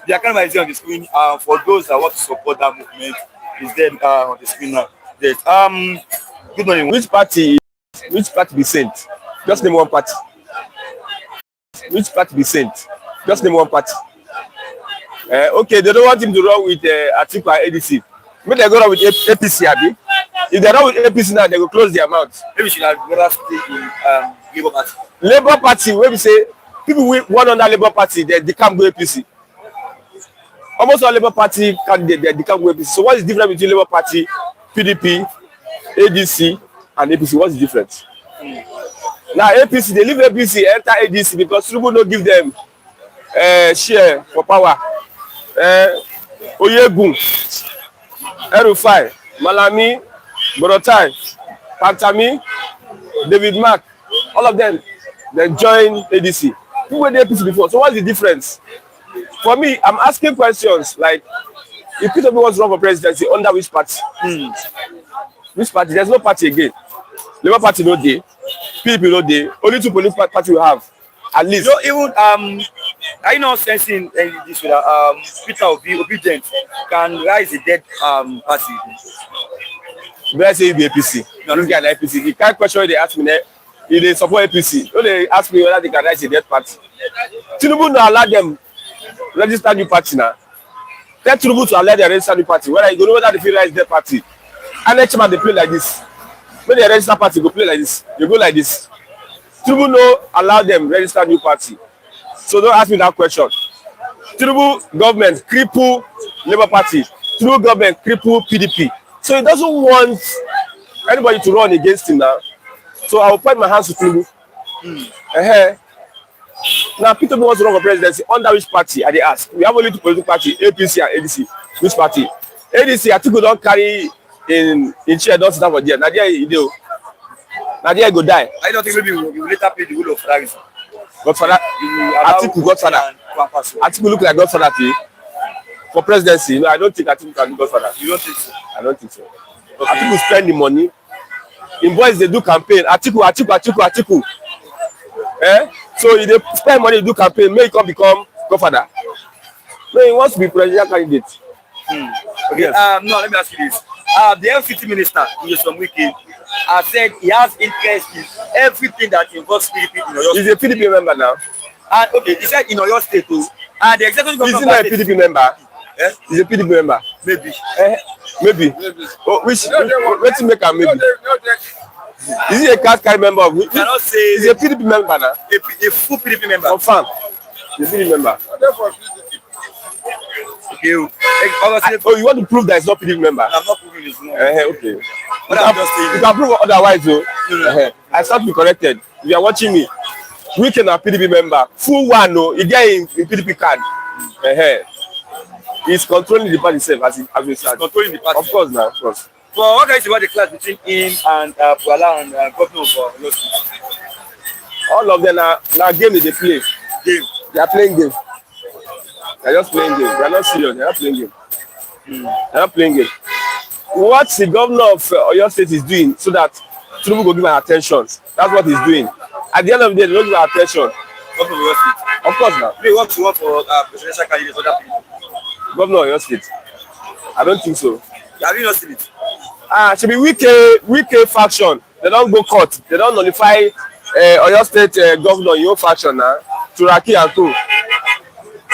S6: The account number is there on the screen. For those that want to support that movement, is there on the screen now. Yes. Good morning.
S1: Which party be sent? Just name one party. Which party be sent? Just name one party. Okay, they don't want him to run with Atiku and ADC. Maybe they go run with APC, Abi. If they run with APC now, they will close their mouth.
S6: Maybe we should have rather stay in Labour Party.
S1: Labour Party, where we say people won under Labour Party, they can't go APC. Almost all Labour Party candidates, they can't go APC. So what is the difference between Labour Party, PDP, ADC, and APC? What's the difference? Now APC, they leave APC, enter ADC because Soludo don't give them share for power. Oyegun, Erufai, Malami, Borotai, Pantami, David Mark, all of them, they join ADC. Who were the APC before? So what's the difference? For me, I'm asking questions like, if Peter wants to run for presidency, under which party? Which party? There's no party again. Labour Party no day, PDP no day. Only two political parties we have, at least.
S6: Even are you not sensing this that Peter will be obedient can rise the dead party?
S1: Let's say you be APC. No, look at the APC. The kind of question they ask me, if they support APC, no, they ask me whether they can rise the dead party. Tinubu no allow them register new party now. Tell Tinubu to allow them register new party. Whether you go know whether they feel rise dead party. And next man they play like this. When they register party, go play like this. You go like this. Tinubu no allow them register new party. So don't ask me that question. Tinubu government cripple Labour Party. Tinubu government cripple PDP. So he doesn't want anybody to run against him now. So I will point my hands to Tinubu. Now Peter wants to run for presidency. Under which party? I they ask. We have only two political parties, APC and ADC. Which party? ADC, I think we don't carry in chair, don't sit down for there. Nadia, you do. Nadia go die.
S6: I don't think maybe we will later play the role of Ferrari.
S1: Godfather, Atiku Godfather. Atiku look like Godfather to you. For presidency, no, I don't think Atiku can be Godfather.
S6: You don't think so?
S1: I don't think so. Okay. Atiku spend the money. In boys, they do campaign. Atiku. So if they spend money to do campaign, may he come become Godfather. No, he wants to be presidential candidate.
S6: Okay. Yes. No, let me ask you this. The LCT minister, nysom Wike, said he has interest in everything that involves PDP in Oyo State.
S1: He's a PDP member now.
S6: And okay, he said in Oyo State too. And the executive governor.
S1: Is he not a PDP member?
S6: Eh?
S1: He's a PDP member.
S6: Maybe.
S1: Maybe. Oh, let's make a maybe. Is he a Cascade member of which?
S6: Cannot say.
S1: He's a PDP member now.
S6: A full PDP member.
S1: Confirm. He's a PDP member.
S6: Okay.
S1: Oh, you want to prove that it's not PDP member?
S6: I'm not proving it's not.
S1: Okay.
S6: But I'm just saying.
S1: You can prove otherwise, though. I start to be corrected. If you are watching me, we can have PDP member. Full one, no, he get in PDP card. He's controlling the party itself as we start.
S6: Controlling the party.
S1: Of course, now, of course.
S6: Well, what guys about the clash between him and Puala and governor of Oyo State?
S1: All of them are game that they play.
S6: Game.
S1: They are playing game. They are just playing game. They are not serious. They are not playing game. They are not playing game. What the governor of Oyo State is doing so that Tinubu will give an attention. That's what he's doing. At the end of the day, they don't give an attention.
S6: Governor of Oyo State.
S1: Of course, now.
S6: They want to work for presidential candidates, other people.
S1: Governor of Oyo State. I don't think so.
S6: Have you not seen it?
S10: Should be Wike faction. They don't go court. They don't notify Oyo State governor your faction now. Turaki and co.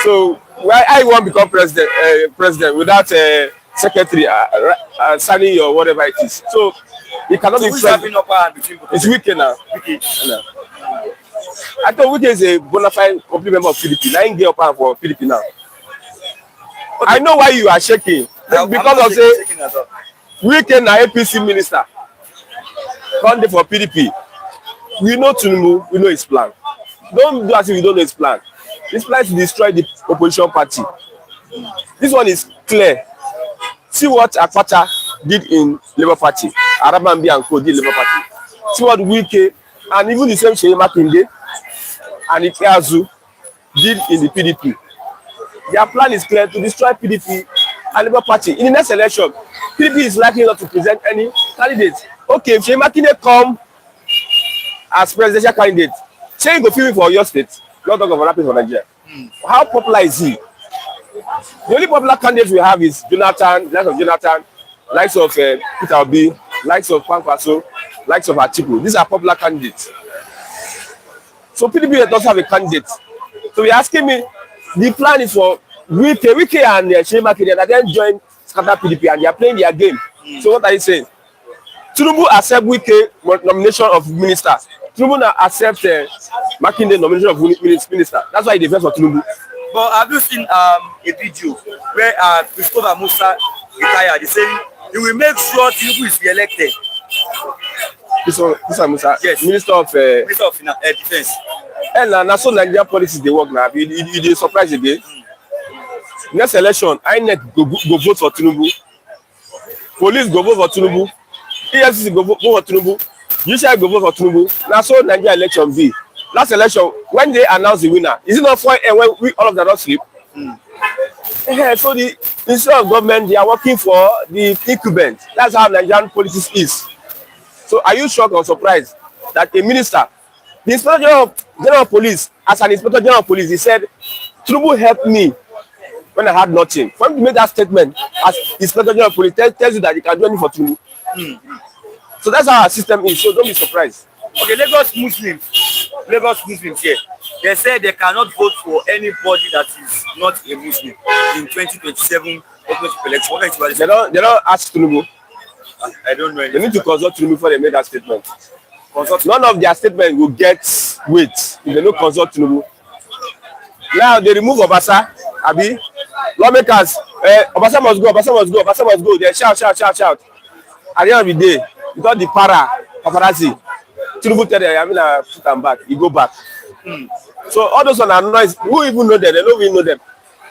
S10: So why I won't become president without a secretary signing or whatever it is. So it cannot be president. It's Wike now. I thought Wike is a bona fide complete member of PDP. I ain't get up for PDP now. Okay. I know why you are shaking. Because of say Wike na APC minister. Come for PDP. We know Tinubu, we know his plan. Don't do as if you don't know his plan. His plan is to destroy the opposition party. This one is clear. See what Akpata did in Labour Party. Arabambi and Co did Labour Party. See what Wike and even the same Makinde and Ikeazu did in the PDP. Their plan is clear to destroy PDP and Labour Party. In the next election, PDP is likely not to present any candidates. Okay, if Makinde come as presidential candidate, say you go fill for your state, not talk of what happens for Nigeria. How popular is he? The only popular candidate we have is Jonathan, likes of Peter Obi, likes of Kwankwaso, likes of Atiku. These are popular candidates. So PDP doesn't have a candidate. So you're asking me, the plan is for Wike and Makinde that then join scatter PDP and they are playing their game. So what are you saying? Tinubu accept Wike nomination of minister. Tinubu accept Makinde nomination of minister. That's why they vote for Tinubu.
S6: But have you seen a video where Christopher Musa retired? He said he will make sure Tinubu is re-elected.
S10: Christopher Musa,
S6: yes,
S10: Minister of
S6: Defense.
S10: And now so Nigerian policies they work now. You surprise again. Next election, INEC go vote for Tinubu. Police go vote for Tinubu. EFCC go vote for Tinubu. Judiciary go vote for Tinubu. Now so Nigeria election be. Last election, when they announce the winner, is it not for when we all of them don't sleep? So the instead of government, they are working for the incumbent. That's how Nigerian politics is. So are you shocked or surprised that a minister, the Inspector General of Police, as an Inspector General of Police, he said, Tinubu helped me when I had nothing. For him to make that statement as Inspector General of Police tells you that you can do anything for Tinubu. So that's how our system is. So don't be surprised.
S6: Okay, Lagos Muslims here, they say they cannot vote for anybody that is not a Muslim in 2027 election.
S10: They don't ask Tinubu.
S6: I don't know.
S10: They need to consult Tinubu before they make that statement. None of their statement will get weight if they don't consult Tinubu. Now they remove Obasa, Abi. Lawmakers, Obasa must go. They shout. At the end of the day, because the paparazzi, Tinubu tell them, put them back. You go back. So all those are noise. Who even know them? They don't even know them.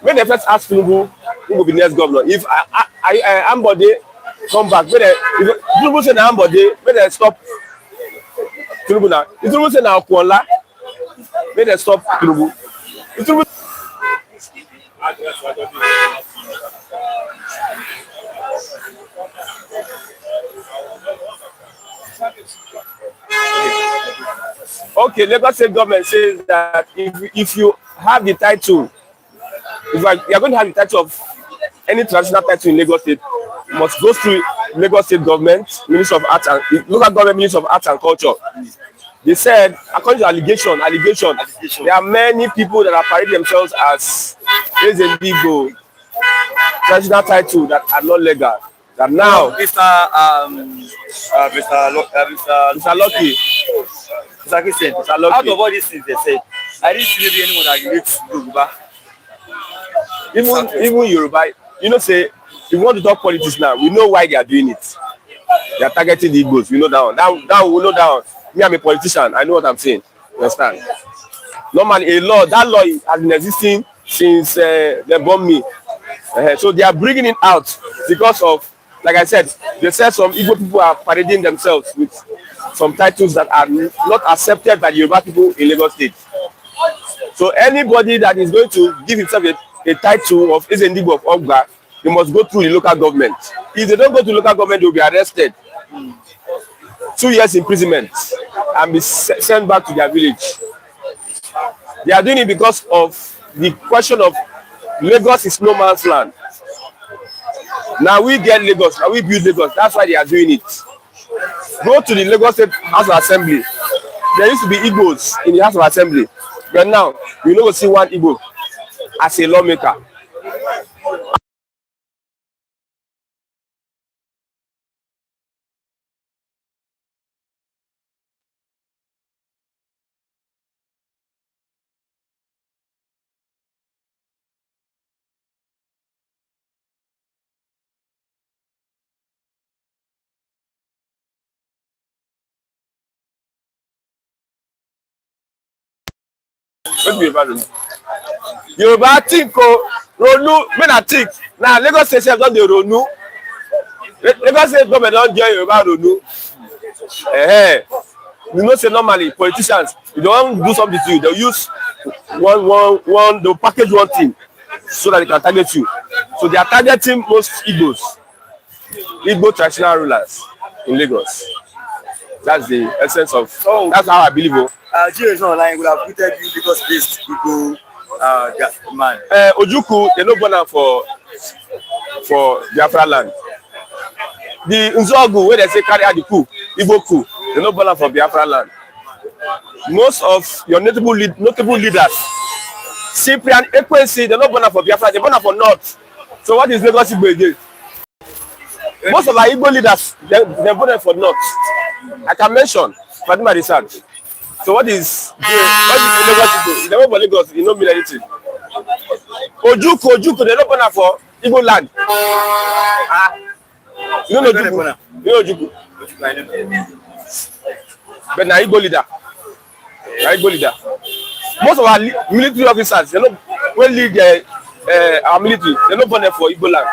S10: When they first ask Tinubu, who will be next governor? If Ambode come back, when Tinubu say na Ambode, when they stop Tinubu now. If Tinubu say na Okuola, when they stop Tinubu. If Tinubu okay, Lagos State government says that if you have the title, if you are going to have the title of any traditional title in Lagos State, you must go through Lagos State government, Ministry of Arts and local government, Ministry of Arts and Culture. They said, according to allegation, there are many people that are parading themselves as legal traditional title that are not legal. That now,
S6: Mr. Lucky, Mr. Christian, out of all these things they said, I didn't see maybe anyone that relates to Yoruba.
S10: Even Yoruba, say, if you want to talk politics now, we know why they are doing it. They are targeting the Igbos. We know that one. That we know that one. Me, I'm a politician. I know what I'm saying. You understand? Normally, that law has been existing since they bombed me. So they are bringing it out because of, like I said, they said some Igbo people are parading themselves with some titles that are not accepted by the Yoruba people in Lagos State. So anybody that is going to give himself a title of Ezendigbo of Ogba, they must go through the local government. If they don't go to local government, they will be arrested. 2 years imprisonment and be sent back to their village. They are doing it because of the question of Lagos is no man's land. Now we get Lagos, now we build Lagos. That's why they are doing it. Go to the Lagos State House of Assembly. There used to be Igbos in the House of Assembly. But now, we don't see one Igbo as a lawmaker. Yoruba think Ronu, men I think. Now Lagos State don dey Ronu. Lagos State government don join Yoruba Ronu. You know say normally politicians, if they don't do something to you, they'll use they'll package one thing so that they can target you. So they are targeting most Igbo traditional rulers in Lagos. That's the essence of. That's how I believe.
S6: Is not online. We have putted you because this Igbo man.
S10: Ojukwu, they no born for Biafra land. The Nzogu, where they say carry out the coup, Igbo coup, they no born for Biafra land. Most of your notable leaders, Cyprian Ekwensi, they no born for Biafra, they born for North. So what is Lagos Igbo again? Most of our Igbo leaders, they born for North. I can mention Fatima Research. So what is Lagos Igbo? They don't for Lagos, it don't mean anything. Ojukwu, they don't born for Igbo land. You know Ojukwu? You know Ojukwu? But now Igbo leader. Most of our military officers, they don't lead our military, they don't born for Igbo land.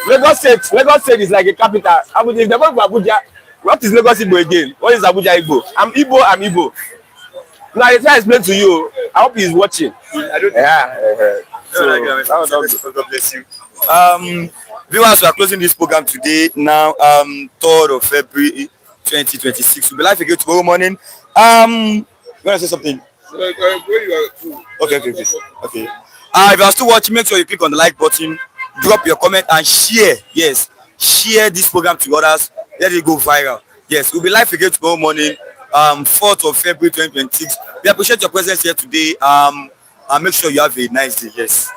S10: Lagos State is like a capital. If they go to Abuja, what is Lagos Igbo again? What is Abuja Igbo? I'm Igbo. Now I try to explain to you. I hope he's watching.
S6: I don't
S10: So,
S6: God bless you. Viewers, we are closing this program today. Now, 3rd of February 2026. We'll be live again tomorrow morning. You want to say something? Okay. If you are still watching, make sure you click on the like button, drop your comment, and share. Yes, share this program to others. Let it go viral. Yes, we'll be live again tomorrow morning, 4th of February 2026. We appreciate your presence here today. And make sure you have a nice day. Yes.